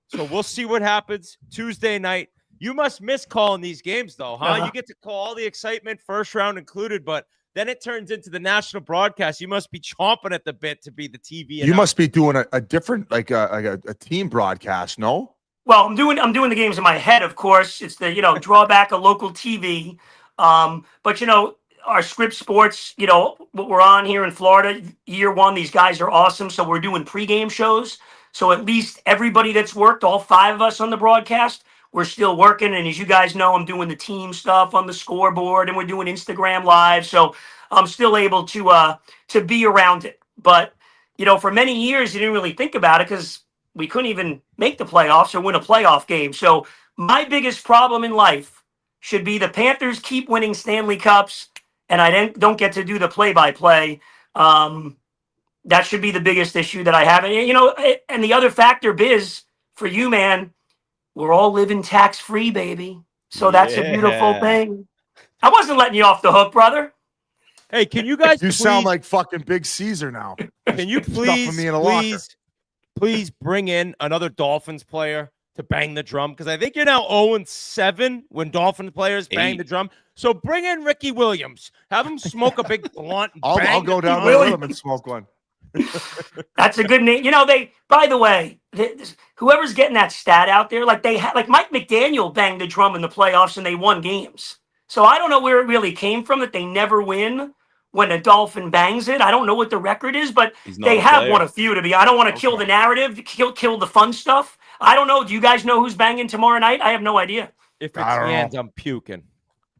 [SPEAKER 5] So we'll see what happens Tuesday night. You must miss calling these games, though, huh? You get to call all the excitement, first round included, but then it turns into the national broadcast. You must be chomping at the bit to be the TV.
[SPEAKER 6] You must be doing a different, a team broadcast, no?
[SPEAKER 9] Well, I'm doing the games in my head, of course. It's the, drawback of local TV. But, our Scripps Sports, what we're on here in Florida, year 1, these guys are awesome. So we're doing pregame shows. So at least everybody that's worked, all 5 of us on the broadcast, we're still working. And as you guys know, I'm doing the team stuff on the scoreboard, and we're doing Instagram Live. So I'm still able to be around it. But, for many years, you didn't really think about it because we couldn't even make the playoffs or win a playoff game. So my biggest problem in life should be the Panthers keep winning Stanley Cups, and I don't get to do the play-by-play. That should be the biggest issue that I have. And the other factor, Biz, for you, man, we're all living tax-free, baby. So that's a beautiful thing. I wasn't letting you off the hook, brother.
[SPEAKER 5] Hey, can you guys
[SPEAKER 6] sound like fucking Big Caesar now.
[SPEAKER 5] Can you please bring in another Dolphins player to bang the drum? Because I think you're now 0-7 when Dolphins players bang the drum. So bring in Ricky Williams. Have him smoke a big blunt.
[SPEAKER 6] I'll go down with him and smoke one.
[SPEAKER 9] That's a good name. By the way, whoever's getting that stat out there, like Mike McDaniel banged the drum in the playoffs and they won games. So I don't know where it really came from that they never win when a Dolphin bangs it. I don't know what the record is, but they have won a few to be. I don't want to kill the narrative, kill the fun stuff. I don't know. Do you guys know who's banging tomorrow night? I have no idea.
[SPEAKER 5] If it's hands, I'm puking.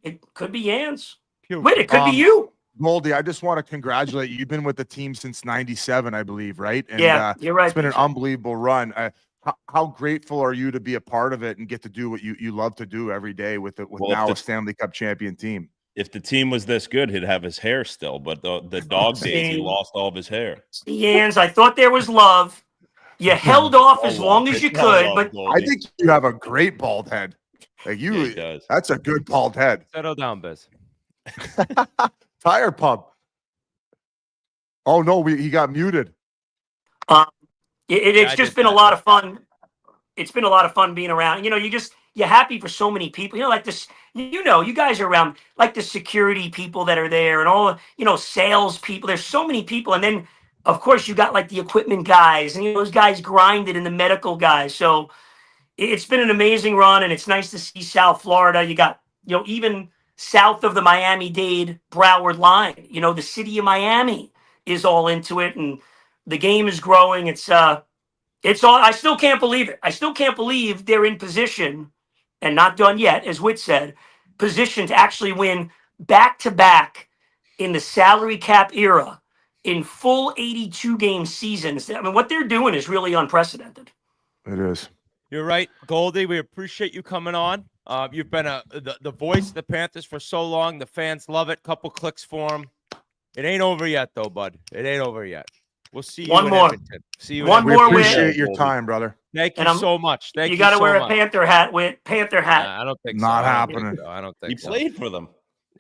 [SPEAKER 9] It could be Yans.
[SPEAKER 5] Puke.
[SPEAKER 9] Wait, it could be you.
[SPEAKER 6] Goldie, I just want to congratulate you. You've been with the team since '97, I believe, right? And
[SPEAKER 9] Yeah, you're right.
[SPEAKER 6] It's been an unbelievable run. How grateful are you to be a part of it and get to do what you love to do every day with now a Stanley Cup champion team?
[SPEAKER 7] If the team was this good, he'd have his hair still. But the dog days, he lost all of his hair.
[SPEAKER 9] Yans, I thought there was love. You held off as long as you could, but
[SPEAKER 6] I think you have a great bald head. Like that's a good bald head.
[SPEAKER 5] Settle down, Biz.
[SPEAKER 6] Tire pump. Oh no, he got muted.
[SPEAKER 9] It's just been a lot of fun. It's been a lot of fun being around. You're happy for so many people. Like this, you guys are around like the security people that are there and all, sales people. There's so many people. And then, of course, you got like the equipment guys and those guys grinded and the medical guys. So it's been an amazing run, and it's nice to see South Florida. You got, even south of the Miami-Dade Broward line, the city of Miami is all into it, and the game is growing. It's all. I still can't believe it. I still can't believe they're in position, and not done yet, as Whit said, position to actually win back-to-back in the salary cap era in full 82-game seasons. I mean, what they're doing is really unprecedented.
[SPEAKER 6] It is.
[SPEAKER 5] You're right, Goldie. We appreciate you coming on. You've been the voice of the Panthers for so long. The fans love it. Couple clicks for them. It ain't over yet, though, bud. It ain't over yet. We'll see you
[SPEAKER 9] One
[SPEAKER 5] in
[SPEAKER 9] more.
[SPEAKER 5] Edmonton. See you.
[SPEAKER 9] One
[SPEAKER 6] We
[SPEAKER 9] more
[SPEAKER 6] appreciate your time, brother.
[SPEAKER 5] Thank you so much. Thank you.
[SPEAKER 9] You got to
[SPEAKER 5] so
[SPEAKER 9] wear
[SPEAKER 5] much.
[SPEAKER 9] a Panther hat, Whit. Panther hat.
[SPEAKER 5] I don't think
[SPEAKER 6] Not
[SPEAKER 5] so.
[SPEAKER 6] happening.
[SPEAKER 5] I don't think
[SPEAKER 7] He played for them.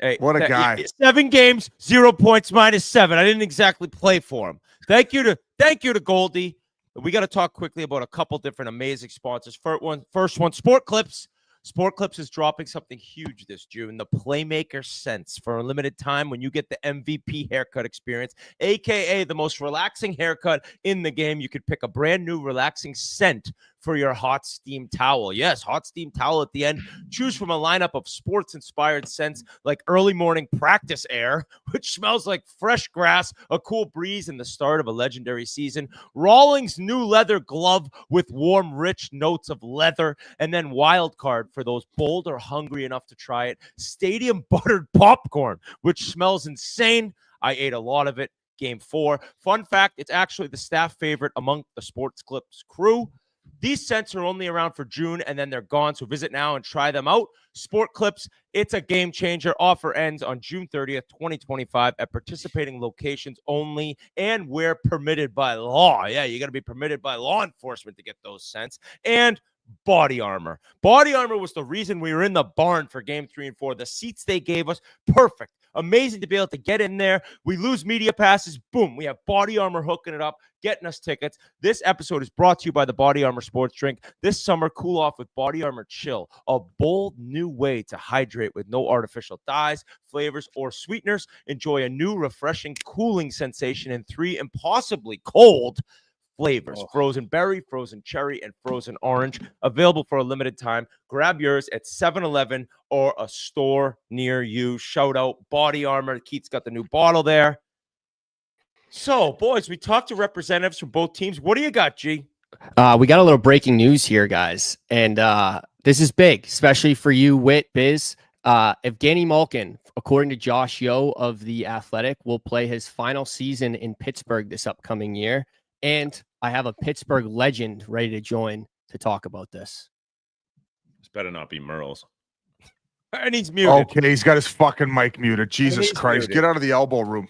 [SPEAKER 5] Hey,
[SPEAKER 6] What a guy.
[SPEAKER 5] 7 games, 0 points, -7. I didn't exactly play for him. Thank you to Goldie. We got to talk quickly about a couple different amazing sponsors. First one, SportClips. SportClips is dropping something huge this June, the Playmaker Sense. For a limited time, when you get the MVP haircut experience, a.k.a. the most relaxing haircut in the game, you could pick a brand new relaxing scent for your hot steam towel. Yes, hot steam towel at the end. Choose from a lineup of sports-inspired scents like early morning practice air, which smells like fresh grass, a cool breeze, and the start of a legendary season. Rawlings new leather glove with warm, rich notes of leather. And then wild card for those bold or hungry enough to try it. Stadium buttered popcorn, which smells insane. I ate a lot of it. Game 4. Fun fact, it's actually the staff favorite among the SportsClips crew. These scents are only around for June, and then they're gone, so visit now and try them out. SportClips, it's a game changer. Offer ends on June 30th, 2025 at participating locations only and where permitted by law. Yeah, you got to be permitted by law enforcement to get those scents. And Body Armor. Body Armor was the reason we were in the barn for Game 3 and 4. The seats they gave us, perfect. Amazing to be able to get in there. We lose media passes. Boom. We have Body Armor hooking it up, getting us tickets. This episode is brought to you by the Body Armor Sports Drink. This summer, cool off with Body Armor Chill, a bold new way to hydrate with no artificial dyes, flavors, or sweeteners. Enjoy a new, refreshing, cooling sensation in 3 impossibly cold flavors: frozen berry, frozen cherry, and frozen orange. Available for a limited time. Grab yours at 7-Eleven or a store near you. Shout out Body Armor. Keith's got the new bottle there. So, boys, we talked to representatives from both teams. What do you got, G?
[SPEAKER 10] We got a little breaking news here, guys. And this is big, especially for you, Whit, Biz. Evgeny Malkin, according to Josh Yeo of The Athletic, will play his final season in Pittsburgh this upcoming year. And I have a Pittsburgh legend ready to join to talk about this.
[SPEAKER 7] This better not be Merles.
[SPEAKER 5] And he's muted.
[SPEAKER 6] Okay, he's got his fucking mic muted. Jesus Christ.
[SPEAKER 5] Muted.
[SPEAKER 6] Get out of the elbow room.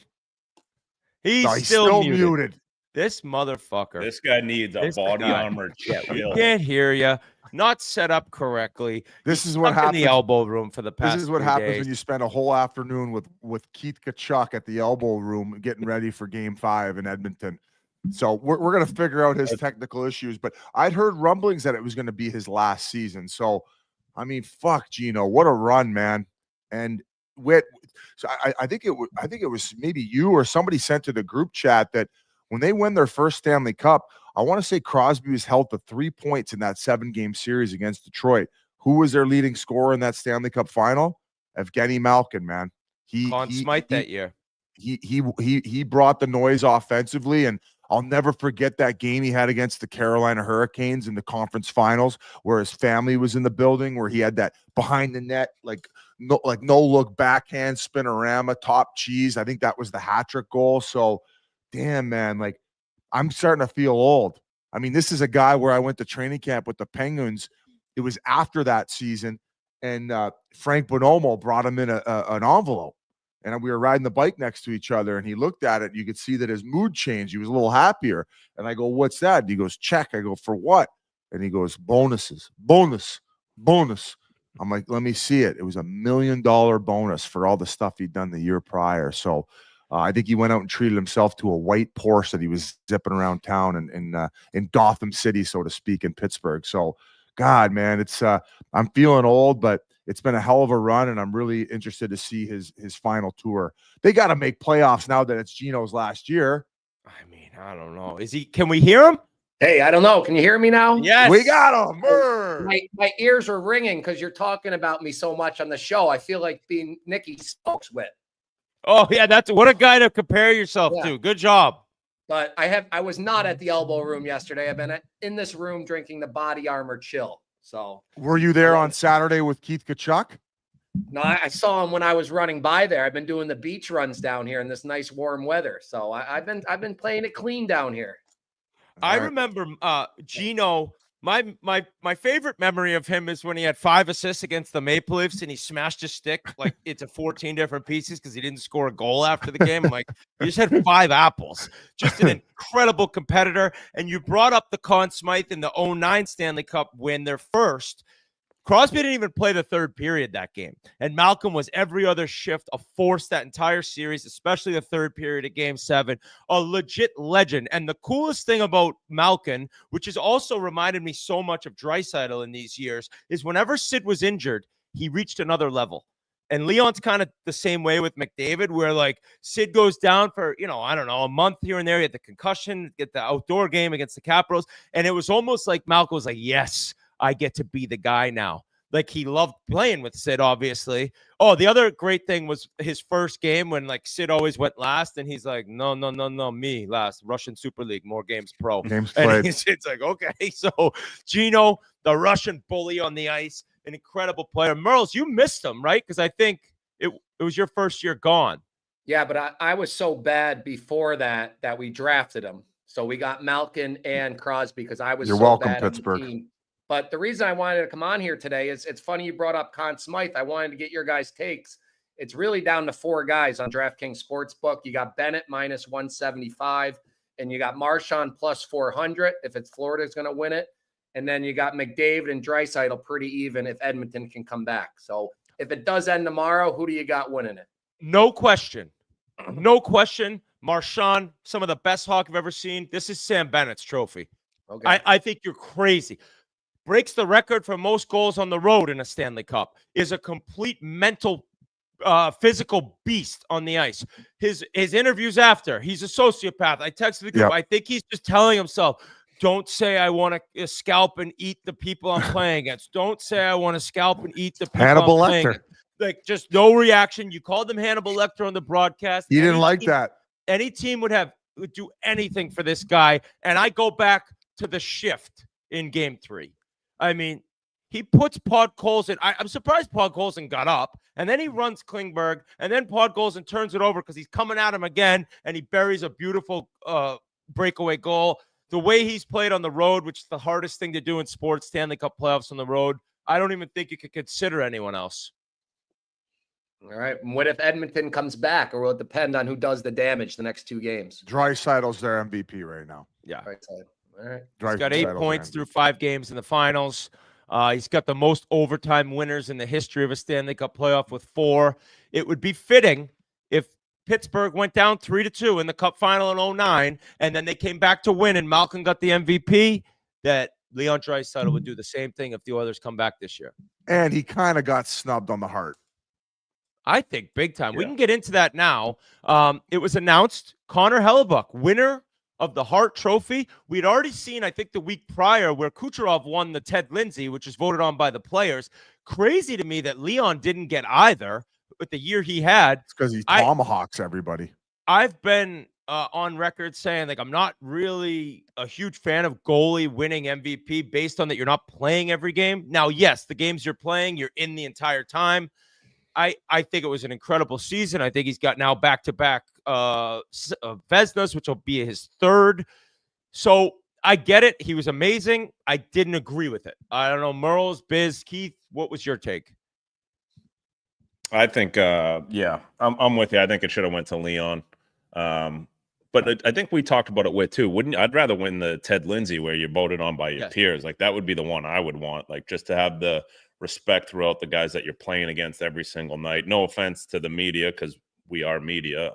[SPEAKER 5] He's still muted.
[SPEAKER 6] muted.
[SPEAKER 5] This motherfucker.
[SPEAKER 7] This guy needs a Body Armor chill.
[SPEAKER 5] We can't hear you. Not set up correctly.
[SPEAKER 6] This
[SPEAKER 5] He's
[SPEAKER 6] is what
[SPEAKER 5] stuck in
[SPEAKER 6] happens.
[SPEAKER 5] the elbow room for the past.
[SPEAKER 6] This is what
[SPEAKER 5] 3
[SPEAKER 6] happens
[SPEAKER 5] days.
[SPEAKER 6] when you spend a whole afternoon with Keith Kachuk at the elbow room getting ready for Game 5 in Edmonton. So we're going to figure out his technical issues. But I'd heard rumblings that it was going to be his last season. So, I mean, fuck, Gino, what a run, man. And so I think it was maybe you or somebody sent to the group chat that when they win their first Stanley Cup, I want to say Crosby was held to 3 points in that 7-game series against Detroit. Who was their leading scorer in that Stanley Cup final? Evgeny Malkin, man.
[SPEAKER 5] Conn Smythe that year.
[SPEAKER 6] he brought the noise offensively, and I'll never forget that game he had against the Carolina Hurricanes in the conference finals, where his family was in the building, where he had that behind the net, no look backhand spinorama, top cheese. I think that was the hat trick goal. So, damn, man, like, I'm starting to feel old. I mean, this is a guy where I went to training camp with the Penguins. It was after that season, and Frank Bonomo brought him in an envelope. And we were riding the bike next to each other, and he looked at it. And you could see that his mood changed. He was a little happier. And I go, "What's that?" And he goes, "Check." I go, "For what?" And he goes, "Bonuses, bonus." I'm like, "Let me see it." It was $1 million bonus for all the stuff he'd done the year prior. So I think he went out and treated himself to a white Porsche that he was zipping around town in Gotham City, so to speak, in Pittsburgh. So, God, man, it's I'm feeling old, but it's been a hell of a run, and I'm really interested to see his final tour. They got to make playoffs now that it's Gino's last year.
[SPEAKER 5] I mean, I don't know. Can we hear him?
[SPEAKER 11] Hey, I don't know. Can you hear me now?
[SPEAKER 5] Yes.
[SPEAKER 6] We got him.
[SPEAKER 11] My ears are ringing because you're talking about me so much on the show. I feel like being Nikki's spokesman.
[SPEAKER 5] Oh, yeah, that's what a guy to compare yourself to. Good job.
[SPEAKER 11] But I was not at the Elbow Room yesterday. I've been in this room drinking the Body Armor Chill. So,
[SPEAKER 6] were you there on Saturday with Keith Kachuk?
[SPEAKER 11] No, I saw him when I was running by there. I've been doing the beach runs down here in this nice warm weather. So I've been playing it clean down here.
[SPEAKER 5] I remember Gino. My favorite memory of him is when he had 5 assists against the Maple Leafs and he smashed his stick like into 14 different pieces because he didn't score a goal after the game. I'm like, he just had 5 apples. Just an incredible competitor. And you brought up the Conn Smythe in the 09 Stanley Cup win, their first. Crosby didn't even play the third period that game. And Malcolm was every other shift, a force that entire series, especially the third period of Game 7. A legit legend. And the coolest thing about Malcolm, which has also reminded me so much of Draisaitl in these years, is whenever Sid was injured, he reached another level. And Leon's kind of the same way with McDavid, where like Sid goes down for, I don't know, a month here and there. He had the concussion, get the outdoor game against the Capitals. And it was almost like Malcolm was like, yes, I get to be the guy now. Like, he loved playing with Sid, obviously. Oh, the other great thing was his first game when, like, Sid always went last, and he's like, no, me last. Russian Super League, more games pro.
[SPEAKER 6] Games played.
[SPEAKER 5] And Sid's like, okay. So, Gino, the Russian bully on the ice, an incredible player. Merles, you missed him, right? Because I think it was your first year gone.
[SPEAKER 11] Yeah, but I was so bad before that we drafted him. So we got Malkin and Crosby because I was
[SPEAKER 6] You're
[SPEAKER 11] so
[SPEAKER 6] welcome,
[SPEAKER 11] bad on the
[SPEAKER 6] Pittsburgh.
[SPEAKER 11] team. But the reason I wanted to come on here today is it's funny you brought up Conn Smythe. I wanted to get your guys' takes. It's really down to 4 guys on DraftKings Sportsbook. You got Bennett minus 175, and you got Marchand plus 400 if it's Florida's going to win it. And then you got McDavid and Draisaitl pretty even if Edmonton can come back. So if it does end tomorrow, who do you got winning it?
[SPEAKER 5] No question. No question. Marchand, some of the best hockey I've ever seen. This is Sam Bennett's trophy.
[SPEAKER 11] Okay.
[SPEAKER 5] I think you're crazy. Breaks the record for most goals on the road in a Stanley Cup. Is a complete mental, physical beast on the ice. His interviews after, he's a sociopath. I texted the group.
[SPEAKER 6] Yep.
[SPEAKER 5] I think he's just telling himself, don't say I want to scalp and eat the people I'm playing against. Don't say I want to scalp and eat the people
[SPEAKER 6] Hannibal
[SPEAKER 5] I'm playing
[SPEAKER 6] Lecter.
[SPEAKER 5] against. Like, just no reaction. You called him Hannibal Lecter on the broadcast.
[SPEAKER 6] He didn't like that.
[SPEAKER 5] Any team would do anything for this guy. And I go back to the shift in Game 3. I mean, he puts Podkolzin. I'm surprised Podkolzin got up, and then he runs Klingberg, and then Podkolzin turns it over because he's coming at him again, and he buries a beautiful breakaway goal. The way he's played on the road, which is the hardest thing to do in sports, Stanley Cup playoffs on the road, I don't even think you could consider anyone else.
[SPEAKER 11] All right. And what if Edmonton comes back, or will it depend on who does the damage the next 2 games?
[SPEAKER 6] Draisaitl's their MVP right now.
[SPEAKER 5] Yeah.
[SPEAKER 11] Right side. All right.
[SPEAKER 5] He's got 8 points through 5 games in the finals. He's got the most overtime winners in the history of a Stanley Cup playoff with 4. It would be fitting if Pittsburgh went down 3-2 in the Cup final in 09, and then they came back to win, and Malcolm got the MVP, that Leon Draisaitl would do the same thing if the Oilers come back this year.
[SPEAKER 6] And he kind of got snubbed on the heart.
[SPEAKER 5] I think big time.
[SPEAKER 6] Yeah.
[SPEAKER 5] We can get into that now. It was announced Connor Hellebuck, winner of the Hart Trophy. We'd already seen, I think, the week prior where Kucherov won the Ted Lindsay, which is voted on by the players. Crazy to me that Leon didn't get either with the year he had.
[SPEAKER 6] It's because he tomahawks everybody.
[SPEAKER 5] I've been on record saying like I'm not really a huge fan of goalie winning MVP based on that you're not playing every game. Now, yes, the games you're playing, you're in the entire time. I think it was an incredible season. I think he's got now back-to-back Vezinas, which will be his third. So I get it. He was amazing. I didn't agree with it. I don't know, Merles, Biz, Keith, what was your take?
[SPEAKER 7] I think, yeah, I'm with you. I think it should have went to Leon. But I think we talked about it with too. I'd rather win the Ted Lindsay where you're voted on by your peers. Like that would be the one I would want. Like just to have the respect throughout the guys that you're playing against every single night. No offense to the media because we are media.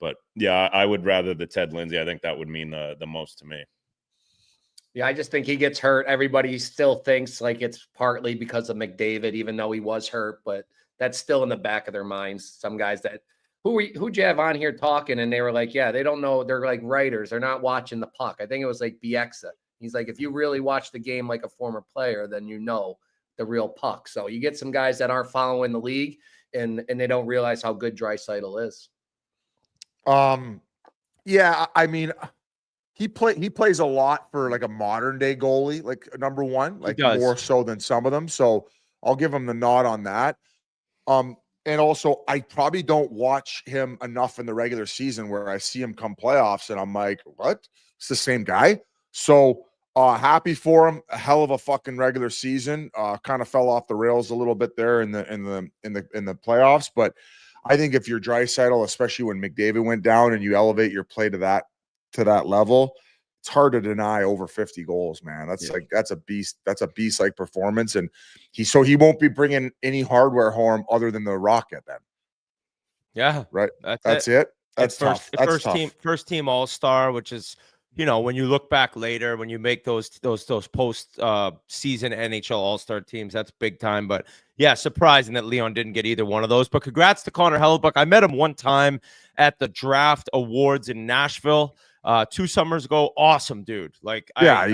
[SPEAKER 7] But yeah, I would rather the Ted Lindsay. I think that would mean the most to me.
[SPEAKER 11] Yeah, I just think he gets hurt. Everybody still thinks like it's partly because of McDavid, even though he was hurt, but that's still in the back of their minds. Some guys that who'd you have on here talking, and they were like, yeah, they don't know. They're like writers. They're not watching the puck. I think it was like Bieksa. He's like, if you really watch the game like a former player, then you know the real puck. So you get some guys that aren't following the league and they don't realize how good Draisaitl is.
[SPEAKER 6] Yeah, I mean, he plays a lot for like a modern day goalie, like number one, like more so than some of them. So I'll give him the nod on that. And also I probably don't watch him enough in the regular season where I see him come playoffs and I'm like, what? It's the same guy. So happy for him. A hell of a fucking regular season. Kind of fell off the rails a little bit there in the playoffs, but I think if you're Draisaitl, especially when McDavid went down and you elevate your play to that level, it's hard to deny over 50 goals, man. That's a beast. That's a beast-like performance, and he won't be bringing any hardware home other than the rocket then.
[SPEAKER 5] Yeah,
[SPEAKER 6] right. That's it. That's tough. That's
[SPEAKER 5] first team All-Star, which is, you know, when you look back later, when you make those post season NHL All-Star teams, that's big time. But yeah, surprising that Leon didn't get either one of those. But congrats to Connor Hellebuyck. I met him one time at the Draft Awards in Nashville 2 summers ago. Awesome dude. Like, yeah,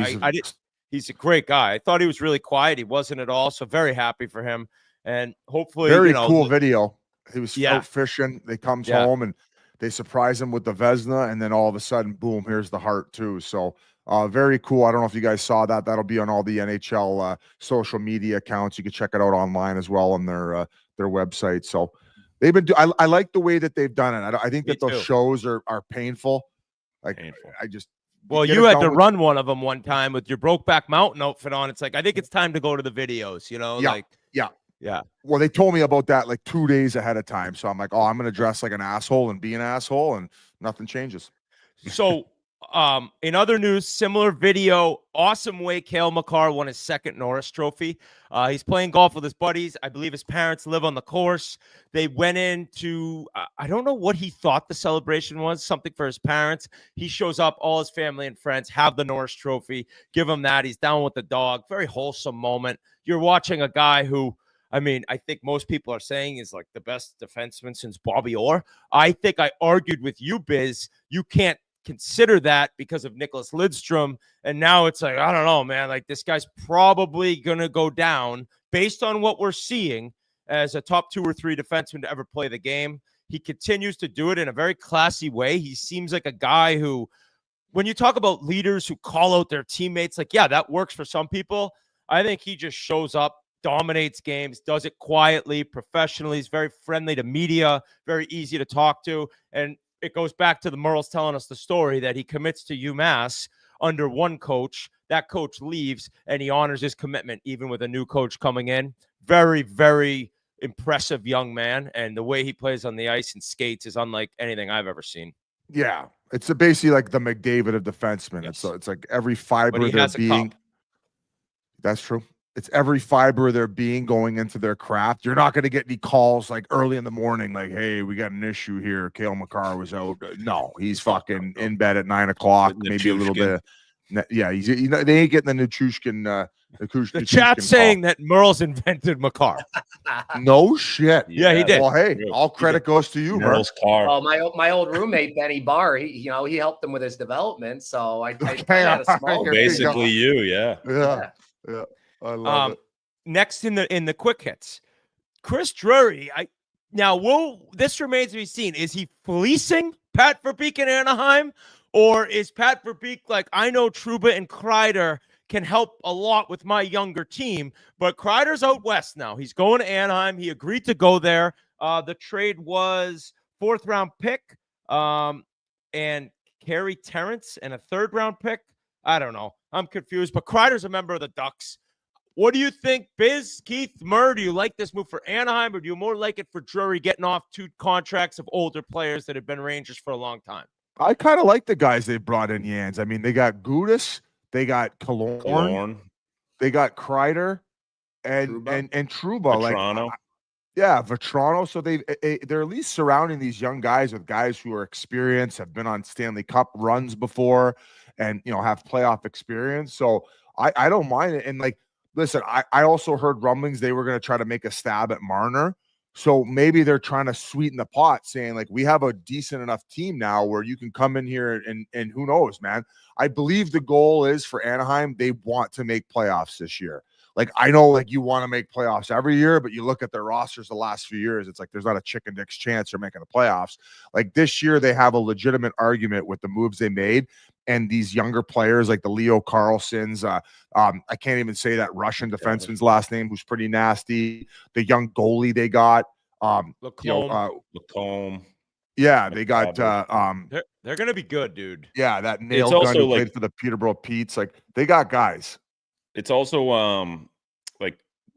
[SPEAKER 5] he's a great guy. I thought he was really quiet. He wasn't at all. So very happy for him. And hopefully,
[SPEAKER 6] very cool video. He was out fishing. They comes
[SPEAKER 5] Yeah.
[SPEAKER 6] home and they surprise him with the Vezina, and then all of a sudden, boom, here's the heart too. So very cool. I don't know if you guys saw that. That'll be on all the NHL social media accounts. You can check it out online as well on their website. So they've been I like the way that they've done it. I think that those shows are painful. Like painful.
[SPEAKER 5] You had to run one of them one time with your Brokeback Mountain outfit on. It's like, I think it's time to go to the videos, you know?
[SPEAKER 6] Yeah. Well, they told me about that like 2 days ahead of time. So I'm like, oh, I'm going to dress like an asshole and be an asshole, and nothing changes.
[SPEAKER 5] So in other news, similar video, awesome way Cale Makar won his second Norris Trophy. He's playing golf with his buddies. I believe his parents live on the course. They went into, I don't know what he thought the celebration was, something for his parents. He shows up, all his family and friends have the Norris Trophy, give him that. He's down with the dog. Very wholesome moment. You're watching a guy who, I mean, I think most people are saying is like the best defenseman since Bobby Orr. I think I argued with you, Biz. You can't consider that because of Nicholas Lidstrom. And now it's like, I don't know, man. Like, this guy's probably going to go down based on what we're seeing as a top 2 or 3 defenseman to ever play the game. He continues to do it in a very classy way. He seems like a guy who, when you talk about leaders who call out their teammates, like, yeah, that works for some people. I think he just shows up, dominates games, does it quietly, professionally. He's very friendly to media, very easy to talk to. And it goes back to the Merles telling us the story that he commits to UMass under one coach. That coach leaves, and he honors his commitment, even with a new coach coming in. Very, very impressive young man. And the way he plays on the ice and skates is unlike anything I've ever seen.
[SPEAKER 6] Yeah. It's basically like the McDavid of defensemen. Yes. It's like every fiber of their being. That's true. It's every fiber of their being going into their craft. You're not going to get any calls like early in the morning, like, hey, we got an issue here. Cale Makar was out. No, he's fucking in bed at 9 o'clock, maybe a little bit. Yeah, they ain't getting the Nichushkin.
[SPEAKER 5] The chat's saying that Merles invented Makar.
[SPEAKER 6] No shit.
[SPEAKER 5] Yeah, he did.
[SPEAKER 6] Well, hey, all credit goes to you,
[SPEAKER 7] Merle's car.
[SPEAKER 11] Oh, my old roommate Benny Barr, he helped him with his development. So I had a small.
[SPEAKER 7] Basically, yeah.
[SPEAKER 6] I love it.
[SPEAKER 5] Next in the quick hits, Chris Drury. This remains to be seen. Is he fleecing Pat Verbeek in Anaheim, or is Pat Verbeek like, I know Trouba and Kreider can help a lot with my younger team, but Kreider's out west now. He's going to Anaheim. He agreed to go there. The trade was 4th-round pick and Carey Terrence and a 3rd-round pick. I don't know. I'm confused, but Kreider's a member of the Ducks. What do you think, Biz, Keith, Murr? Do you like this move for Anaheim, or do you more like it for Drury getting off 2 contracts of older players that have been Rangers for a long time?
[SPEAKER 6] I kind of like the guys they brought in, Yans. I mean, they got Gudis, they got Killorn, they got Kreider, and Trouba.
[SPEAKER 7] Vetrano.
[SPEAKER 6] Vetrano. So they're at least surrounding these young guys with guys who are experienced, have been on Stanley Cup runs before, and have playoff experience. So I don't mind it. And listen, I also heard rumblings they were going to try to make a stab at Marner. So maybe they're trying to sweeten the pot, saying we have a decent enough team now where you can come in here and who knows, man. I believe the goal is for Anaheim, they want to make playoffs this year. I know you want to make playoffs every year, but you look at their rosters the last few years, it's there's not a chicken dick's chance they're making the playoffs. This year, they have a legitimate argument with the moves they made. And these younger players like the Leo Carlsons, I can't even say that Russian defenseman's last name, who's pretty nasty. The young goalie they got,
[SPEAKER 7] Lacombe.
[SPEAKER 6] Yeah, they got.
[SPEAKER 5] They're gonna be good, dude.
[SPEAKER 6] Yeah, that nail gun who played for the Peterborough Petes. They got guys.
[SPEAKER 7] It's also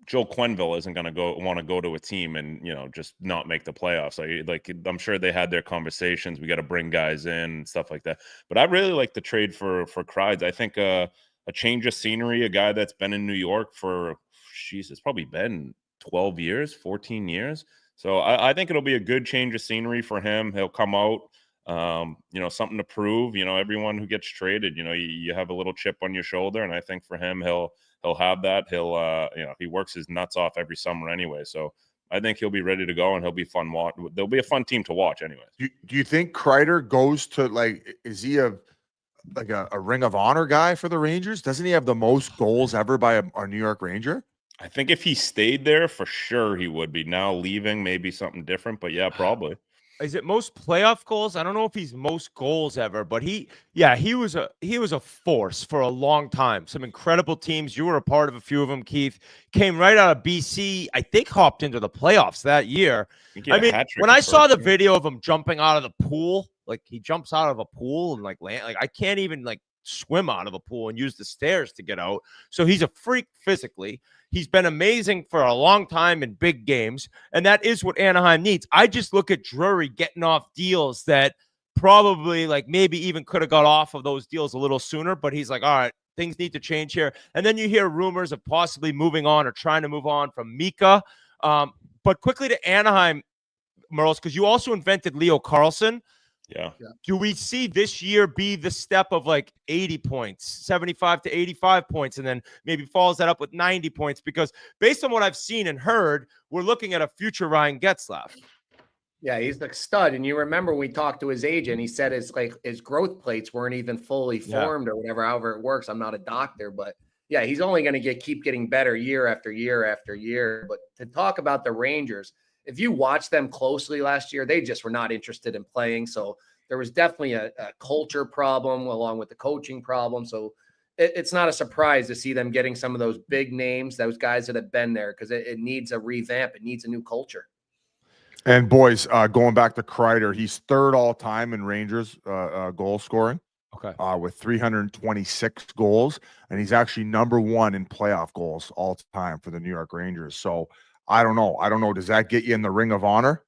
[SPEAKER 7] Joel Quenneville isn't going to want to go to a team and just not make the playoffs. I'm sure they had their conversations. We got to bring guys in and stuff like that. But I really like the trade for Kreider. I think a change of scenery, a guy that's been in New York for it's probably been 12 years, 14 years. So I think it'll be a good change of scenery for him. He'll come out, something to prove. Everyone who gets traded, you have a little chip on your shoulder, and I think for him, he'll have that. He'll, he works his nuts off every summer anyway. So I think he'll be ready to go, and he'll be fun. They'll be a fun team to watch anyway.
[SPEAKER 6] Do you think Kreider goes to is he a Ring of Honor guy for the Rangers? Doesn't he have the most goals ever by a New York Ranger?
[SPEAKER 7] I think if he stayed there, for sure he would be. Now leaving, maybe something different, but yeah, probably.
[SPEAKER 5] Is it most playoff goals? I don't know if he's most goals ever, but he was a force for a long time. Some incredible teams. You were a part of a few of them, Keith. Came right out of BC. I think hopped into the playoffs that year. I mean, when I saw the video of him jumping out of the pool, he jumps out of a pool and land. I can't even swim out of a pool and use the stairs to get out. So he's a freak physically. He's been amazing for a long time in big games, and that is what Anaheim needs. I just look at Drury getting off deals that probably maybe even could have got off of those deals a little sooner, but he's all right, things need to change here. And then you hear rumors of possibly moving on or trying to move on from Mika. But quickly to Anaheim, Merles, because you also invented Leo Carlsson.
[SPEAKER 7] Yeah.
[SPEAKER 5] Do we see this year be the step of 80 points, 75 to 85 points, and then maybe follows that up with 90 points? Because based on what I've seen and heard, we're looking at a future Ryan Getzlaf.
[SPEAKER 11] Yeah, he's the stud. And you remember when we talked to his agent, he said his growth plates weren't even fully formed or whatever, however it works. I'm not a doctor, but yeah, he's only going to keep getting better year after year after year. But to talk about the Rangers, if you watch them closely last year, they just were not interested in playing. So there was definitely a culture problem along with the coaching problem. So it's not a surprise to see them getting some of those big names, those guys that have been there, because it needs a revamp. It needs a new culture.
[SPEAKER 6] And boys, going back to Kreider, he's 3rd all time in Rangers goal scoring.
[SPEAKER 5] Okay.
[SPEAKER 6] With 326 goals, and he's actually number 1 in playoff goals all time for the New York Rangers. So I don't know. Does that get you in the Ring of Honor?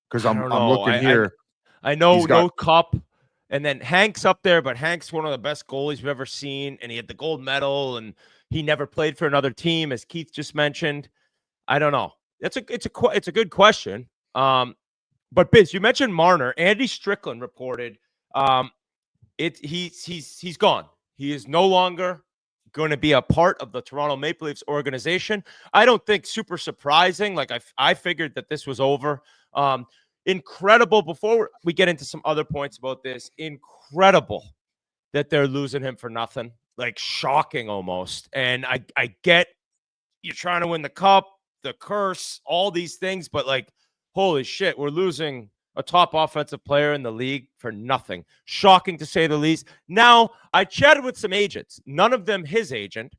[SPEAKER 6] Because I'm looking here.
[SPEAKER 5] I know no cup, and then Hank's up there, but Hank's one of the best goalies we've ever seen, and he had the gold medal, and he never played for another team, as Keith just mentioned. I don't know. It's a good question. But Biz, you mentioned Marner. Andy Strickland reported he's gone. He is no longer going to be a part of the Toronto Maple Leafs organization. I don't think super surprising. I figured that this was over. Incredible. Before we get into some other points about this, incredible that they're losing him for nothing. Shocking almost. And I get you're trying to win the cup, the curse, all these things, but holy shit, we're losing a top offensive player in the league for nothing. Shocking to say the least. Now, I chatted with some agents, none of them his agent.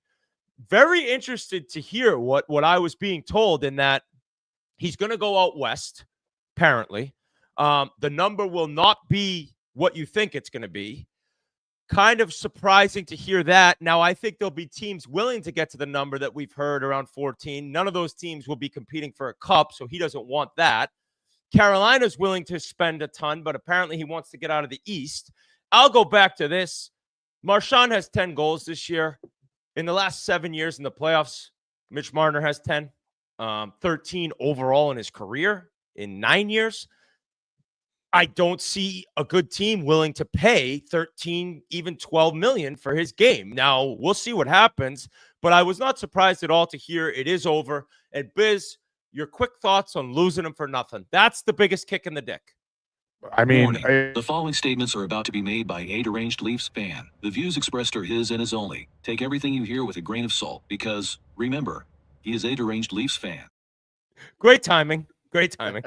[SPEAKER 5] Very interested to hear what I was being told, in that he's going to go out west, apparently. The number will not be what you think it's going to be. Kind of surprising to hear that. Now, I think there'll be teams willing to get to the number that we've heard, around 14. None of those teams will be competing for a cup, so he doesn't want that. Carolina's willing to spend a ton, but apparently he wants to get out of the East. I'll go back to this. Marchand has 10 goals this year. In the last 7 years in the playoffs, Mitch Marner has 10, 13 overall in his career in 9 years. I don't see a good team willing to pay 13, even 12 million for his game. Now, we'll see what happens, but I was not surprised at all to hear it is over. And Biz, your quick thoughts on losing him for nothing. That's the biggest kick in the dick.
[SPEAKER 6] I mean,
[SPEAKER 12] The following statements are about to be made by a deranged Leafs fan. The views expressed are his and his only. Take everything you hear with a grain of salt because, remember, he is a deranged Leafs fan.
[SPEAKER 5] Great timing. Great timing.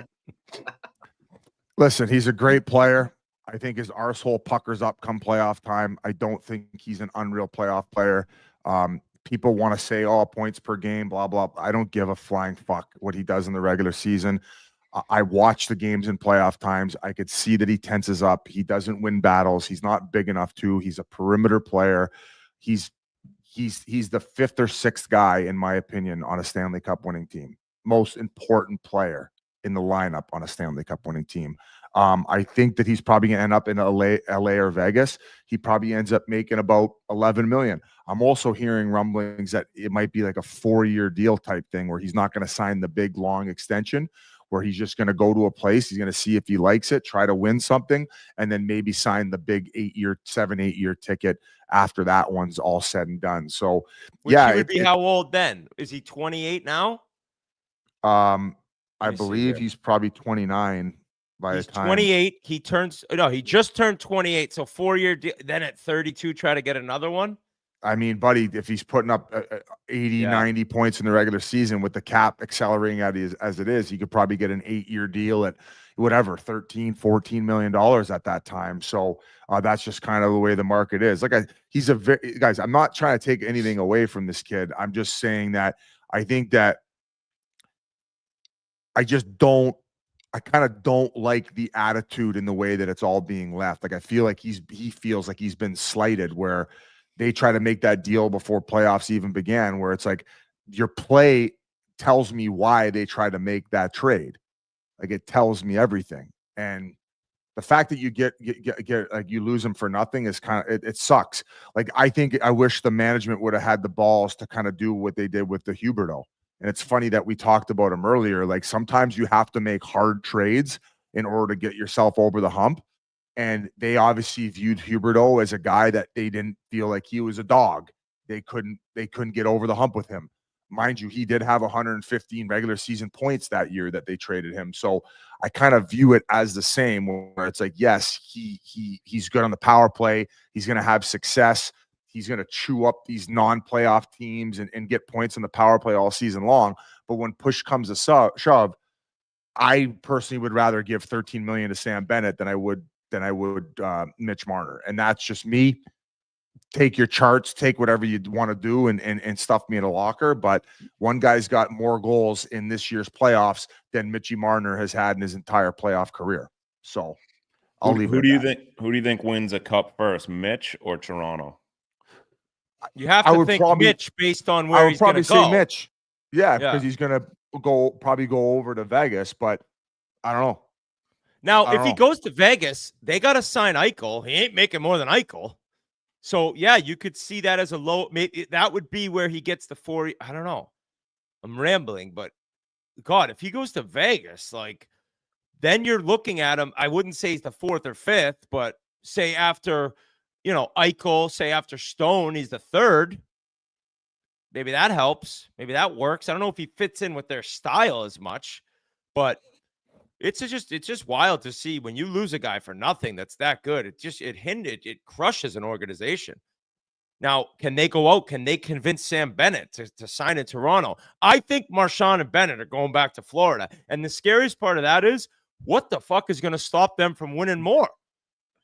[SPEAKER 6] listen, he's a great player. I think his arsehole puckers up come playoff time. I don't think he's an unreal playoff player. People want to say, oh, points per game, blah, blah. I don't give a flying fuck what he does in the regular season. I watch the games in playoff times. I could see that he tenses up. He doesn't win battles. He's not big enough to. He's a perimeter player. He's the fifth or sixth guy, in my opinion, on a Stanley Cup winning team. Most important player in the lineup on a Stanley Cup winning team. I think that he's probably going to end up in LA or Vegas. He probably ends up making about 11 million. I'm also hearing rumblings that it might be like a 4-year deal type thing where he's not going to sign the big long extension, where he's just going to go to a place. He's going to see if he likes it, try to win something, and then maybe sign the big 7-8 year ticket after that one's all said and done. So,
[SPEAKER 5] Which he would be how old then? Is he 28 now?
[SPEAKER 6] I believe he's probably 29 by the time.
[SPEAKER 5] 28. He just turned 28. So 4-year deal. Then at 32, try to get another one.
[SPEAKER 6] I mean, buddy, if he's putting up 80, 90 points in the regular season with the cap accelerating as it is, he could probably get an 8-year deal at whatever, $13, $14 million at that time. So that's just kind of the way the market is. Guys, I'm not trying to take anything away from this kid. I'm just saying that I think that I kind of don't like the attitude in the way that it's all being left. Like, I feel like he feels like he's been slighted, where they try to make that deal before playoffs even began, where it's like your play tells me why they try to make that trade. Like, it tells me everything. And the fact that you get like you lose him for nothing is kind of, it sucks. Like, I wish the management would have had the balls to kind of do what they did with the Huberdeau. And it's funny that we talked about him earlier. Like, sometimes you have to make hard trades in order to get yourself over the hump. And they obviously viewed Huberdeau as a guy that they didn't feel like he was a dog. They couldn't get over the hump with him. Mind you, he did have 115 regular season points that year that they traded him. So I kind of view it as the same, where it's like, yes, he's good on the power play. He's going to have success. He's going to chew up these non-playoff teams and get points on the power play all season long. But when push comes to shove, I personally would rather give $13 million to Sam Bennett than I would Mitch Marner. And that's just me. Take your charts, take whatever you want to do and stuff me in a locker. But one guy's got more goals in this year's playoffs than Mitchie Marner has had in his entire playoff career. So I'll leave it.
[SPEAKER 7] Who do you think wins a cup first, Mitch or Toronto?
[SPEAKER 5] You have to think Mitch based on where he's going to go.
[SPEAKER 6] I would probably say Mitch. Yeah, because he's going to probably go over to Vegas, but I don't know.
[SPEAKER 5] Now, if he goes to Vegas, they got to sign Eichel. He ain't making more than Eichel. So, yeah, you could see that as a low. Maybe that would be where he gets the 40. I don't know. I'm rambling, but God, if he goes to Vegas, like, then you're looking at him. I wouldn't say he's the 4th or 5th, but say after, Eichel, say after Stone, he's the 3rd. Maybe that helps. Maybe that works. I don't know if he fits in with their style as much, but it's just wild to see when you lose a guy for nothing that's that good. It crushes an organization. Now, can they go out? Can they convince Sam Bennett to sign in Toronto? I think Marchand and Bennett are going back to Florida. And the scariest part of that is, what the fuck is going to stop them from winning more?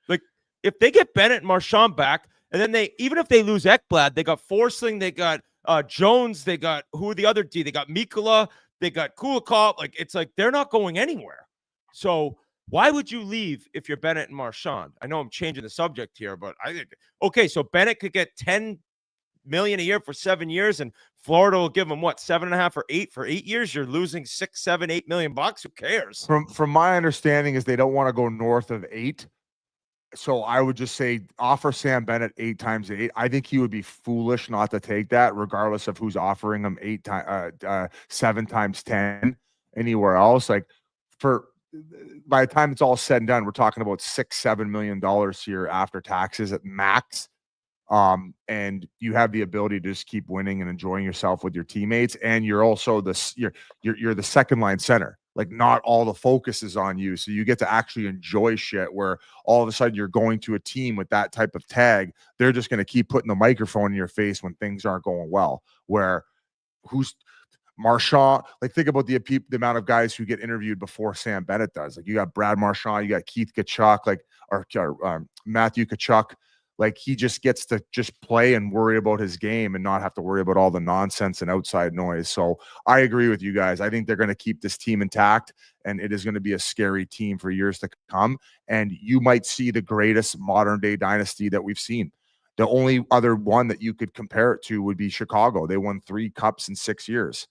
[SPEAKER 5] Like, if they get Bennett and Marchand back, and then even if they lose Ekblad, they got Forsling, they got Jones, they got who are the other D? They got Mikkola, they got Kulikov. Like, it's like they're not going anywhere. So why would you leave if you're Bennett and Marchand? I know I'm changing the subject here, but I think, okay, so Bennett could get $10 million a year for 7 years, and Florida will give him what, 7.5 or 8 for 8 years. You're losing $6, $7, $8 million bucks. Who cares?
[SPEAKER 6] From my understanding is they don't want to go north of 8. So I would just say offer Sam Bennett 8 times 8. I think he would be foolish not to take that, regardless of who's offering him 7 times 10 anywhere else. Like, by the time it's all said and done, we're talking about $6-7 million here after taxes at max. And you have the ability to just keep winning and enjoying yourself with your teammates. And you're also you're the second line center. Like, not all the focus is on you. So you get to actually enjoy shit where all of a sudden you're going to a team with that type of tag. They're just going to keep putting the microphone in your face when things aren't going well. Where who's Marchand? Like, think about the amount of guys who get interviewed before Sam Bennett does. Like, you got Brad Marchand, you got Keith Tkachuk, or Matthew Tkachuk. Like, he just gets to just play and worry about his game and not have to worry about all the nonsense and outside noise. So I agree with you guys. I think they're going to keep this team intact, and it is going to be a scary team for years to come. And you might see the greatest modern day dynasty that we've seen. The only other one that you could compare it to would be Chicago. They won 3 cups in 6 years,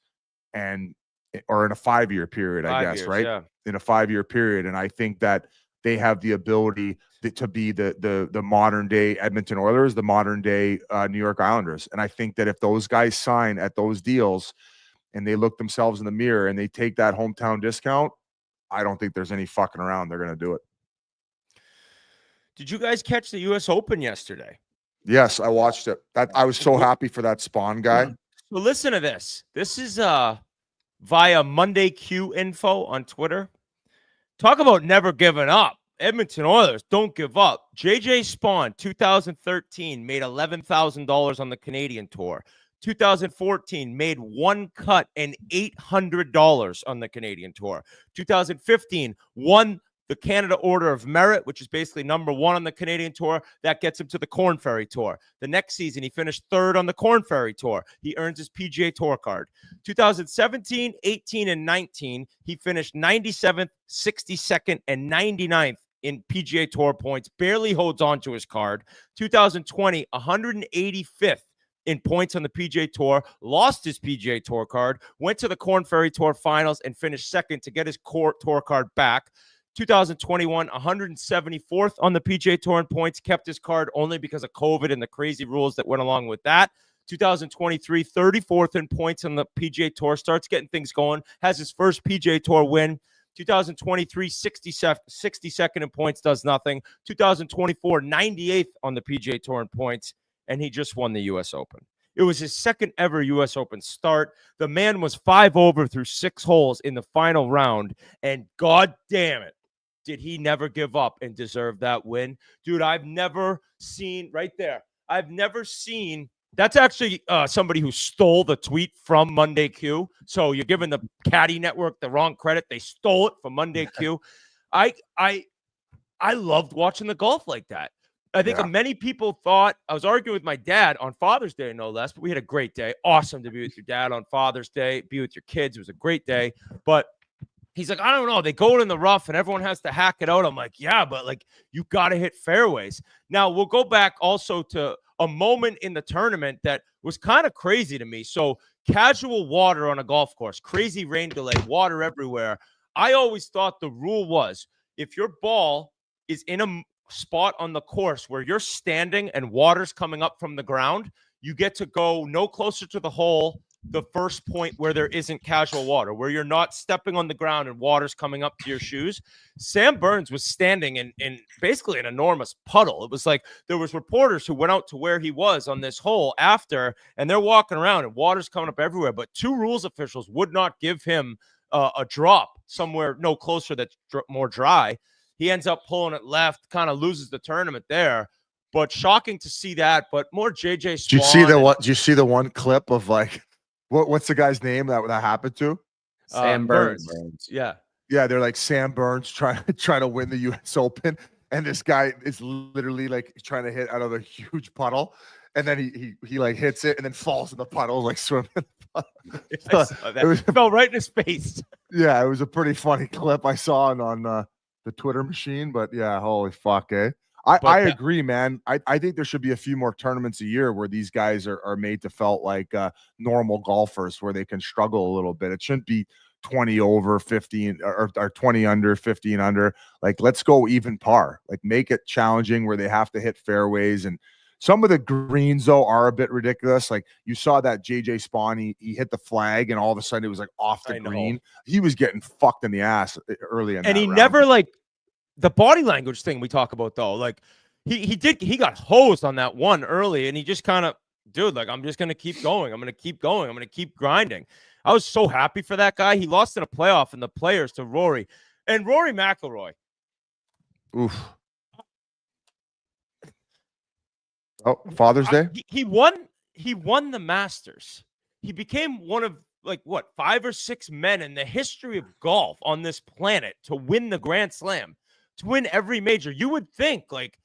[SPEAKER 6] or in a 5-year period, I guess, right?
[SPEAKER 5] Yeah.
[SPEAKER 6] In a 5-year period. And I think that they have the ability to be the modern day Edmonton Oilers, the modern day New York Islanders. And I think that if those guys sign at those deals and they look themselves in the mirror and they take that hometown discount, I don't think there's any fucking around. They're going to do it.
[SPEAKER 5] Did you guys catch the U.S. Open yesterday?
[SPEAKER 6] Yes, I watched it. I was so happy for that Spawn guy.
[SPEAKER 5] So listen to this. This is via Monday Q info on Twitter. Talk about never giving up. Edmonton Oilers don't give up. JJ Spawn, 2013, made $11,000 on the Canadian Tour. 2014, made 1 cut and $800 on the Canadian Tour. 2015, won the Canada Order of Merit, which is basically number 1 on the Canadian Tour. That gets him to the Corn Ferry Tour. The next season, he finished 3rd on the Corn Ferry Tour. He earns his PGA Tour card. 2017, 18, and 19, he finished 97th, 62nd, and 99th in PGA Tour points. Barely holds on to his card. 2020, 185th in points on the PGA Tour, lost his PGA Tour card, went to the Corn Ferry Tour Finals, and finished 2nd to get his tour card back. 2021, 174th on the PGA Tour in points, kept his card only because of COVID and the crazy rules that went along with that. 2023, 34th in points on the PGA Tour, starts getting things going, has his first PGA Tour win. 2023, 62nd in points, does nothing. 2024, 98th on the PGA Tour in points, and he just won the U.S. Open. It was his 2nd ever U.S. Open start. The man was 5 over through 6 holes in the final round, and god damn it, did he never give up and deserve that win. Dude, I've never seen, right there, I've never seen, that's actually somebody who stole the tweet from Monday Q. So you're giving the Caddy Network the wrong credit. They stole it from Monday Q. I loved watching the golf like that. I think many people thought, I was arguing with my dad on Father's Day, no less, but we had a great day. Awesome to be with your dad on Father's Day, be with your kids. It was a great day. But he's like, I don't know. They go in the rough and everyone has to hack it out. I'm like, yeah, but like you got to hit fairways. Now we'll go back also to a moment in the tournament that was kind of crazy to me. So casual water on a golf course, crazy rain delay, water everywhere. I always thought the rule was if your ball is in a spot on the course where you're standing and water's coming up from the ground, you get to go no closer to the hole the first point where there isn't casual water, where you're not stepping on the ground and water's coming up to your shoes. Sam Burns was standing in basically an enormous puddle. It was like there was reporters who went out to where he was on this hole after, and they're walking around and water's coming up everywhere. But 2 rules officials would not give him a drop somewhere no closer that's more dry. He ends up pulling it left, kind of loses the tournament there. But shocking to see that. But more JJ Spawn.
[SPEAKER 6] Did you see the one clip of like what's the guy's name that happened to?
[SPEAKER 11] Sam Burns.
[SPEAKER 5] Yeah.
[SPEAKER 6] Yeah, they're like Sam Burns trying to win the U.S. Open, and this guy is literally like trying to hit out of a huge puddle, and then he like hits it and then falls in the puddle like swimming.
[SPEAKER 5] I saw that. It fell right in his face.
[SPEAKER 6] Yeah, it was a pretty funny clip I saw on the Twitter machine, but yeah, holy fuck, eh? I agree, man. I think there should be a few more tournaments a year where these guys are made to felt like normal golfers, where they can struggle a little bit. It shouldn't be 20 over 15 or 20 under 15 under. Like, let's go even par. Like, make it challenging where they have to hit fairways. And some of the greens though are a bit ridiculous. Like, you saw that JJ Spawn, he hit the flag and all of a sudden it was like off the green. He was getting fucked in the ass early in
[SPEAKER 5] and
[SPEAKER 6] that
[SPEAKER 5] he
[SPEAKER 6] round.
[SPEAKER 5] never like the body language thing we talk about though. Like he got hosed on that one early, and he just kind of, dude, like, I'm just gonna keep going. I'm gonna keep going. I'm gonna keep grinding. I was so happy for that guy. He lost in a playoff in the Players to Rory, and Rory McIlroy.
[SPEAKER 6] Oof. Oh, Father's Day.
[SPEAKER 5] He won the Masters. He became one of like 5 or 6 men in the history of golf on this planet to win the Grand Slam, to win every major. You would think like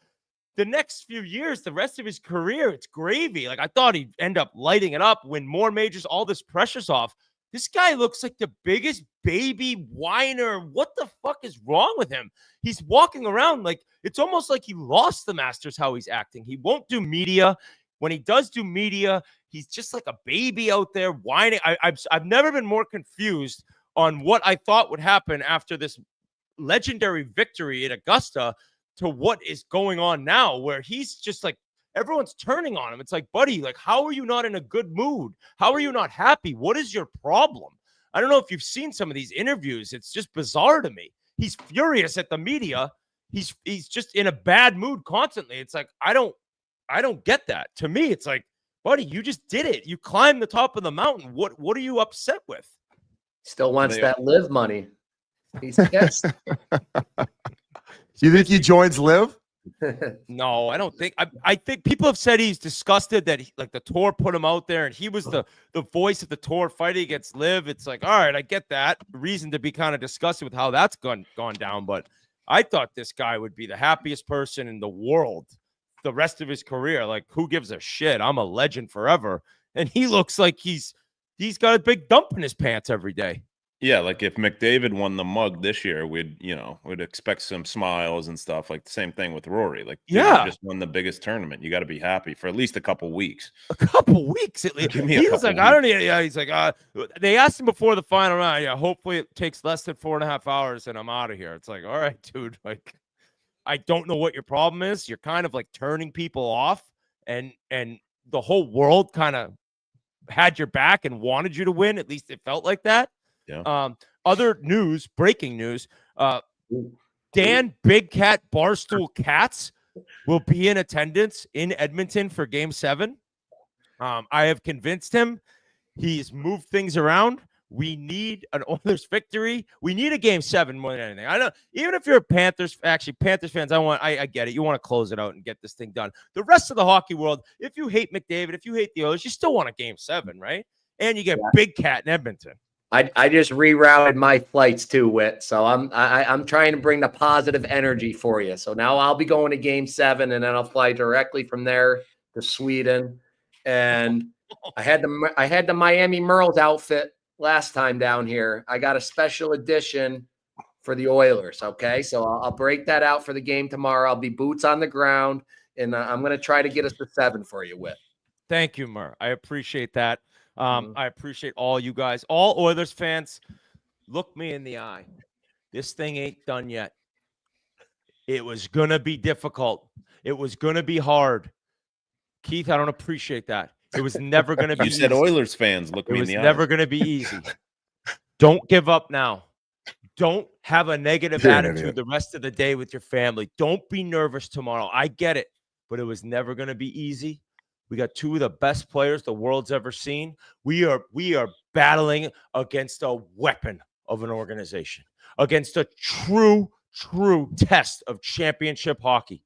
[SPEAKER 5] the next few years, the rest of his career, it's gravy. Like, I thought he'd end up lighting it up, win more majors, all this pressure's off. This guy looks like the biggest baby whiner. What the fuck is wrong with him? He's walking around like it's almost like he lost the Masters, how he's acting. He won't do media. When he does do media, he's just like a baby out there whining. I've never been more confused on what I thought would happen after this legendary victory at Augusta to what is going on now, where he's just like, everyone's turning on him. It's like, buddy, like, how are you not in a good mood? How are you not happy? What is your problem? I don't know if you've seen some of these interviews. It's just bizarre to me. He's furious at the media. He's just in a bad mood constantly. It's like, I don't get that. To me, it's like, buddy, you just did it. You climbed the top of the mountain. What are you upset with?
[SPEAKER 11] Still wants that live money. He's yes.
[SPEAKER 6] You think he joins live?
[SPEAKER 5] No, I don't think. I think people have said he's disgusted that like the tour put him out there, and he was the voice of the tour fighting against live. It's like, all right, I get that reason to be kind of disgusted with how that's gone down, but I thought this guy would be the happiest person in the world the rest of his career. Like, who gives a shit? I'm a legend forever. And he looks like he's got a big dump in his pants every day.
[SPEAKER 7] Yeah, like if McDavid won the mug this year, we'd expect some smiles and stuff. Like the same thing with Rory. Like,
[SPEAKER 5] yeah,
[SPEAKER 7] just won the biggest tournament. You got to be happy for at least a couple weeks.
[SPEAKER 5] A couple weeks at least. He was like, I don't need. Yeah, he's like, they asked him before the final round. Yeah, hopefully it takes less than 4.5 hours and I'm out of here. It's like, all right, dude. Like, I don't know what your problem is. You're kind of like turning people off, and the whole world kind of had your back and wanted you to win. At least it felt like that.
[SPEAKER 7] Yeah.
[SPEAKER 5] Other news, breaking news. Dan Big Cat Barstool Cats will be in attendance in Edmonton for Game 7. I have convinced him. He's moved things around. We need an Oilers victory. We need a Game 7 more than anything. I know, even if you're a Panthers fans, I get it. You want to close it out and get this thing done. The rest of the hockey world, if you hate McDavid, if you hate the Oilers, you still want a Game 7, right? And you get Big Cat in Edmonton.
[SPEAKER 11] I just rerouted my flights too, Whit. So I'm trying to bring the positive energy for you. So now I'll be going to Game 7, and then I'll fly directly from there to Sweden. And I had the Miami Merles outfit last time down here. I got a special edition for the Oilers. Okay, so I'll break that out for the game tomorrow. I'll be boots on the ground, and I'm going to try to get us to 7 for you, Whit.
[SPEAKER 5] Thank you, Mur. I appreciate that. I appreciate all you guys, all Oilers fans. Look me in the eye. This thing ain't done yet. It was going to be difficult. It was going to be hard. Keith, I don't appreciate that. It was never going to be
[SPEAKER 7] You said
[SPEAKER 5] easy.
[SPEAKER 7] Oilers fans, look me in the eye.
[SPEAKER 5] It was never going to be easy. Don't give up now. Don't have a negative attitude the rest of the day with your family. Don't be nervous tomorrow. I get it, but it was never going to be easy. We got 2 of the best players the world's ever seen. We are battling against a weapon of an organization, against a true test of championship hockey.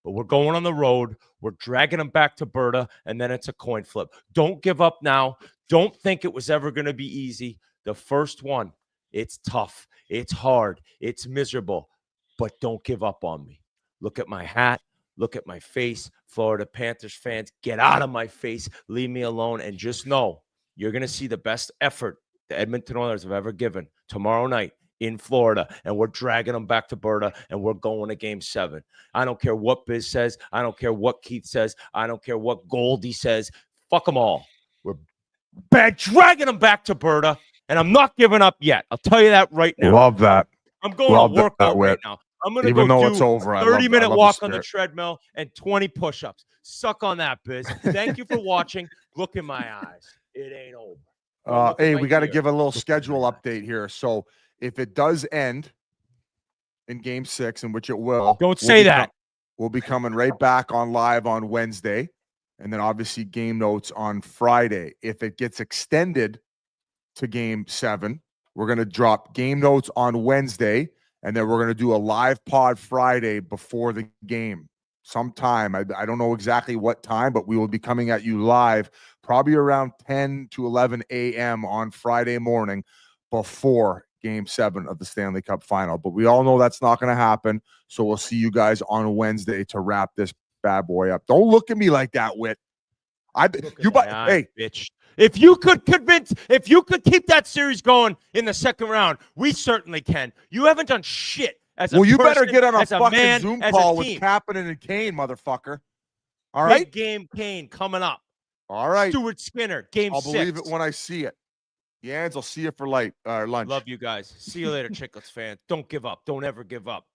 [SPEAKER 5] But we're going on the road. We're dragging them back to Berta, and then it's a coin flip. Don't give up now. Don't think it was ever going to be easy. The first one, it's tough. It's hard. It's miserable. But don't give up on me. Look at my hat. Look at my face. Florida Panthers fans, get out of my face. Leave me alone. And just know you're going to see the best effort the Edmonton Oilers have ever given tomorrow night in Florida, and we're dragging them back to Berta, and we're going to Game 7. I don't care what Biz says. I don't care what Keith says. I don't care what Goldie says. Fuck them all. We're dragging them back to Berta, and I'm not giving up yet. I'll tell you that right now.
[SPEAKER 6] Love that.
[SPEAKER 5] I'm going to work out right now. I'm going to go
[SPEAKER 6] though
[SPEAKER 5] do
[SPEAKER 6] it's over,
[SPEAKER 5] a 30-minute walk on the treadmill and 20 push-ups. Suck on that, Biz. Thank you for watching. Look in my eyes. It ain't over.
[SPEAKER 6] Hey, we got to give a little schedule update here. So if it does end in Game 6, in which it will,
[SPEAKER 5] don't say that.
[SPEAKER 6] We'll be coming right back on live on Wednesday, and then obviously game notes on Friday. If it gets extended to Game 7, we're going to drop game notes on Wednesday, and then we're going to do a live pod Friday before the game. Sometime. I don't know exactly what time, but we will be coming at you live probably around 10 to 11 a.m. on Friday morning before Game 7 of the Stanley Cup Final. But we all know that's not going to happen, so we'll see you guys on Wednesday to wrap this bad boy up. Don't look at me like that, Whit. Hey,
[SPEAKER 5] bitch. If you could keep that series going in the second round, we certainly can. You haven't done shit.
[SPEAKER 6] Well, you better get on a fucking
[SPEAKER 5] man,
[SPEAKER 6] Zoom call with Kapanen and Kane, motherfucker. All right?
[SPEAKER 5] Big game Kane coming up.
[SPEAKER 6] All right.
[SPEAKER 5] Stuart Skinner, Game 6.
[SPEAKER 6] I'll believe it when I see it. Yans, I'll see you for lunch.
[SPEAKER 5] Love you guys. See you later, Chiclets fans. Don't give up. Don't ever give up.